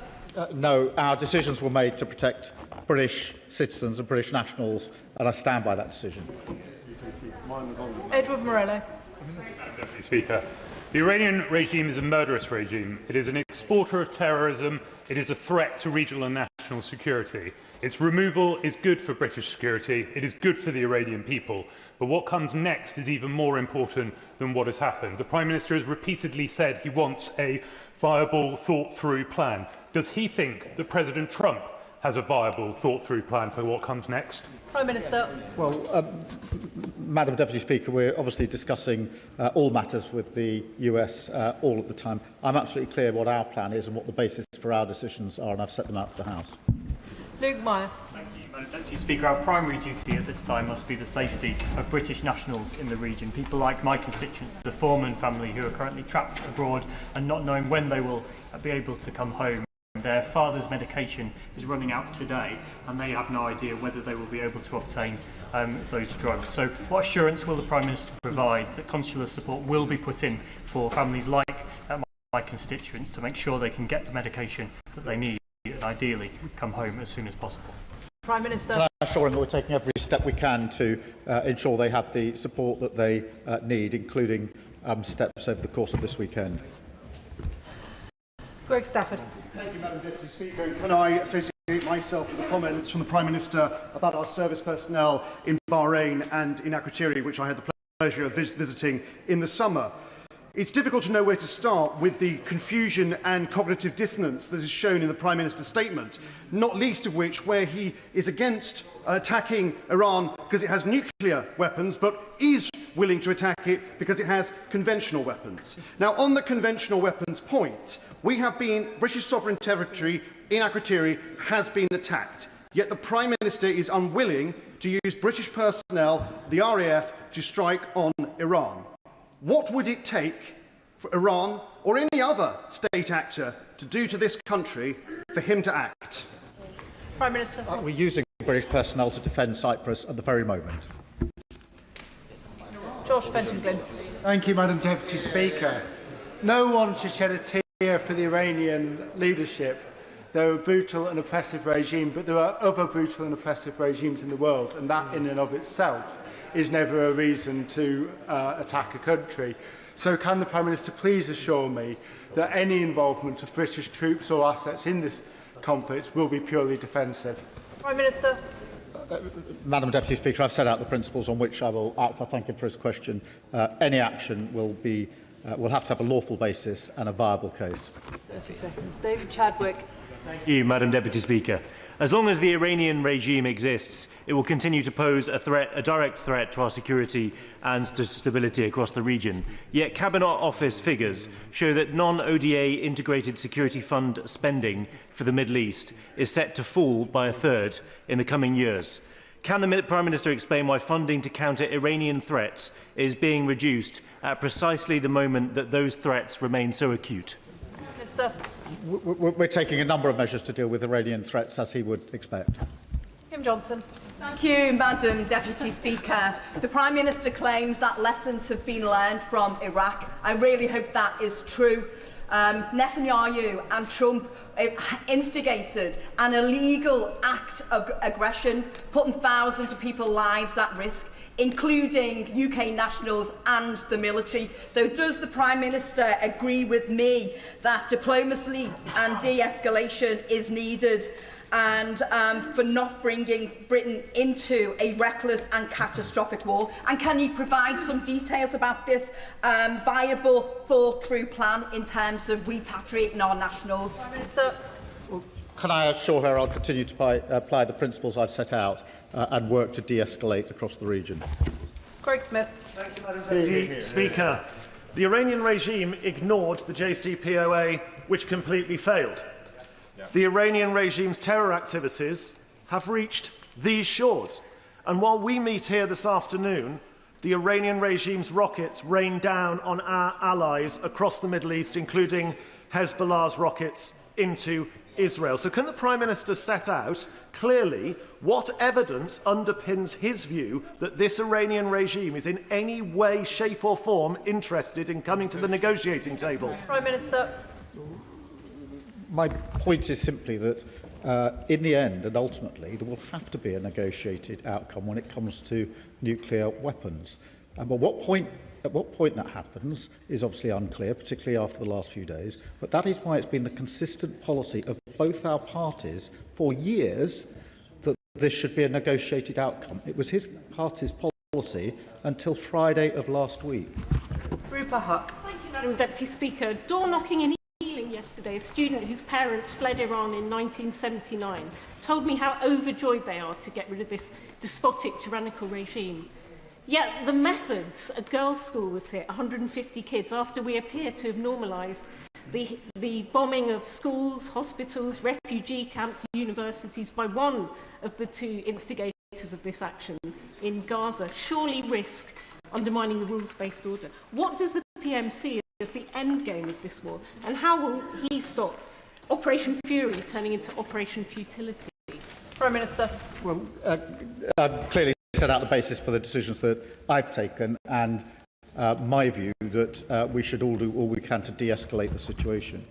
No, our decisions were made to protect British citizens and British nationals, and I stand by that decision. Edward Morello. Deputy Speaker, the Iranian regime is a murderous regime. It is an exporter of terrorism. It is a threat to regional and national security. Its removal is good for British security. It is good for the Iranian people. But what comes next is even more important than what has happened. The Prime Minister has repeatedly said he wants a viable, thought-through plan. Does he think that President Trump has a viable, thought-through plan for what comes next? Prime Minister. Well, Madam Deputy Speaker, we're obviously discussing all matters with the US all at the time. I'm absolutely clear what our plan is and what the basis for our decisions are, and I've set them out to the House. Luke Meyer. Thank you, Madam Deputy Speaker. Our primary duty at this time must be the safety of British nationals in the region. People like my constituents, the Foreman family, who are currently trapped abroad and not knowing when they will be able to come home. Their father's medication is running out today, and they have no idea whether they will be able to obtain those drugs. So what assurance will the Prime Minister provide that consular support will be put in for families like my constituents to make sure they can get the medication that they need and ideally come home as soon as possible? Prime Minister. Can I assure him that we're taking every step we can to ensure they have the support that they need, including steps over the course of this weekend? Greg Stafford. Thank you, Madam Deputy Speaker. Can I associate myself with the comments from the Prime Minister about our service personnel in Bahrain and in Akrotiri, which I had the pleasure of visiting in the summer? It's difficult to know where to start with the confusion and cognitive dissonance that is shown in the Prime Minister's statement, not least of which where he is against attacking Iran because it has nuclear weapons, but is willing to attack it because it has conventional weapons. Now, on the conventional weapons point, British sovereign territory in Akrotiri has been attacked, yet the Prime Minister is unwilling to use British personnel, the RAF, to strike on Iran. What would it take for Iran or any other state actor to do to this country for him to act? Prime Minister. We're using British personnel to defend Cyprus at the very moment. Josh Fenton-Glynn. Thank you, Madam Deputy Speaker. No one should shed a tear for the Iranian leadership. They're a brutal and oppressive regime, but there are other brutal and oppressive regimes in the world, and that in and of itself is never a reason to attack a country. So can the Prime Minister please assure me that any involvement of British troops or assets in this conflict will be purely defensive? Prime Minister. Madam Deputy Speaker, I've set out the principles on which I will act. I thank him for his question. Any action will have to have a lawful basis and a viable case. 30 seconds. David Chadwick. Thank you, Madam Deputy Speaker. As long as the Iranian regime exists, it will continue to pose a direct threat to our security and to stability across the region. Yet Cabinet Office figures show that non-ODA integrated security fund spending for the Middle East is set to fall by a third in the coming years. Can the Prime Minister explain why funding to counter Iranian threats is being reduced at precisely the moment that those threats remain so acute? Minister. We're taking a number of measures to deal with Iranian threats, as he would expect. Kim Johnson. Thank you, Madam Deputy Speaker. The Prime Minister claims that lessons have been learned from Iraq. I really hope that is true. Netanyahu and Trump instigated an illegal act of aggression, putting thousands of people's lives at risk, including UK nationals and the military. So does the Prime Minister agree with me that diplomacy and de-escalation is needed, and for not bringing Britain into a reckless and catastrophic war? And can you provide some details about this viable, thought-through plan in terms of repatriating our nationals? Minister. Can I assure her I'll continue to apply the principles I've set out and work to de-escalate across the region? Craig Smith. Thank you, Madam Deputy Speaker. The Iranian regime ignored the JCPOA, which completely failed. The Iranian regime's terror activities have reached these shores. And while we meet here this afternoon, the Iranian regime's rockets rain down on our allies across the Middle East, including Hezbollah's rockets into Israel. So can the Prime Minister set out clearly what evidence underpins his view that this Iranian regime is in any way, shape or form interested in coming to the negotiating table? Prime Minister. My point is simply that in the end and ultimately there will have to be a negotiated outcome when it comes to nuclear weapons. But at what point that happens is obviously unclear, particularly after the last few days. But that is why it's been the consistent policy of both our parties for years that this should be a negotiated outcome. It was his party's policy until Friday of last week. Rupa Huck. Thank you, Madam Deputy Speaker. Door knocking in Ealing yesterday, a student whose parents fled Iran in 1979 told me how overjoyed they are to get rid of this despotic, tyrannical regime. Yet the methods, a girls' school was hit, 150 kids, after we appear to have normalised the bombing of schools, hospitals, refugee camps, universities by one of the two instigators of this action in Gaza, surely risk undermining the rules-based order. What does the PM see as the end game of this war, and how will he stop Operation Fury turning into Operation Futility? Prime Minister. Well, clearly set out the basis for the decisions that I've taken, and my view that we should all do all we can to de-escalate the situation.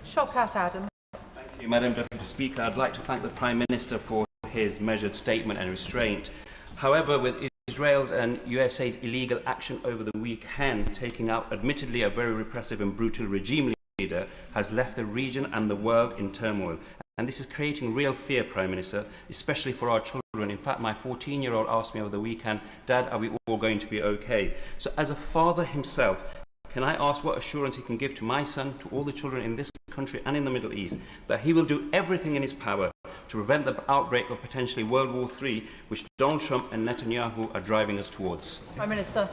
Shawkat Adam. Thank you, Madam Deputy Speaker. I'd like to thank the Prime Minister for his measured statement and restraint. However, with Israel's and USA's illegal action over the weekend, taking out admittedly a very repressive and brutal regime leader, has left the region and the world in turmoil. And this is creating real fear, Prime Minister, especially for our children. In fact, my 14-year-old asked me over the weekend, Dad, are we all going to be okay? So as a father himself, can I ask what assurance he can give to my son, to all the children in this country and in the Middle East, that he will do everything in his power to prevent the outbreak of potentially World War III, which Donald Trump and Netanyahu are driving us towards? Prime Minister.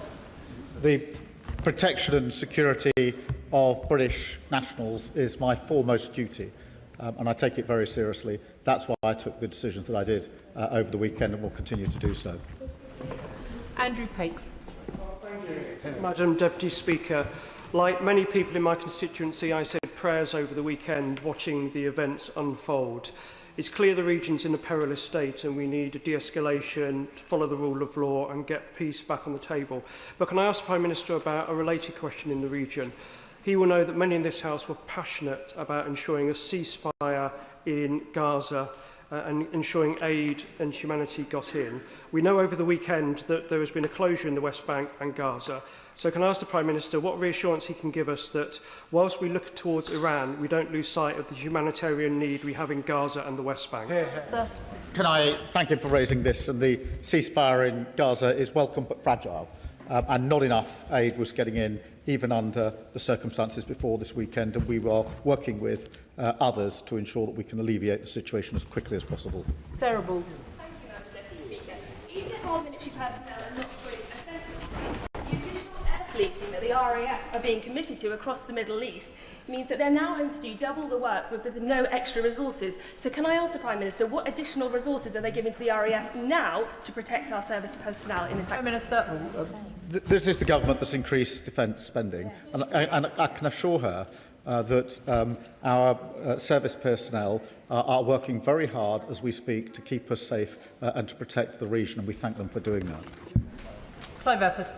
The protection and security of British nationals is my foremost duty, and I take it very seriously. That's why I took the decisions that I did over the weekend and will continue to do so. Andrew Pakes. Madam Deputy Speaker, like many people in my constituency, I said prayers over the weekend watching the events unfold. It's clear the region's in a perilous state and we need a de-escalation, to follow the rule of law and get peace back on the table. But can I ask the Prime Minister about a related question in the region? He will know that many in this House were passionate about ensuring a ceasefire in Gaza and ensuring aid and humanity got in. We know over the weekend that there has been a closure in the West Bank and Gaza. So can I ask the Prime Minister what reassurance he can give us that whilst we look towards Iran, we don't lose sight of the humanitarian need we have in Gaza and the West Bank? Can I thank him for raising this? And the ceasefire in Gaza is welcome but fragile, and not enough aid was getting in even under the circumstances before this weekend, and we were working with others to ensure that we can alleviate the situation as quickly as possible. Sarah Ball. Thank you, Madam Deputy Speaker. Even if our military personnel are not fully offensive space, the additional air policing that the the RAF are being committed to across the Middle East means that they're now having to do double the work with no extra resources. So can I ask the Prime Minister, what additional resources are they giving to the RAF now to protect our service personnel in this? Prime Minister. This is the government that's increased defence spending, and I can assure her that our service personnel are working very hard as we speak to keep us safe and to protect the region, and we thank them for doing that. Clive Efford.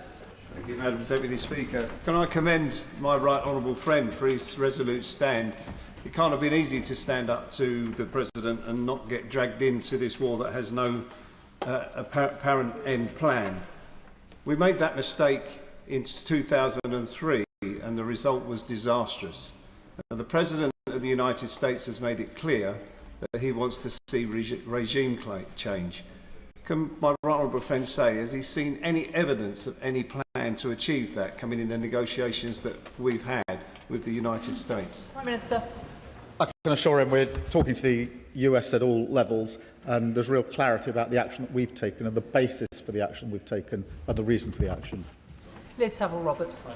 Thank you, Madam Deputy Speaker. Can I commend my right honourable friend for his resolute stand? It can't have been easy to stand up to the President and not get dragged into this war that has no apparent end plan. We made that mistake in 2003 and the result was disastrous. The President of the United States has made it clear that he wants to see regime change. Can my right honourable friend say, has he seen any evidence of any plan to achieve that coming in the negotiations that we've had with the United States? Prime Minister. I can assure him we're talking to the US at all levels, and there's real clarity about the action that we've taken and the basis for the action we've taken and the reason for the action. Liz Saville-Roberts.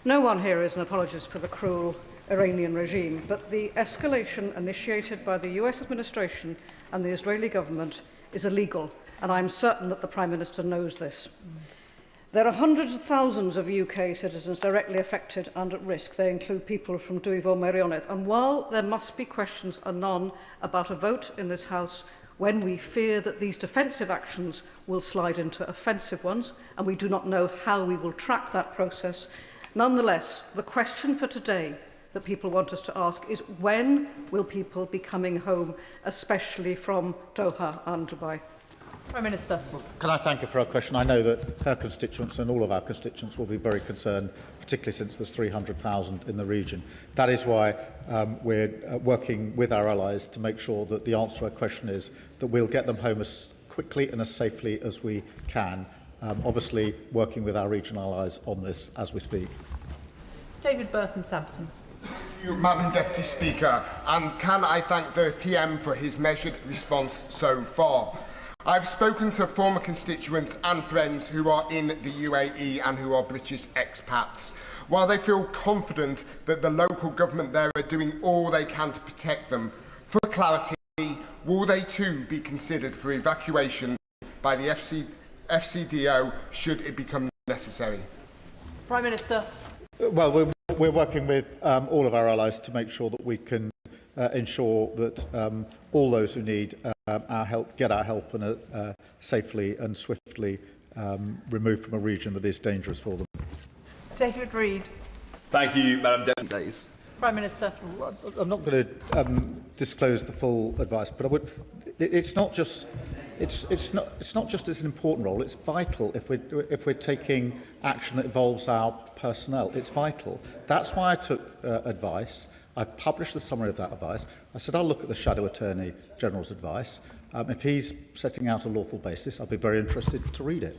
No one here is an apologist for the cruel Iranian regime, but the escalation initiated by the US administration and the Israeli government is illegal, and I'm certain that the Prime Minister knows this. There are hundreds of thousands of UK citizens directly affected and at risk. They include people from Dwyfor Meirionnydd. And while there must be questions anon about a vote in this House when we fear that these defensive actions will slide into offensive ones, and we do not know how we will track that process, nonetheless, the question for today that people want us to ask is, when will people be coming home, especially from Doha and Dubai? Prime Minister. Can I thank her for her question? I know that her constituents and all of our constituents will be very concerned, particularly since there's 300,000 in the region. That is why we're working with our allies to make sure that the answer to her question is that we'll get them home as quickly and as safely as we can, obviously working with our regional allies on this as we speak. David Burton-Sampson. Thank you, Madam Deputy Speaker, and can I thank the PM for his measured response so far. I've spoken to former constituents and friends who are in the UAE and who are British expats. While they feel confident that the local government there are doing all they can to protect them, for clarity, will they too be considered for evacuation by the FCDO should it become necessary? Prime Minister. Well, we're working with all of our allies to make sure that we can ensure that all those who need our help get our help and safely and swiftly removed from a region that is dangerous for them. David Reid. Thank you, Madam Deputy. Prime Minister. I'm not going to disclose the full advice, but I would. It's not just. It's not just as an important role. It's vital if we're taking action that involves our personnel. It's vital. That's why I took advice. I've published the summary of that advice. I said I'll look at the Shadow Attorney General's advice. If he's setting out a lawful basis, I'll be very interested to read it.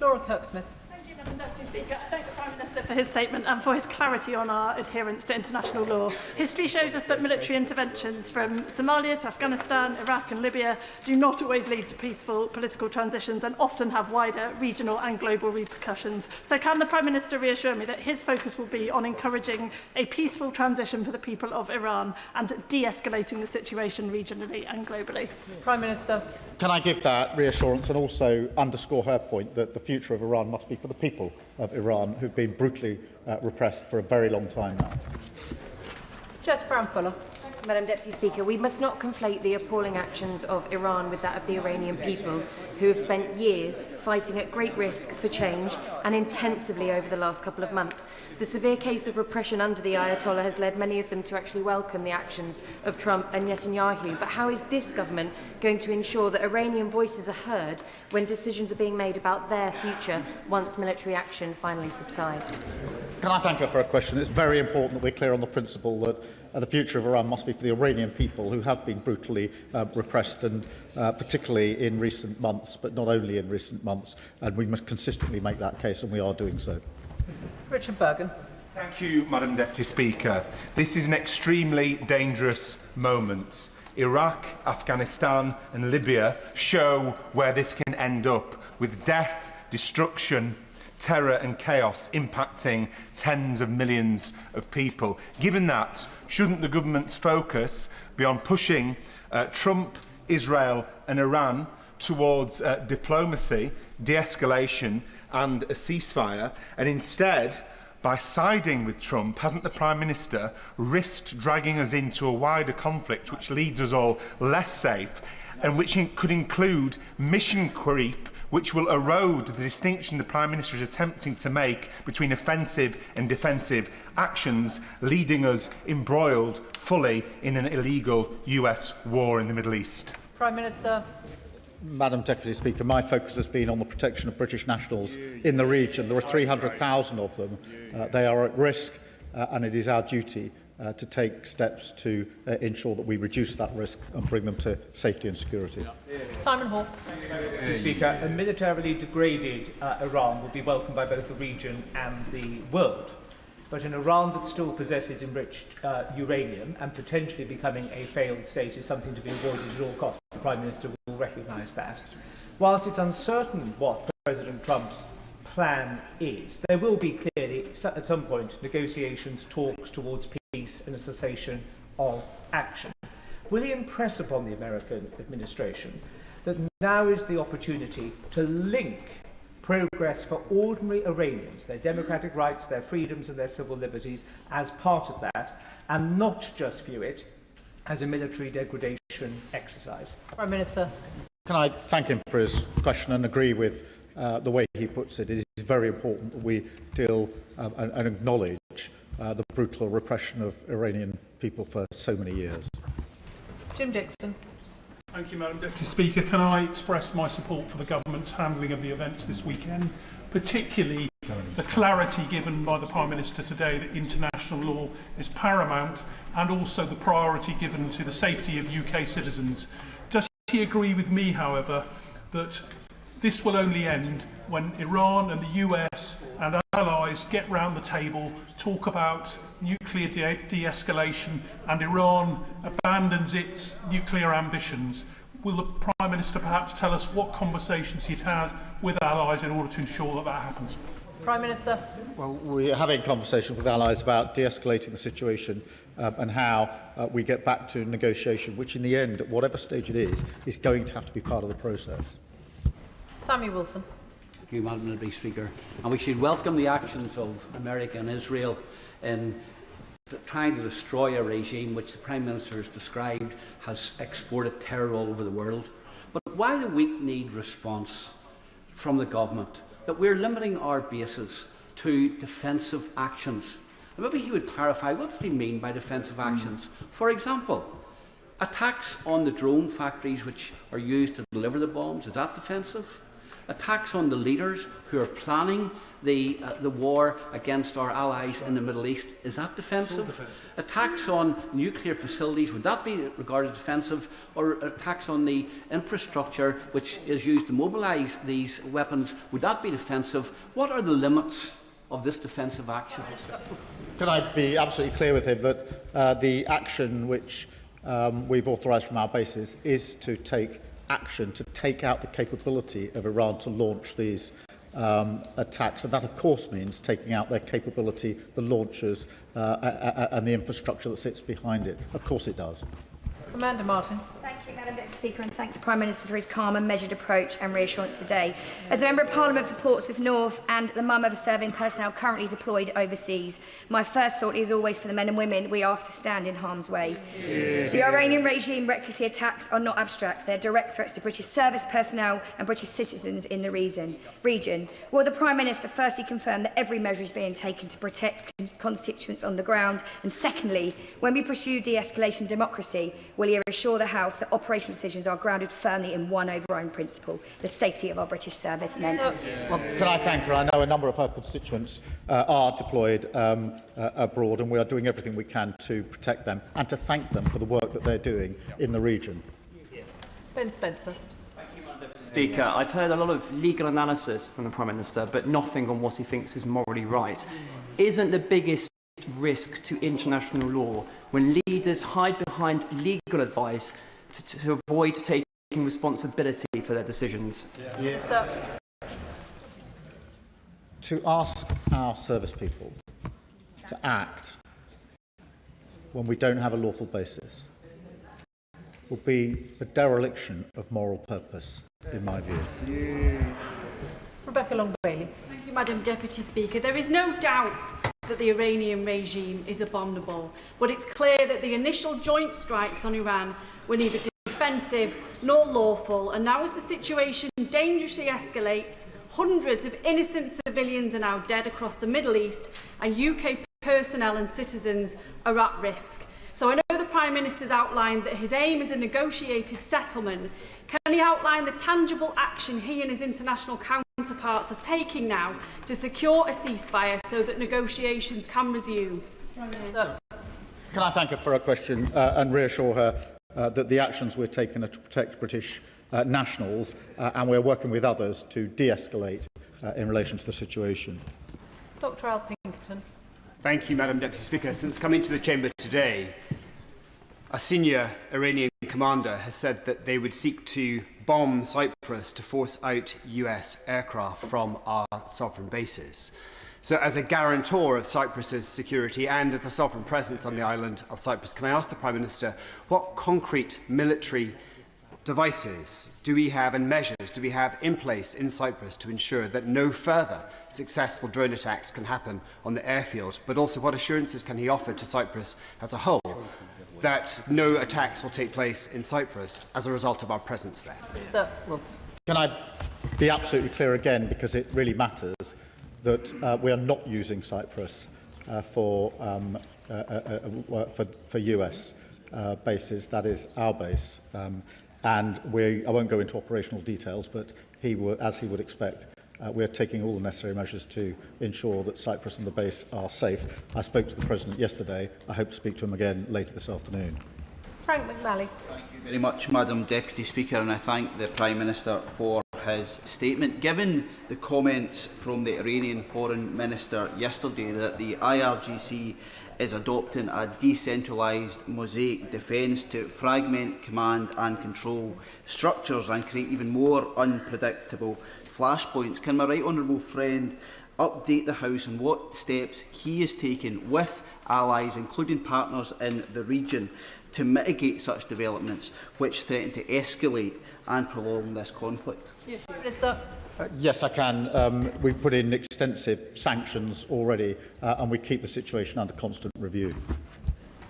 Laura Kirksmith. Thank you, Madam Deputy Speaker. I thank the Prime Minister for his statement and for his clarity on our adherence to international law. History shows us that military interventions from Somalia to Afghanistan, Iraq and Libya do not always lead to peaceful political transitions and often have wider regional and global repercussions. So can the Prime Minister reassure me that his focus will be on encouraging a peaceful transition for the people of Iran and de-escalating the situation regionally and globally? Prime Minister. Can I give that reassurance and also underscore her point that the future of Iran must be for the people of Iran who've been brutally repressed for a very long time now. Jess Brown-Fuller. Madam Deputy Speaker, we must not conflate the appalling actions of Iran with that of the Iranian people, who have spent years fighting at great risk for change and intensively over the last couple of months. The severe case of repression under the Ayatollah has led many of them to actually welcome the actions of Trump and Netanyahu. But how is this government going to ensure that Iranian voices are heard when decisions are being made about their future once military action finally subsides? Can I thank her for a question? It's very important that we're clear on the principle that the future of Iran must be for the Iranian people who have been brutally repressed, and particularly in recent months, but not only in recent months. And we must consistently make that case, and we are doing so. Richard Bergen. Thank you, Madam Deputy Speaker. This is an extremely dangerous moment. Iraq, Afghanistan and Libya show where this can end up, with death, destruction, terror and chaos impacting tens of millions of people. Given that, shouldn't the government's focus be on pushing Trump, Israel and Iran towards diplomacy, de-escalation and a ceasefire, and instead, by siding with Trump, hasn't the Prime Minister risked dragging us into a wider conflict which leaves us all less safe and which could include mission creep, which will erode the distinction the Prime Minister is attempting to make between offensive and defensive actions, leading us embroiled fully in an illegal US war in the Middle East? Prime Minister. Madam Deputy Speaker, my focus has been on the protection of British nationals in the region. There are 300,000 of them. They are at risk, and it is our duty to take steps to ensure that we reduce that risk and bring them to safety and security. Simon Hall. Mr. Speaker, a militarily degraded Iran will be welcomed by both the region and the world. But an Iran that still possesses enriched uranium and potentially becoming a failed state is something to be avoided at all costs. The Prime Minister will recognise that. Whilst it's uncertain what President Trump's plan is, there will be clearly, at some point, negotiations, talks towards peace and a cessation of action. Will he impress upon the American administration that now is the opportunity to link progress for ordinary Iranians, their democratic rights, their freedoms and their civil liberties as part of that, and not just view it as a military degradation exercise? Prime Minister. Can I thank him for his question and agree with the way he puts it? It is very important that we deal and acknowledge the brutal repression of Iranian people for so many years. Jim Dixon. Thank you, Madam Deputy Speaker. Can I express my support for the government's handling of the events this weekend, particularly the clarity given by the Prime Minister today that international law is paramount, and also the priority given to the safety of UK citizens. Does he agree with me, however, that this will only end when Iran and the US and allies get round the table, talk about nuclear de-escalation, and Iran abandons its nuclear ambitions? Will the Prime Minister perhaps tell us what conversations he'd had with allies in order to ensure that that happens? Prime Minister. Well, we're having conversations with allies about de-escalating the situation and how we get back to negotiation, which in the end, at whatever stage it is going to have to be part of the process. Sammy Wilson. Thank you, Madam Deputy Speaker. And we should welcome the actions of America and Israel in trying to destroy a regime which the Prime Minister has described has exported terror all over the world. But why the weak-kneed response from the government that we're limiting our bases to defensive actions? And maybe he would clarify what does he mean by defensive actions. For example, attacks on the drone factories which are used to deliver the bombs, is that defensive? Attacks on the leaders who are planning the war against our allies in the Middle East, is that defensive? Attacks on nuclear facilities, would that be regarded as defensive? Or attacks on the infrastructure which is used to mobilise these weapons, would that be defensive? What are the limits of this defensive action? Can I be absolutely clear with him that the action which we've authorised from our bases is to take action to take out the capability of Iran to launch these attacks, and that of course means taking out their capability, the launchers and the infrastructure that sits behind it. Of course it does. Amanda Martin. Thank you, Madam Deputy Speaker, and thank the Prime Minister for his calm and measured approach and reassurance today. As the Member of Parliament for Portsmouth North and the mum of a serving personnel currently deployed overseas, my first thought is always for the men and women we ask to stand in harm's way. The Iranian regime recklessly attacks are not abstract. They are direct threats to British service personnel and British citizens in the region. Will the Prime Minister firstly confirm that every measure is being taken to protect constituents on the ground? And secondly, when we pursue de-escalation democracy, will he assure the House that operational decisions are grounded firmly in one overriding principle, the safety of our British servicemen? Well, can I thank her? I know a number of her constituents are deployed abroad, and we are doing everything we can to protect them and to thank them for the work that they're doing in the region. Ben Spencer. Speaker, I've heard a lot of legal analysis from the Prime Minister, but nothing on what he thinks is morally right. Isn't the biggest risk to international law when leaders hide behind legal advice to avoid taking responsibility for their decisions? Yeah. to ask our service people to act when we don't have a lawful basis will be the dereliction of moral purpose, in my view. Rebecca Long-Bailey. Thank you, Madam Deputy Speaker. There is no doubt that the Iranian regime is abominable, but it's clear that the initial joint strikes on Iran were neither defensive nor lawful, and now as the situation dangerously escalates, hundreds of innocent civilians are now dead across the Middle East, and UK personnel and citizens are at risk. So I know the Prime Minister's outlined that his aim is a negotiated settlement. Can he outline the tangible action he and his international counterparts are taking now to secure a ceasefire so that negotiations can resume? Can I thank her for her question and reassure her that the actions we're taking are to protect British nationals and we're working with others to de-escalate in relation to the situation. Dr Al Pinkerton. Thank you, Madam Deputy Speaker. Since coming to the Chamber today, a senior Iranian commander has said that they would seek to bomb Cyprus to force out US aircraft from our sovereign bases. So as a guarantor of Cyprus's security and as a sovereign presence on the island of Cyprus, can I ask the Prime Minister what concrete military devices do we have and measures do we have in place in Cyprus to ensure that no further successful drone attacks can happen on the airfield, but also what assurances can he offer to Cyprus as a whole that no attacks will take place in Cyprus as a result of our presence there? Can I be absolutely clear again, because it really matters, that we are not using Cyprus for US bases. That is our base. And I won't go into operational details, but as he would expect, we are taking all the necessary measures to ensure that Cyprus and the base are safe. I spoke to the President yesterday. I hope to speak to him again later this afternoon. Frank McNally. Thank you very much, Madam Deputy Speaker, and I thank the Prime Minister for his statement. Given the comments from the Iranian Foreign Minister yesterday that the IRGC is adopting a decentralised mosaic defence to fragment command and control structures and create even more unpredictable flashpoints, can my right honourable friend update the House on what steps he is taking with allies, including partners in the region, to mitigate such developments which threaten to escalate and prolong this conflict? Yes, I can. We've put in extensive sanctions already, and we keep the situation under constant review.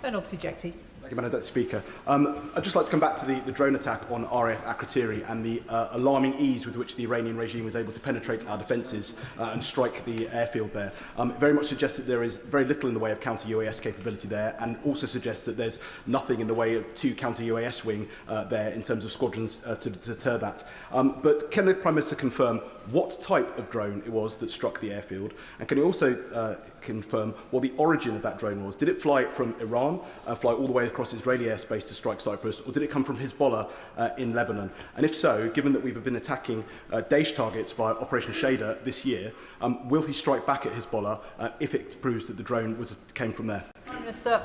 Ben Obsi-Jekti. Thank you, Madam Deputy Speaker. I'd just like to come back to the drone attack on RAF Akrotiri and the alarming ease with which the Iranian regime was able to penetrate our defences and strike the airfield there. It very much suggests that there is very little in the way of counter-UAS capability there, and also suggests that there's nothing in the way of two counter-UAS wing there in terms of squadrons to deter that. But can the Prime Minister confirm what type of drone it was that struck the airfield, and can he also confirm what the origin of that drone was? Did it fly from Iran, fly all the way across Israeli airspace to strike Cyprus, or did it come from Hezbollah in Lebanon? And if so, given that we've been attacking Daesh targets via Operation Shader this year, will he strike back at Hezbollah if it proves that the drone came from there? Prime Minister.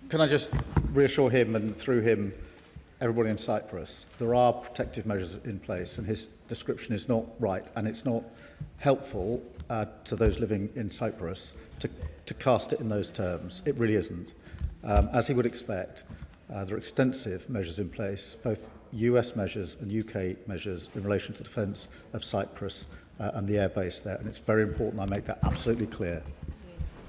Can I just reassure him and through him everybody in Cyprus, there are protective measures in place, and his description is not right, and it's not helpful to those living in Cyprus to cast it in those terms. It really isn't. As he would expect, there are extensive measures in place, both US measures and UK measures in relation to the defence of Cyprus and the airbase there, and it's very important I make that absolutely clear.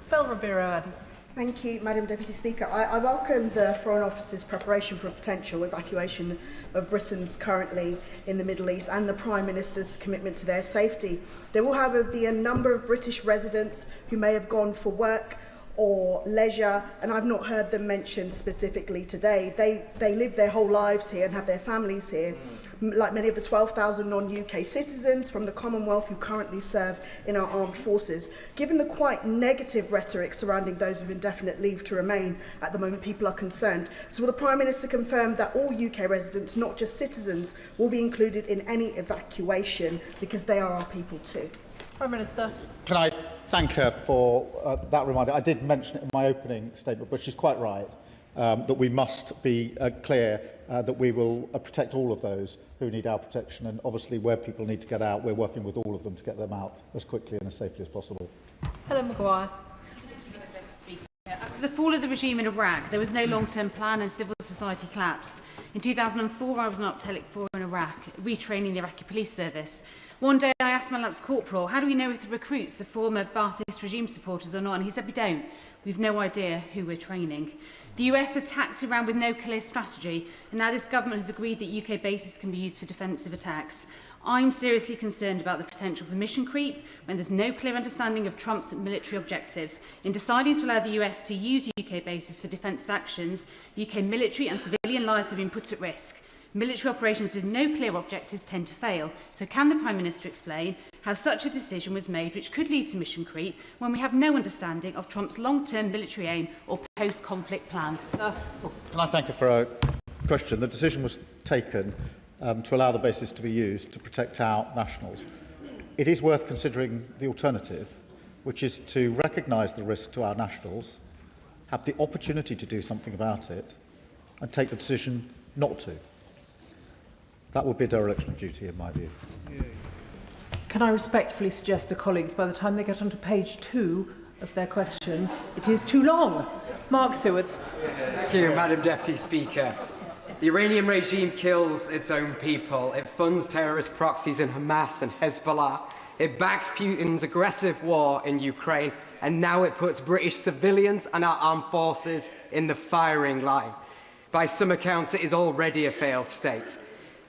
Bel Ribeiro-Adi. Thank you, Madam Deputy Speaker. I welcome the Foreign Office's preparation for a potential evacuation of Britons currently in the Middle East and the Prime Minister's commitment to their safety. There will, however, be a number of British residents who may have gone for work or leisure, and I've not heard them mentioned specifically today. They live their whole lives here and have their families here, like many of the 12,000 non-UK citizens from the Commonwealth who currently serve in our armed forces. Given the quite negative rhetoric surrounding those with indefinite leave to remain, at the moment people are concerned. So will the Prime Minister confirm that all UK residents, not just citizens, will be included in any evacuation, because they are our people too? Prime Minister. Can I thank her for that reminder? I did mention it in my opening statement, but she's quite right. that we must be clear that we will protect all of those who need our protection, and obviously where people need to get out, we're working with all of them to get them out as quickly and as safely as possible. Helen Maguire. After the fall of the regime in Iraq, there was no long-term plan and civil society collapsed. In 2004, I was an Optelic 4 in Iraq, retraining the Iraqi police service. One day I asked my Lance Corporal, how do we know if the recruits are former Ba'athist regime supporters or not? And he said, we don't. We've no idea who we're training. The US attacked Iran with no clear strategy, and now this government has agreed that UK bases can be used for defensive attacks. I'm seriously concerned about the potential for mission creep when there's no clear understanding of Trump's military objectives. In deciding to allow the US to use UK bases for defensive actions, UK military and civilian lives have been put at risk. Military operations with no clear objectives tend to fail. So can the Prime Minister explain how such a decision was made which could lead to mission creep when we have no understanding of Trump's long-term military aim or post-conflict plan? Can I thank you for a question? The decision was taken to allow the bases to be used to protect our nationals. It is worth considering the alternative, which is to recognise the risk to our nationals, have the opportunity to do something about it, and take the decision not to. That would be a dereliction of duty, in my view. Can I respectfully suggest to colleagues, by the time they get onto page 2 of their question, it is too long. Mark Sewards. Thank you, Madam Deputy Speaker. The Iranian regime kills its own people. It funds terrorist proxies in Hamas and Hezbollah. It backs Putin's aggressive war in Ukraine. And now it puts British civilians and our armed forces in the firing line. By some accounts, it is already a failed state.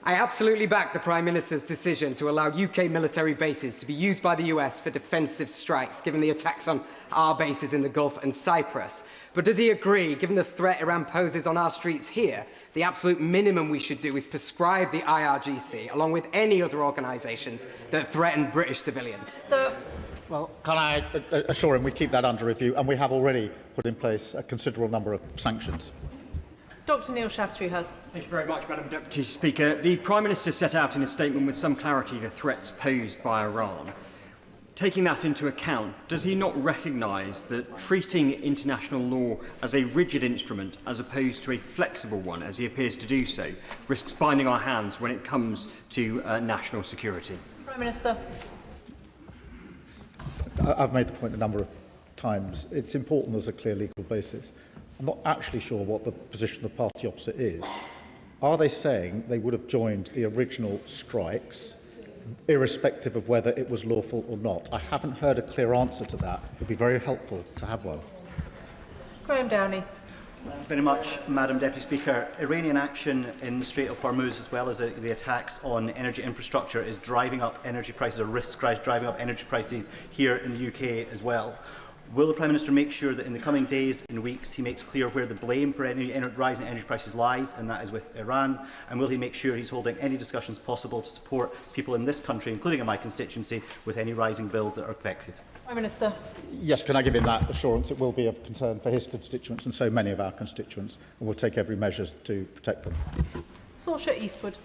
I absolutely back the Prime Minister's decision to allow UK military bases to be used by the US for defensive strikes, given the attacks on our bases in the Gulf and Cyprus. But does he agree, given the threat Iran poses on our streets here, the absolute minimum we should do is prescribe the IRGC, along with any other organisations that threaten British civilians? Well, can I assure him we keep that under review, and we have already put in place a considerable number of sanctions. Dr Neil Shastri-Hurst. Thank you very much, Madam Deputy Speaker. The Prime Minister set out in a statement with some clarity the threats posed by Iran. Taking that into account, does he not recognise that treating international law as a rigid instrument as opposed to a flexible one, as he appears to do so, risks binding our hands when it comes to national security? Prime Minister. I've made the point a number of times. It's important there's a clear legal basis. I'm not actually sure what the position of the party opposite is. Are they saying they would have joined the original strikes, irrespective of whether it was lawful or not? I haven't heard a clear answer to that. It would be very helpful to have one. Graham Downey. Very much, Madam Deputy Speaker. Iranian action in the Strait of Hormuz, as well as the attacks on energy infrastructure, is driving up energy prices, or risks driving up energy prices here in the UK as well. Will the Prime Minister make sure that in the coming days and weeks he makes clear where the blame for any rise in energy prices lies, and that is with Iran? And will he make sure he's holding any discussions possible to support people in this country, including in my constituency, with any rising bills that are affected? Prime Minister. Yes, can I give him that assurance? It will be of concern for his constituents and so many of our constituents, and we'll take every measure to protect them. Saoirse Eastwood.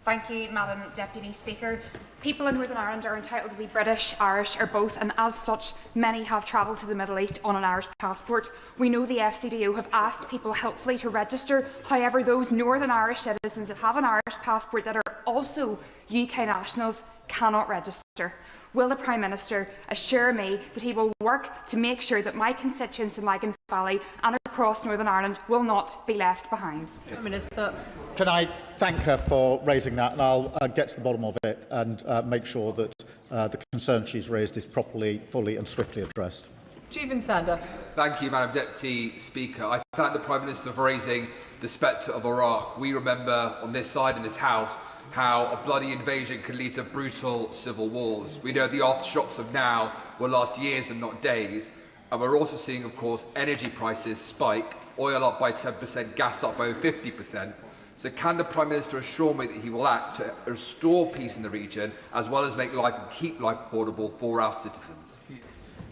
Thank you, Madam Deputy Speaker. People in Northern Ireland are entitled to be British, Irish or both, and as such, many have travelled to the Middle East on an Irish passport. We know the FCDO have asked people helpfully to register. However, those Northern Irish citizens that have an Irish passport that are also UK nationals cannot register. Will the Prime Minister assure me that he will work to make sure that my constituents in Lagan Valley and across Northern Ireland will not be left behind? Prime Minister. Can I thank her for raising that, and I'll get to the bottom of it and make sure that the concern she's raised is properly, fully and swiftly addressed. Jeevan Sander. Thank you, Madam Deputy Speaker. I thank the Prime Minister for raising the spectre of Iraq. We remember on this side in this House how a bloody invasion can lead to brutal civil wars. We know the aftershocks of now will last years and not days. And we're also seeing, of course, energy prices spike, oil up by 10%, gas up by 50%. So can the Prime Minister assure me that he will act to restore peace in the region, as well as make life and keep life affordable for our citizens?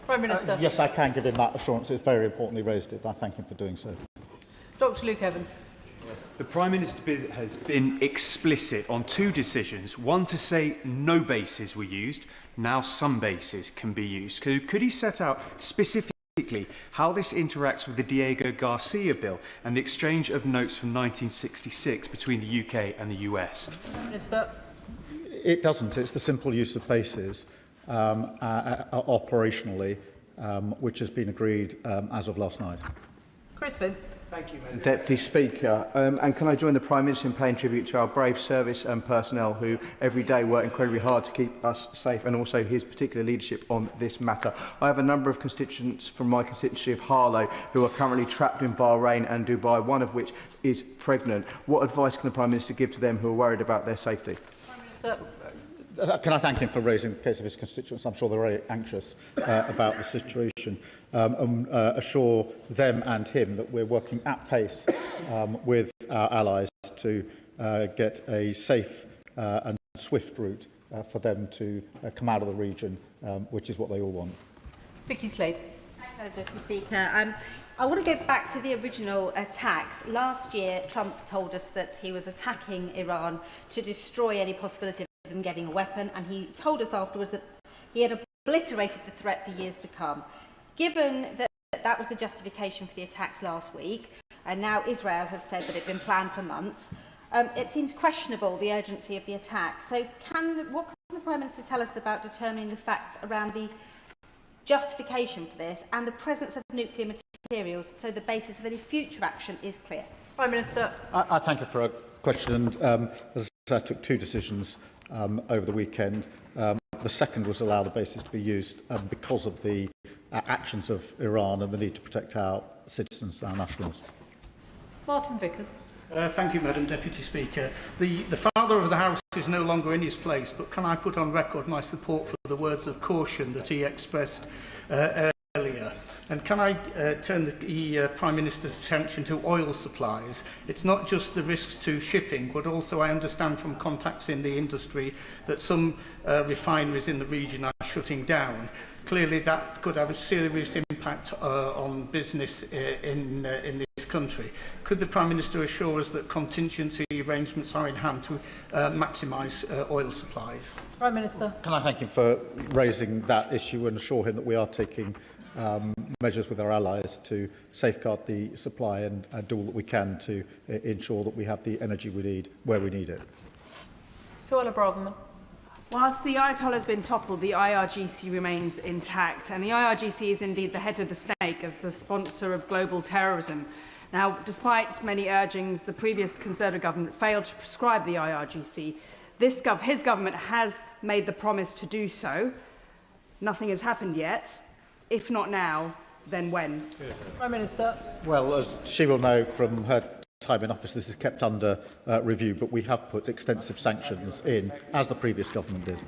Prime Minister. Yes, I can give him that assurance. It's very importantly raised it. I thank him for doing so. Dr Luke Evans. The Prime Minister has been explicit on two decisions. One, to say no bases were used. Now some bases can be used. Could he set out specific politically, how this interacts with the Diego Garcia bill and the exchange of notes from 1966 between the UK and the US? Minister. It doesn't. It's the simple use of bases operationally, which has been agreed as of last night. Chris Vince. Thank you, Madam Deputy Speaker. And can I join the Prime Minister in paying tribute to our brave service and personnel who every day work incredibly hard to keep us safe, and also his particular leadership on this matter. I have a number of constituents from my constituency of Harlow who are currently trapped in Bahrain and Dubai, one of which is pregnant. What advice can the Prime Minister give to them who are worried about their safety? Prime Minister. Can I thank him for raising the case of his constituents? I'm sure they're very anxious about the situation, and assure them and him that we're working at pace with our allies to get a safe and swift route for them to come out of the region, which is what they all want. Vicky Slade. Thank you, Deputy Speaker. I want to go back to the original attacks. Last year, Trump told us that he was attacking Iran to destroy any possibility of them getting a weapon, and he told us afterwards that he had obliterated the threat for years to come. Given that that was the justification for the attacks last week, and now Israel have said that it had been planned for months, it seems questionable the urgency of the attack. So what can the Prime Minister tell us about determining the facts around the justification for this and the presence of nuclear materials, so the basis of any future action is clear? Prime Minister. I thank you for a question. As I took two decisions over the weekend. The second was allow the bases to be used because of the actions of Iran and the need to protect our citizens, our nationals. Martin Vickers. Thank you, Madam Deputy Speaker. The Father of the House is no longer in his place, but can I put on record my support for the words of caution that he expressed earlier? And can I turn the Prime Minister's attention to oil supplies? It's not just the risks to shipping, but also I understand from contacts in the industry that some refineries in the region are shutting down. Clearly that could have a serious impact on business in this country. Could the Prime Minister assure us that contingency arrangements are in hand to maximise oil supplies? Prime Minister. Can I thank him for raising that issue and assure him that we are taking measures with our allies to safeguard the supply and do all that we can to ensure that we have the energy we need where we need it. Suella Braverman. Whilst the Ayatollah has been toppled, the IRGC remains intact, and the IRGC is indeed the head of the snake as the sponsor of global terrorism. Now, despite many urgings, the previous Conservative government failed to prescribe the IRGC. His government has made the promise to do so. Nothing has happened yet. If not now, then when? Prime Minister. Well, as she will know from her time in office, this is kept under review, but we have put extensive sanctions in, as the previous government did.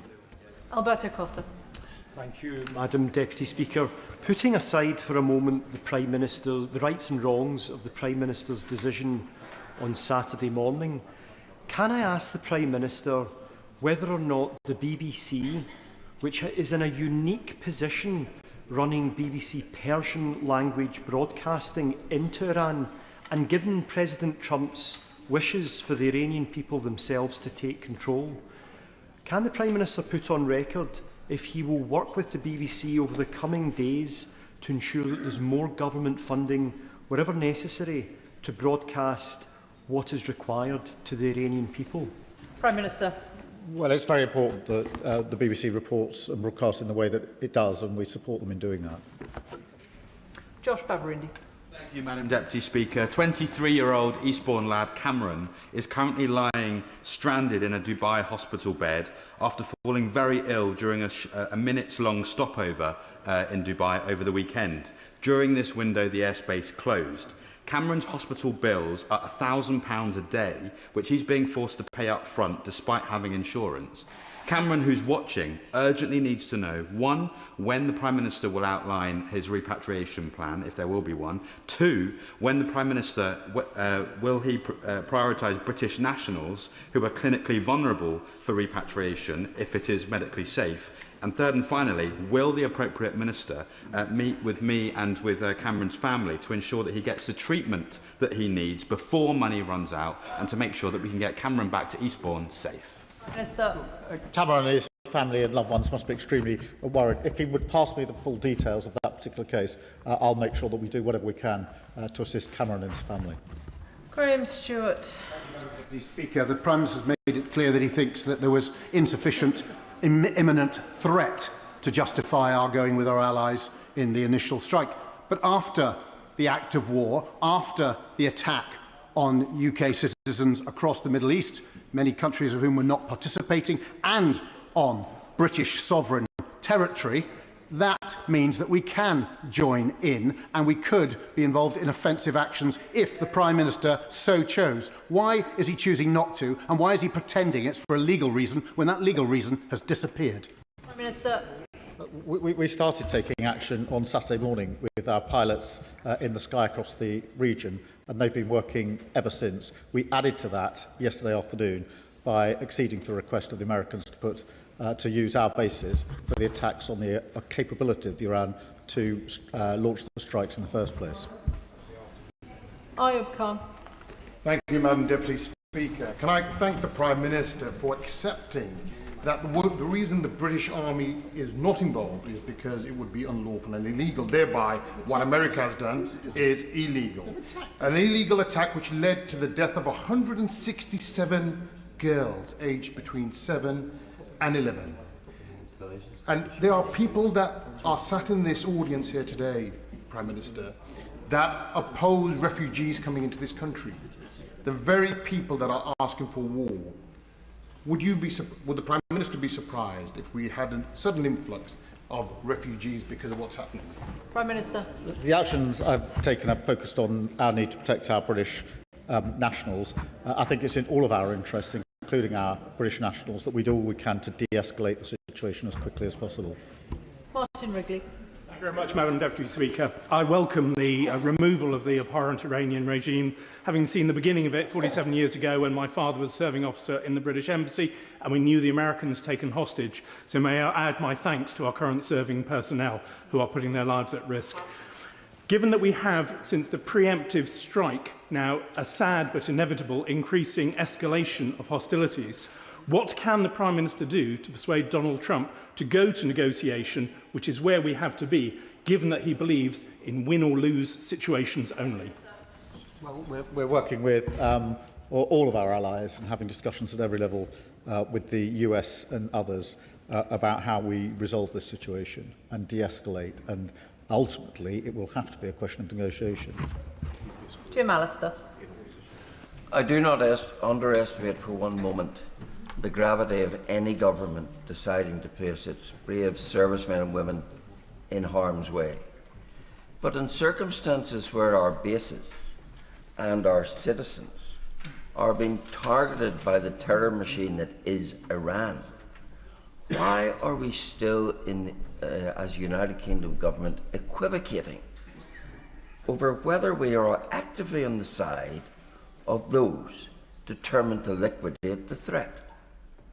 Alberto Costa. Thank you, Madam Deputy Speaker. Putting aside for a moment the rights and wrongs of the Prime Minister's decision on Saturday morning, can I ask the Prime Minister whether or not the BBC, which is in a unique position running BBC Persian language broadcasting into Iran, and given President Trump's wishes for the Iranian people themselves to take control, can the Prime Minister put on record if he will work with the BBC over the coming days to ensure that there's more government funding, wherever necessary, to broadcast what is required to the Iranian people? Prime Minister. Well, it's very important that the BBC reports and broadcasts in the way that it does, and we support them in doing that. Josh Babarindi. Thank you, Madam Deputy Speaker. 23-year-old Eastbourne lad Cameron is currently lying stranded in a Dubai hospital bed after falling very ill during a minutes-long stopover in Dubai over the weekend. During this window, the airspace closed. Cameron's hospital bills are £1,000 a day, which he's being forced to pay up front despite having insurance. Cameron, who's watching, urgently needs to know, 1, when the Prime Minister will outline his repatriation plan, if there will be one. 2, when the Prime Minister will he prioritise British nationals who are clinically vulnerable for repatriation if it is medically safe. And third and finally, will the appropriate minister meet with me and with Cameron's family to ensure that he gets the treatment that he needs before money runs out, and to make sure that we can get Cameron back to Eastbourne safe? Minister. Cameron is family and loved ones must be extremely worried. If he would pass me the full details of that particular case, I'll make sure that we do whatever we can to assist Cameron and his family. Graham Stewart. Mr. Speaker, the Prime Minister has made it clear that he thinks that there was insufficient imminent threat to justify our going with our allies in the initial strike. But after the act of war, after the attack on UK citizens across the Middle East, many countries of whom were not participating, and on British sovereign territory, that means that we can join in and we could be involved in offensive actions if the Prime Minister so chose. Why is he choosing not to, and why is he pretending it's for a legal reason when that legal reason has disappeared? Prime Minister. We started taking action on Saturday morning with our pilots in the sky across the region, and they've been working ever since. We added to that yesterday afternoon by acceding to the request of the Americans to use our bases for the attacks on the capability of Iran to launch the strikes in the first place. Ayub Khan. Thank you, Madam Deputy Speaker. Can I thank the Prime Minister for accepting that the reason the British Army is not involved is because it would be unlawful and illegal. Thereby, what America has done is illegal. An illegal attack which led to the death of 167 girls aged between 7 and 11. And there are people that are sat in this audience here today, Prime Minister, that oppose refugees coming into this country. The very people that are asking for war. Would the Prime Minister be surprised if we had a sudden influx of refugees because of what's happening? Prime Minister. The actions I've taken have focused on our need to protect our British nationals. I think it's in all of our interests, including our British nationals, that we do all we can to de-escalate the situation as quickly as possible. Martin Wrigley. Thank you very much, Madam Deputy Speaker. I welcome the removal of the abhorrent Iranian regime, having seen the beginning of it 47 years ago when my father was a serving officer in the British Embassy and we knew the Americans taken hostage. So may I add my thanks to our current serving personnel who are putting their lives at risk. Given that we have, since the preemptive strike, now a sad but inevitable increasing escalation of hostilities, what can the Prime Minister do to persuade Donald Trump to go to negotiation, which is where we have to be, given that he believes in win-or-lose situations only? Well, we're working with all of our allies and having discussions at every level with the US and others about how we resolve this situation and de-escalate. And ultimately, it will have to be a question of negotiation. Jim Allister. I do not underestimate for one moment the gravity of any government deciding to place its brave servicemen and women in harm's way. But in circumstances where our bases and our citizens are being targeted by the terror machine that is Iran, why are we still, as United Kingdom government, equivocating over whether we are actively on the side of those determined to liquidate the threat?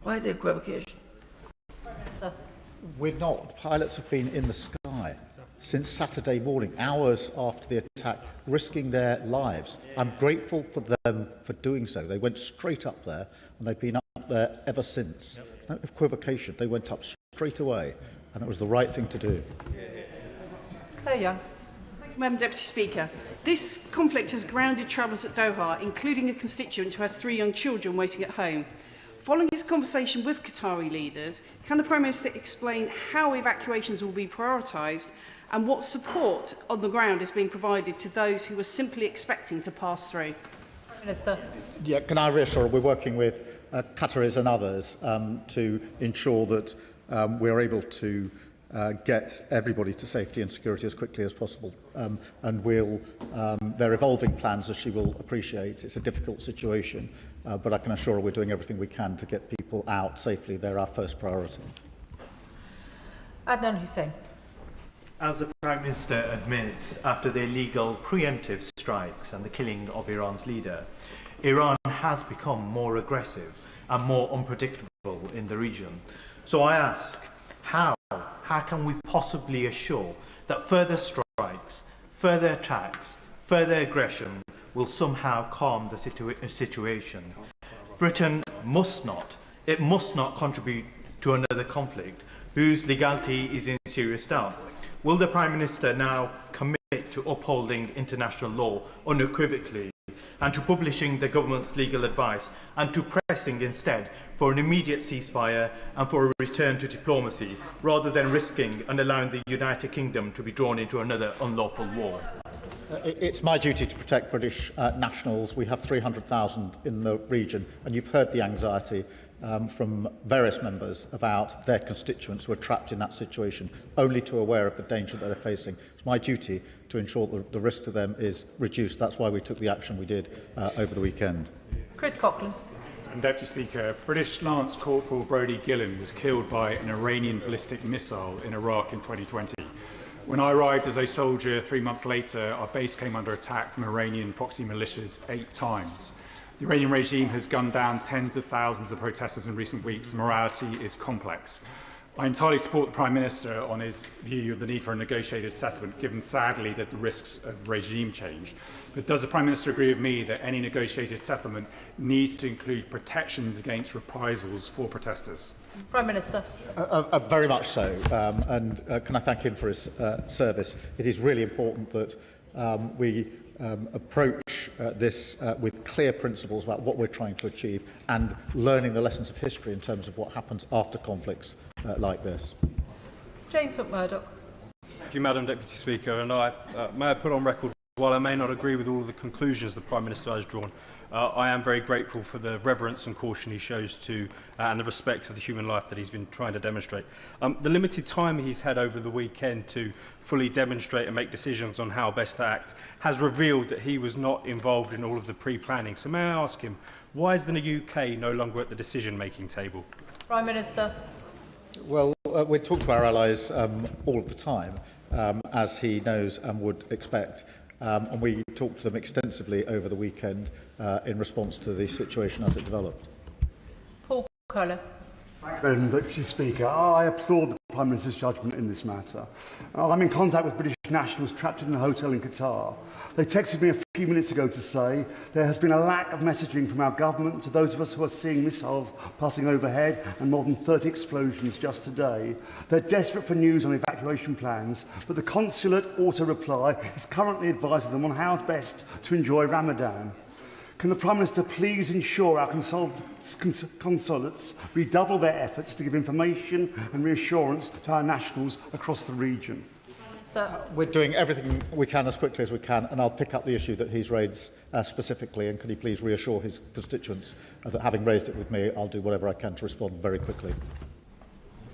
Why the equivocation? We're not. Pilots have been in the sky since Saturday morning, hours after the attack, risking their lives. I'm grateful for them for doing so. They went straight up there, and they've been up there ever since. No equivocation. They went up straight away, and it was the right thing to do. Claire Young. Madam Deputy Speaker, this conflict has grounded travellers at Doha, including a constituent who has 3 young children waiting at home. Following his conversation with Qatari leaders, can the Prime Minister explain how evacuations will be prioritised and what support on the ground is being provided to those who are simply expecting to pass through? Prime Minister. Yeah, can I reassure we're working with Qataris and others to ensure that we're able to get everybody to safety and security as quickly as possible. And they're evolving plans, as she will appreciate. It's a difficult situation, but I can assure her we're doing everything we can to get people out safely. They're our first priority. Adnan Hussain. As the Prime Minister admits, after the illegal preemptive strikes and the killing of Iran's leader, Iran has become more aggressive and more unpredictable in the region. So I ask, how can we possibly assure that further strikes, further attacks, further aggression will somehow calm the situation? Britain must not contribute to another conflict whose legality is in serious doubt. Will the Prime Minister now commit to upholding international law unequivocally and to publishing the government's legal advice and to pressing instead for an immediate ceasefire and for a return to diplomacy, rather than risking and allowing the United Kingdom to be drawn into another unlawful war? It's my duty to protect British nationals. We have 300,000 in the region, and you've heard the anxiety from various members about their constituents who are trapped in that situation, only too aware of the danger that they're facing. It's my duty to ensure that the risk to them is reduced. That's why we took the action we did over the weekend. Chris Coughlin. And Deputy Speaker, British Lance Corporal Brodie Gillen was killed by an Iranian ballistic missile in Iraq in 2020. When I arrived as a soldier 3 months later, our base came under attack from Iranian proxy militias 8 times. The Iranian regime has gunned down tens of thousands of protesters in recent weeks. Morality is complex. I entirely support the Prime Minister on his view of the need for a negotiated settlement, given sadly that the risks of regime change. But does the Prime Minister agree with me that any negotiated settlement needs to include protections against reprisals for protesters? Prime Minister. Very much so, and can I thank him for his service. It is really important that we approach this with clear principles about what we're trying to achieve and learning the lessons of history in terms of what happens after conflicts like this. James McMurdoch. Thank you, Madam Deputy Speaker. And may I put on record, while I may not agree with all of the conclusions the Prime Minister has drawn, I am very grateful for the reverence and caution he shows to and the respect for the human life that he's been trying to demonstrate. The limited time he's had over the weekend to fully demonstrate and make decisions on how best to act has revealed that he was not involved in all of the pre-planning. So may I ask him, why is the UK no longer at the decision-making table? Prime Minister. Well, we talk to our allies all of the time, as he knows and would expect. And we talked to them extensively over the weekend in response to the situation as it developed. Paul Kohler. Madam Deputy Speaker, I applaud the Prime Minister's judgment in this matter. I'm in contact with British nationals trapped in a hotel in Qatar. They texted me a few minutes ago to say there has been a lack of messaging from our government to those of us who are seeing missiles passing overhead and more than 30 explosions just today. They're desperate for news on evacuation plans, but the consulate auto-reply is currently advising them on how best to enjoy Ramadan. Can the Prime Minister please ensure our consulates redouble their efforts to give information and reassurance to our nationals across the region? We're doing everything we can as quickly as we can, and I'll pick up the issue that he's raised specifically, and can he please reassure his constituents that having raised it with me, I'll do whatever I can to respond very quickly.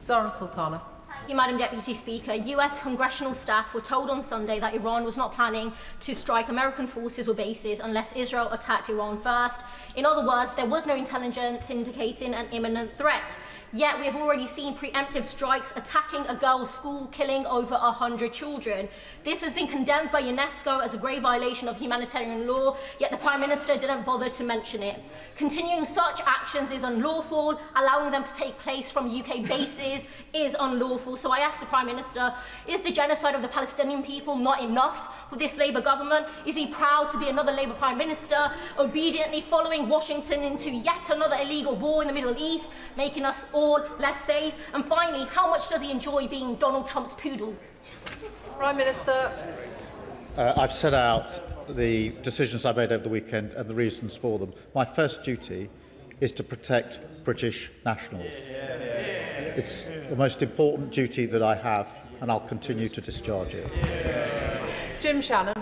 Zara Sultana. Thank you, Madam Deputy Speaker. US congressional staff were told on Sunday that Iran was not planning to strike American forces or bases unless Israel attacked Iran first. In other words, there was no intelligence indicating an imminent threat. Yet we have already seen preemptive strikes attacking a girls' school, killing over 100 children. This has been condemned by UNESCO as a grave violation of humanitarian law, yet the Prime Minister didn't bother to mention it. Continuing such actions is unlawful. Allowing them to take place from UK bases is unlawful. So I ask the Prime Minister, is the genocide of the Palestinian people not enough for this Labour government? Is he proud to be another Labour Prime Minister, obediently following Washington into yet another illegal war in the Middle East, making us all less safe? And finally, how much does he enjoy being Donald Trump's poodle? Prime Minister. I've set out the decisions I made over the weekend and the reasons for them. My first duty is to protect British nationals. It's the most important duty that I have, and I'll continue to discharge it. Jim Shannon.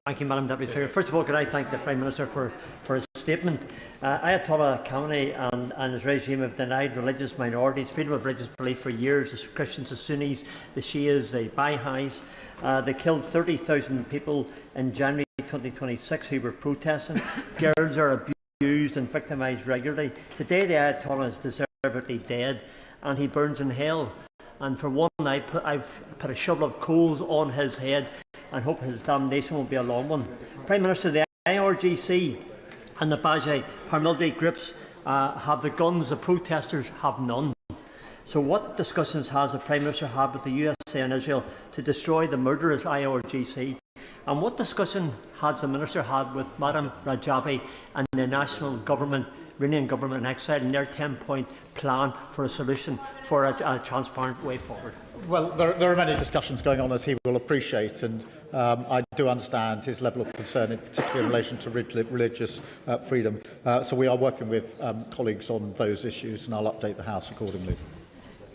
Thank you, Madam Deputy Speaker. First of all, could I thank the Prime Minister for his statement. Ayatollah Khamenei and his regime have denied religious minorities freedom of religious belief for years. The Christians, the Sunnis, the Shias, the Baha'is. They killed 30,000 people in January 2026 who were protesting. Girls are abused and victimised regularly. Today, the Ayatollah is deservedly dead, and he burns in hell. And for one, I've put a shovel of coals on his head and hope his damnation will be a long one. Prime Minister, the IRGC and the Bajai paramilitary groups have the guns, the protesters have none. So what discussions has the Prime Minister had with the USA and Israel to destroy the murderous IRGC? And what discussion has the Minister had with Madam Rajavi and the national government Iranian government in exile and their 10-point plan for a solution for a transparent way forward? Well, there are many discussions going on, as he will appreciate, and I do understand his level of concern, in particular in relation to religious freedom. So we are working with colleagues on those issues, and I'll update the House accordingly.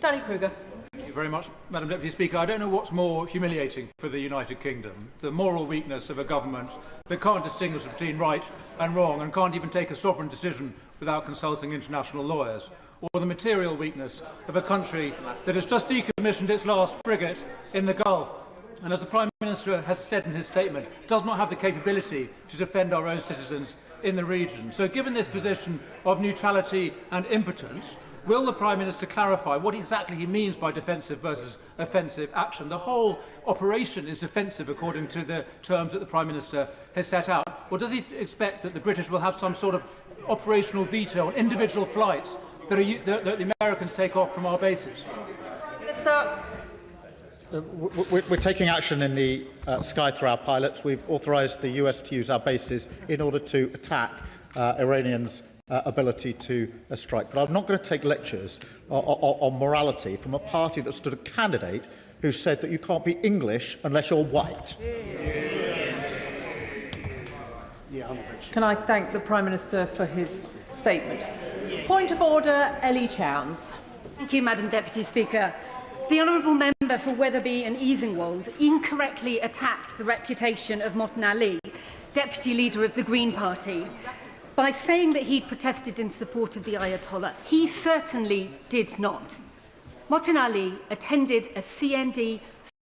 Danny Kruger. Thank you very much, Madam Deputy Speaker. I don't know what's more humiliating for the United Kingdom, the moral weakness of a government that can't distinguish between right and wrong and can't even take a sovereign decision without consulting international lawyers, or the material weakness of a country that has just decommissioned its last frigate in the Gulf and, as the Prime Minister has said in his statement, does not have the capability to defend our own citizens in the region. So given this position of neutrality and impotence, will the Prime Minister clarify what exactly he means by defensive versus offensive action? The whole operation is defensive according to the terms that the Prime Minister has set out. Or does he expect that the British will have some sort of operational veto on individual flights that the Americans take off from our bases? Minister. We're taking action in the sky through our pilots. We've authorised the US to use our bases in order to attack Iranians' ability to strike. But I'm not going to take lectures on morality from a party that stood a candidate who said that you can't be English unless you're white. Can I thank the Prime Minister for his statement? Point of order, Ellie Chowns. Thank you, Madam Deputy Speaker. The honourable member for Wetherby and Easingwold incorrectly attacked the reputation of Mohsen Ali, Deputy Leader of the Green Party, by saying that he protested in support of the Ayatollah. He certainly did not. Mohsen Ali attended a CND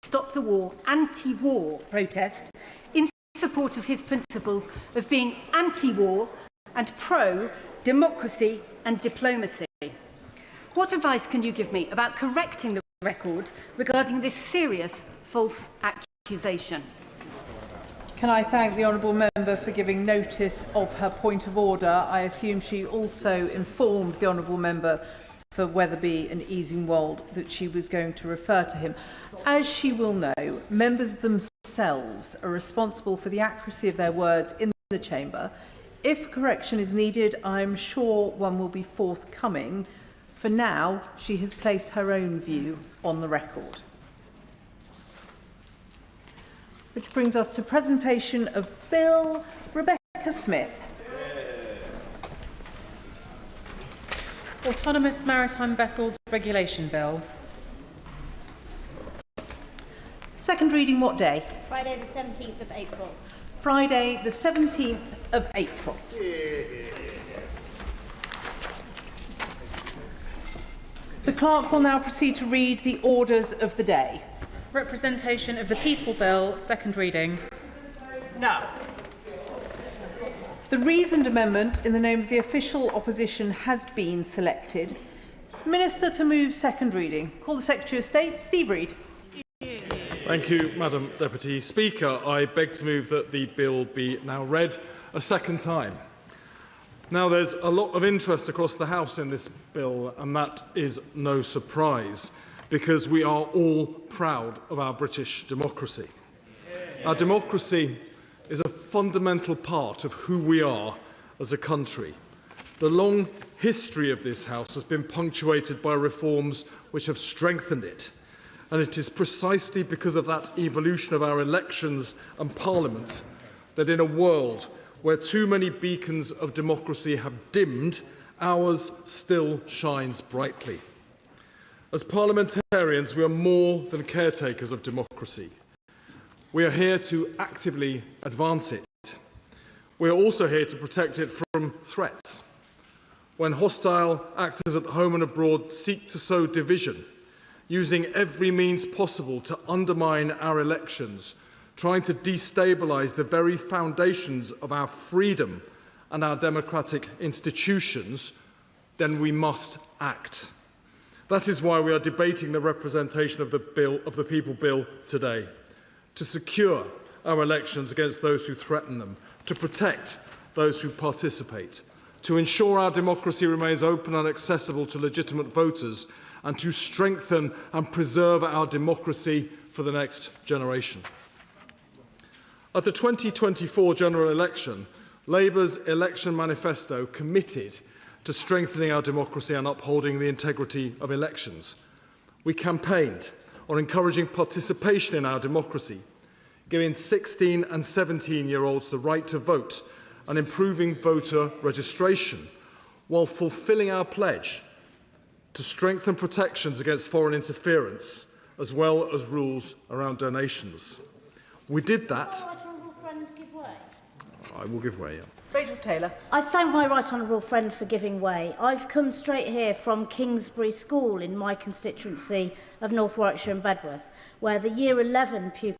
Stop the War anti-war protest in support of his principles of being anti-war and pro-democracy and diplomacy. What advice can you give me about correcting the record regarding this serious false accusation? Can I thank the honourable member for giving notice of her point of order? I assume she also informed the honourable member for Wetherby and Easingwold that she was going to refer to him. As she will know, members themselves are responsible for the accuracy of their words in the chamber. If correction is needed, I'm sure one will be forthcoming. For now, she has placed her own view on the record. Which brings us to presentation of Bill. Rebecca Smith. Autonomous Maritime Vessels Regulation Bill. Second reading what day? Friday the 17th of April. Friday the 17th of April. The clerk will now proceed to read the orders of the day. Representation of the People Bill, second reading. No. The reasoned amendment in the name of the official opposition has been selected. Minister to move second reading. Call the Secretary of State, Steve Reid. Thank you, Madam Deputy Speaker. I beg to move that the bill be now read a second time. Now, there's a lot of interest across the House in this bill, and that is no surprise, because we are all proud of our British democracy. Our democracy is a fundamental part of who we are as a country. The long history of this House has been punctuated by reforms which have strengthened it, and it is precisely because of that evolution of our elections and Parliament that in a world where too many beacons of democracy have dimmed, ours still shines brightly. As parliamentarians, we are more than caretakers of democracy. We are here to actively advance it. We are also here to protect it from threats. When hostile actors at home and abroad seek to sow division, using every means possible to undermine our elections, trying to destabilise the very foundations of our freedom and our democratic institutions, then we must act. That is why we are debating the representation of the People Bill today, to secure our elections against those who threaten them, to protect those who participate, to ensure our democracy remains open and accessible to legitimate voters, and to strengthen and preserve our democracy for the next generation. At the 2024 general election, Labour's election manifesto committed to strengthening our democracy and upholding the integrity of elections. We campaigned on encouraging participation in our democracy, giving 16 and 17-year-olds the right to vote and improving voter registration, while fulfilling our pledge to strengthen protections against foreign interference, as well as rules around donations. We did that. I will give way, yeah. Rachel Taylor. I thank my right honourable friend for giving way. I've come straight here from Kingsbury School in my constituency of North Warwickshire and Bedworth, where the Year 11 pupils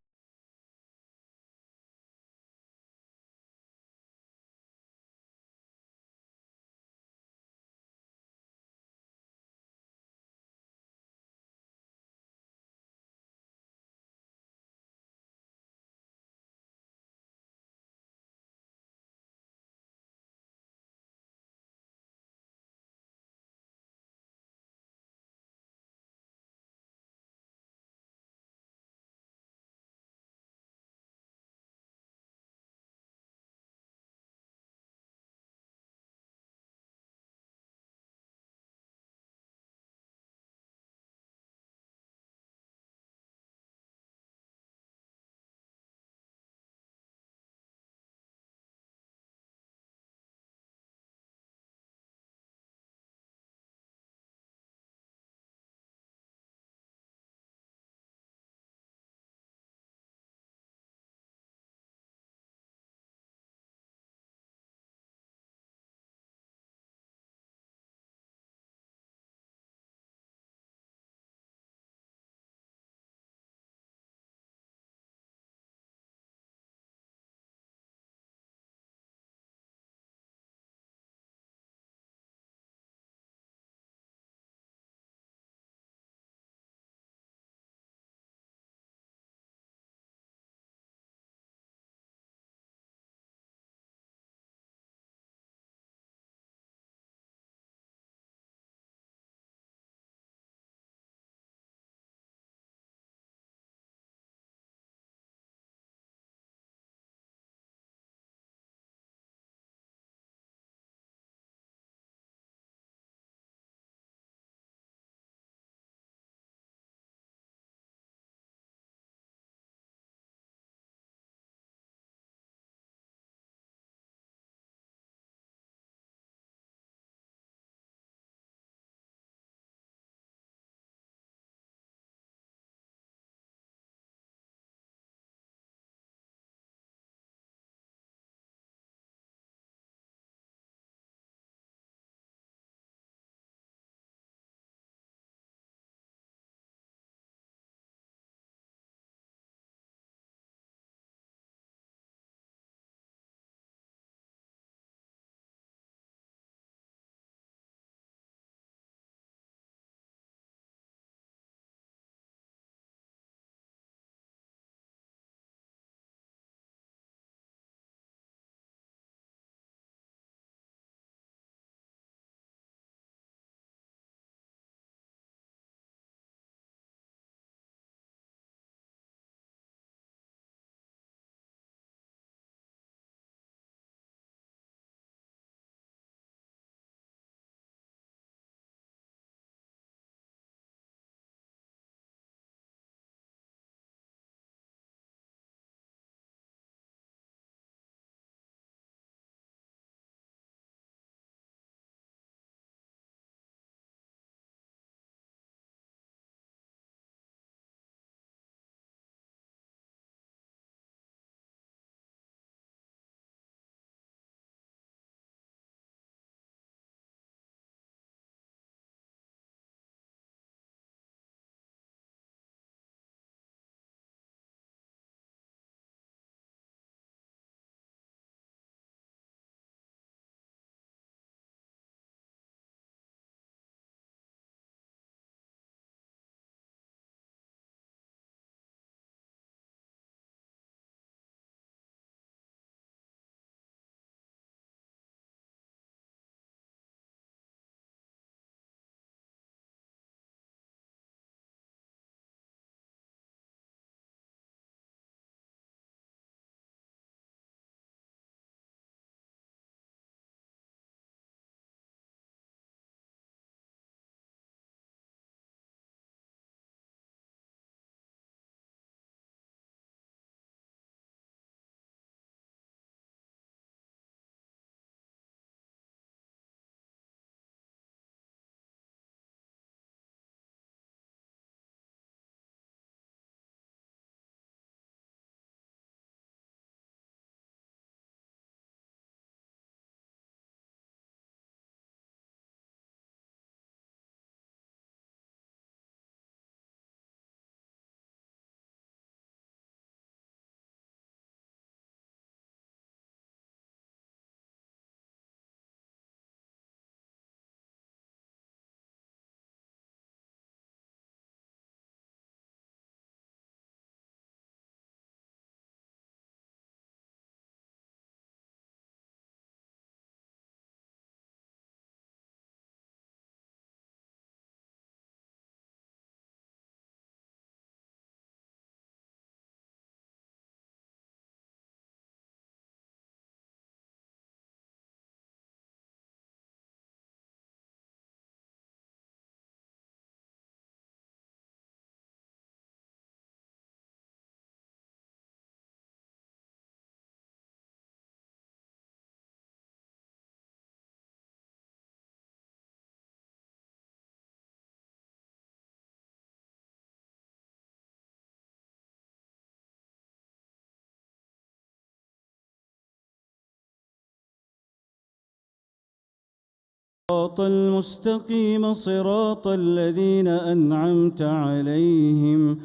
المستقيم صراط الذين أنعمت عليهم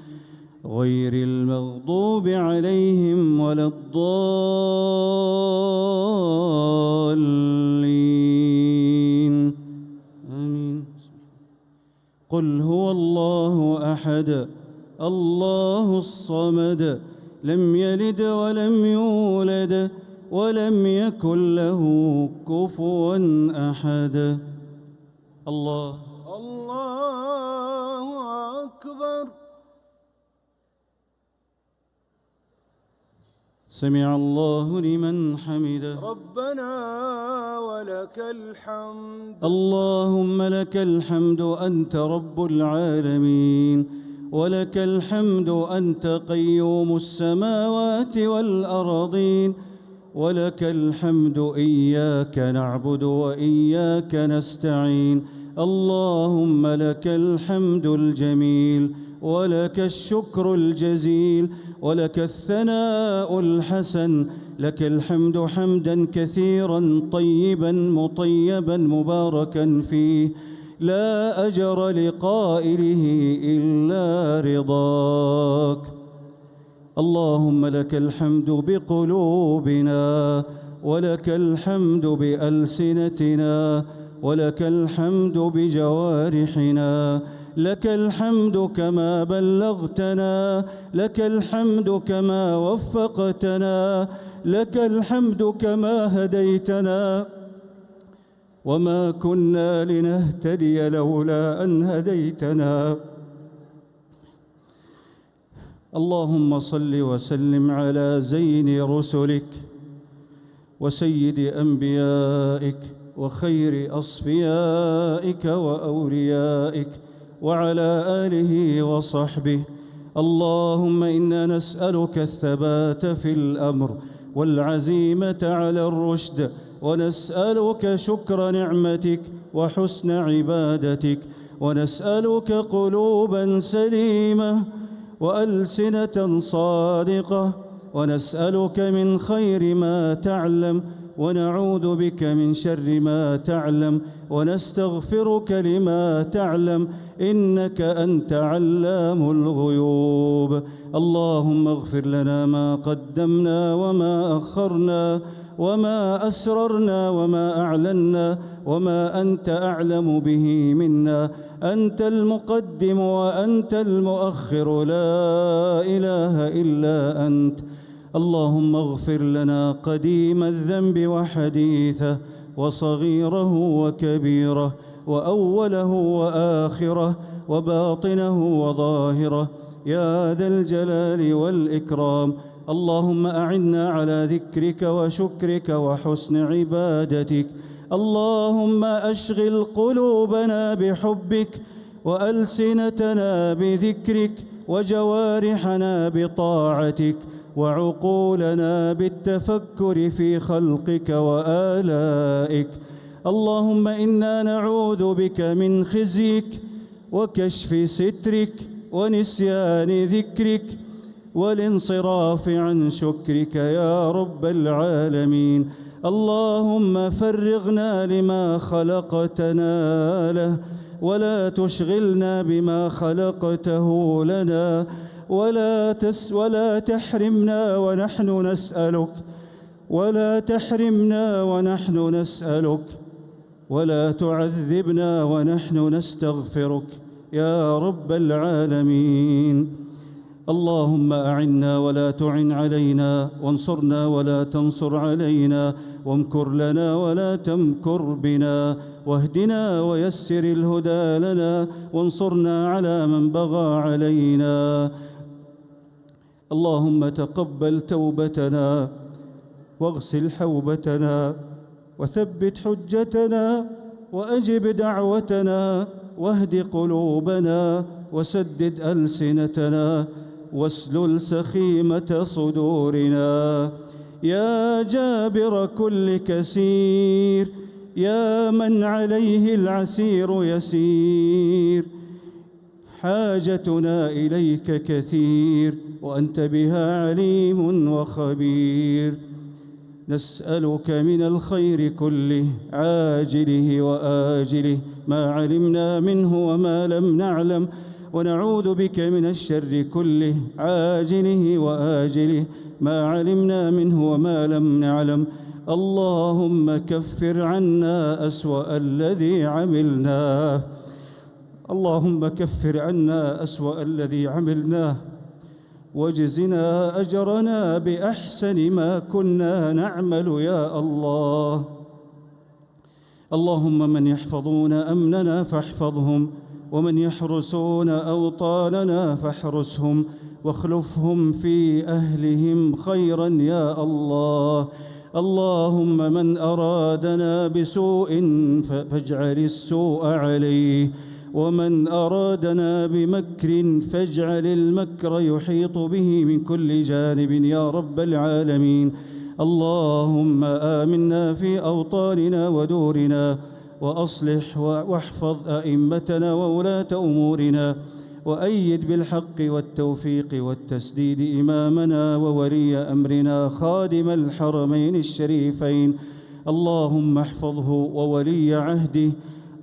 غير المغضوب عليهم ولا الضالين آمين. قل هو الله أحد الله الصمد لم يلد ولم يولد ولم يكن له كفوا أحد. الله أكبر. سمع الله لمن حمده. ربنا ولك الحمد. اللهم لك الحمد أنت رب العالمين، ولك الحمد أنت قيوم السماوات والأرضين، ولك الحمد إياك نعبد وإياك نستعين. اللهم لك الحمد الجميل، ولك الشكر الجزيل، ولك الثناء الحسن. لك الحمد حمدا كثيرا طيبا مطيبا مباركا فيه، لا أجر لقائله إلا رضاك. اللهم لك الحمد بقلوبنا، ولك الحمد بألسنتنا، ولك الحمد بجوارحنا. لك الحمد كما بلغتنا، لك الحمد كما وفقتنا، لك الحمد كما هديتنا، وما كنا لنهتدي لولا أن هديتنا. اللهم صل وسلم على زين رسلك وسيد أنبيائك وخير أصفيائك وأوليائك وعلى آله وصحبه. اللهم إنا نسألك الثبات في الأمر والعزيمة على الرشد، ونسألك شكر نعمتك وحسن عبادتك، ونسألك قلوبا سليمة وألسنة صادقة، ونسألك من خير ما تعلم، ونعوذ بك من شر ما تعلم، ونستغفرك لما تعلم، إنك أنت علام الغيوب. اللهم اغفر لنا ما قدمنا وما أخرنا وما أسررنا وما أعلنا وما أنت أعلم به منا. أنت المقدم وأنت المؤخر، لا إله إلا أنت. اللهم اغفر لنا قديم الذنب وحديثه وصغيره وكبيره وأوله وآخره وباطنه وظاهره، يا ذا الجلال والإكرام. اللهم أعنا على ذكرك وشكرك وحسن عبادتك. اللهم أشغل قلوبنا بحبك وألسنتنا بذكرك وجوارحنا بطاعتك وعقولنا بالتفكر في خلقك وآلائك. اللهم إنا نعوذ بك من خزيك وكشف سترك ونسيان ذكرك والانصراف عن شكرك يا رب العالمين. اللهم فرغنا لما خلقتنا له، ولا تشغلنا بما خلقته لنا، ولا تحرمنا ونحن نسألك، ولا تحرمنا ونحن نسألك، ولا تعذبنا ونحن نستغفرك يا رب العالمين. اللهم أعنا ولا تعن علينا، وانصرنا ولا تنصر علينا، وامكر لنا ولا تمكر بنا، واهدنا ويسر الهدى لنا، وانصرنا على من بغى علينا. اللهم تقبل توبتنا واغسل حوبتنا وثبت حجتنا وأجب دعوتنا واهد قلوبنا وسدد ألسنتنا واسلل سخيمة صدورنا. يا جابر كل كسير، يا من عليه العسير يسير، حاجتنا إليك كثير وأنت بها عليم وخبير. نسألك من الخير كله عاجله وآجله ما علمنا منه وما لم نعلم، ونعوذ بك من الشر كله عاجله وآجله ما علمنا منه وما لم نعلم. اللهم كفر عنا أسوأ الذي عملناه، اللهم كفر عنا أسوأ الذي عملناه، واجزنا أجرنا بأحسن ما كنا نعمل يا الله. اللهم من يحفظون أمننا فاحفظهم، ومن يحرسون أوطاننا فاحرسهم، واخلفهم في أهلهم خيرا يا الله. اللهم من أرادنا بسوء فاجعل السوء عليه، ومن أرادنا بمكر فاجعل المكر يحيط به من كل جانب يا رب العالمين. اللهم آمنا في أوطاننا ودورنا، وأصلح واحفظ أئمتنا وولاة أمورنا، وأيد بالحق والتوفيق والتسديد إمامنا وولي أمرنا خادم الحرمين الشريفين. اللهم احفظه وولي عهده،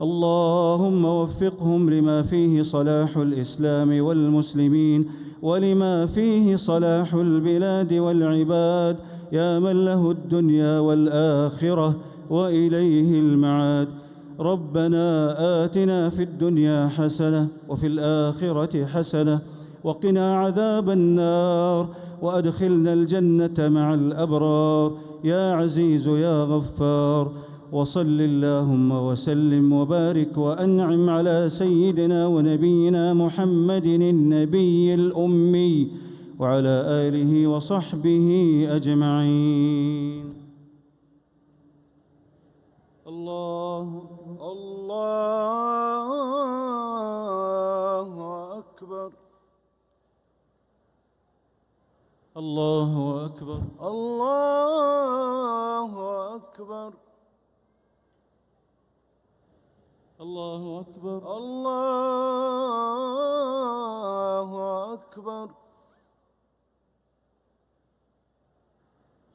اللهم وفقهم لما فيه صلاح الإسلام والمسلمين، ولما فيه صلاح البلاد والعباد، يا من له الدنيا والآخرة وإليه المعاد. ربنا آتنا في الدنيا حسنة وفي الآخرة حسنة وقنا عذاب النار، وأدخلنا الجنة مع الأبرار يا عزيز يا غفار. وصل اللهم وسلم وبارك وأنعم على سيدنا ونبينا محمد النبي الأمي وعلى آله وصحبه أجمعين. الله أكبر، الله أكبر، الله أكبر، الله أكبر، الله أكبر،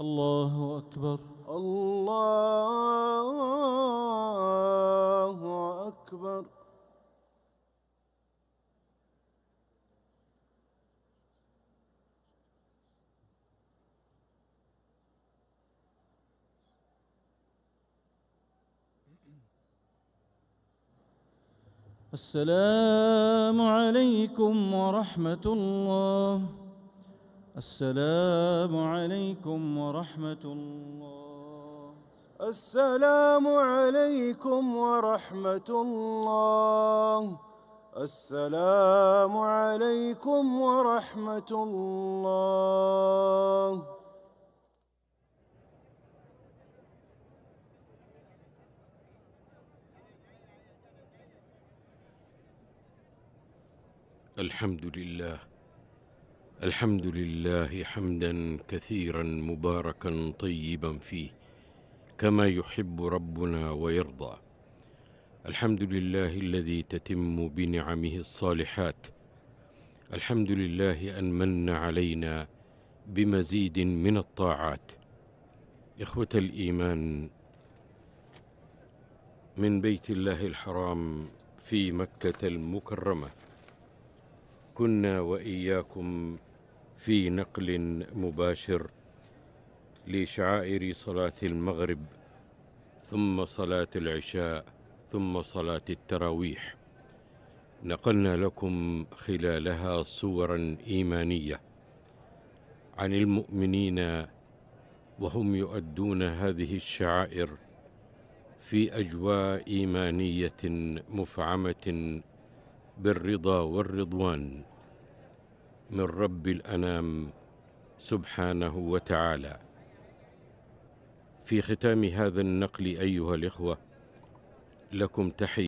الله أكبر، الله أكبر. السلام عليكم ورحمة الله، السلام عليكم ورحمة الله، السلام عليكم ورحمة الله، السلام عليكم ورحمة الله. الحمد لله حمدا كثيرا مباركا طيبا فيه كما يحب ربنا ويرضى. الحمد لله الذي تتم بنعمه الصالحات. الحمد لله أن من علينا بمزيد من الطاعات. إخوة الإيمان، من بيت الله الحرام في مكة المكرمة كنا وإياكم في نقل مباشر لشعائر صلاة المغرب، ثم صلاة العشاء، ثم صلاة التراويح. نقلنا لكم خلالها صورا إيمانية عن المؤمنين وهم يؤدون هذه الشعائر في أجواء إيمانية مفعمة بالرضا والرضوان من رب الأنام سبحانه وتعالى. في ختام هذا النقل أيها الإخوة، لكم تحية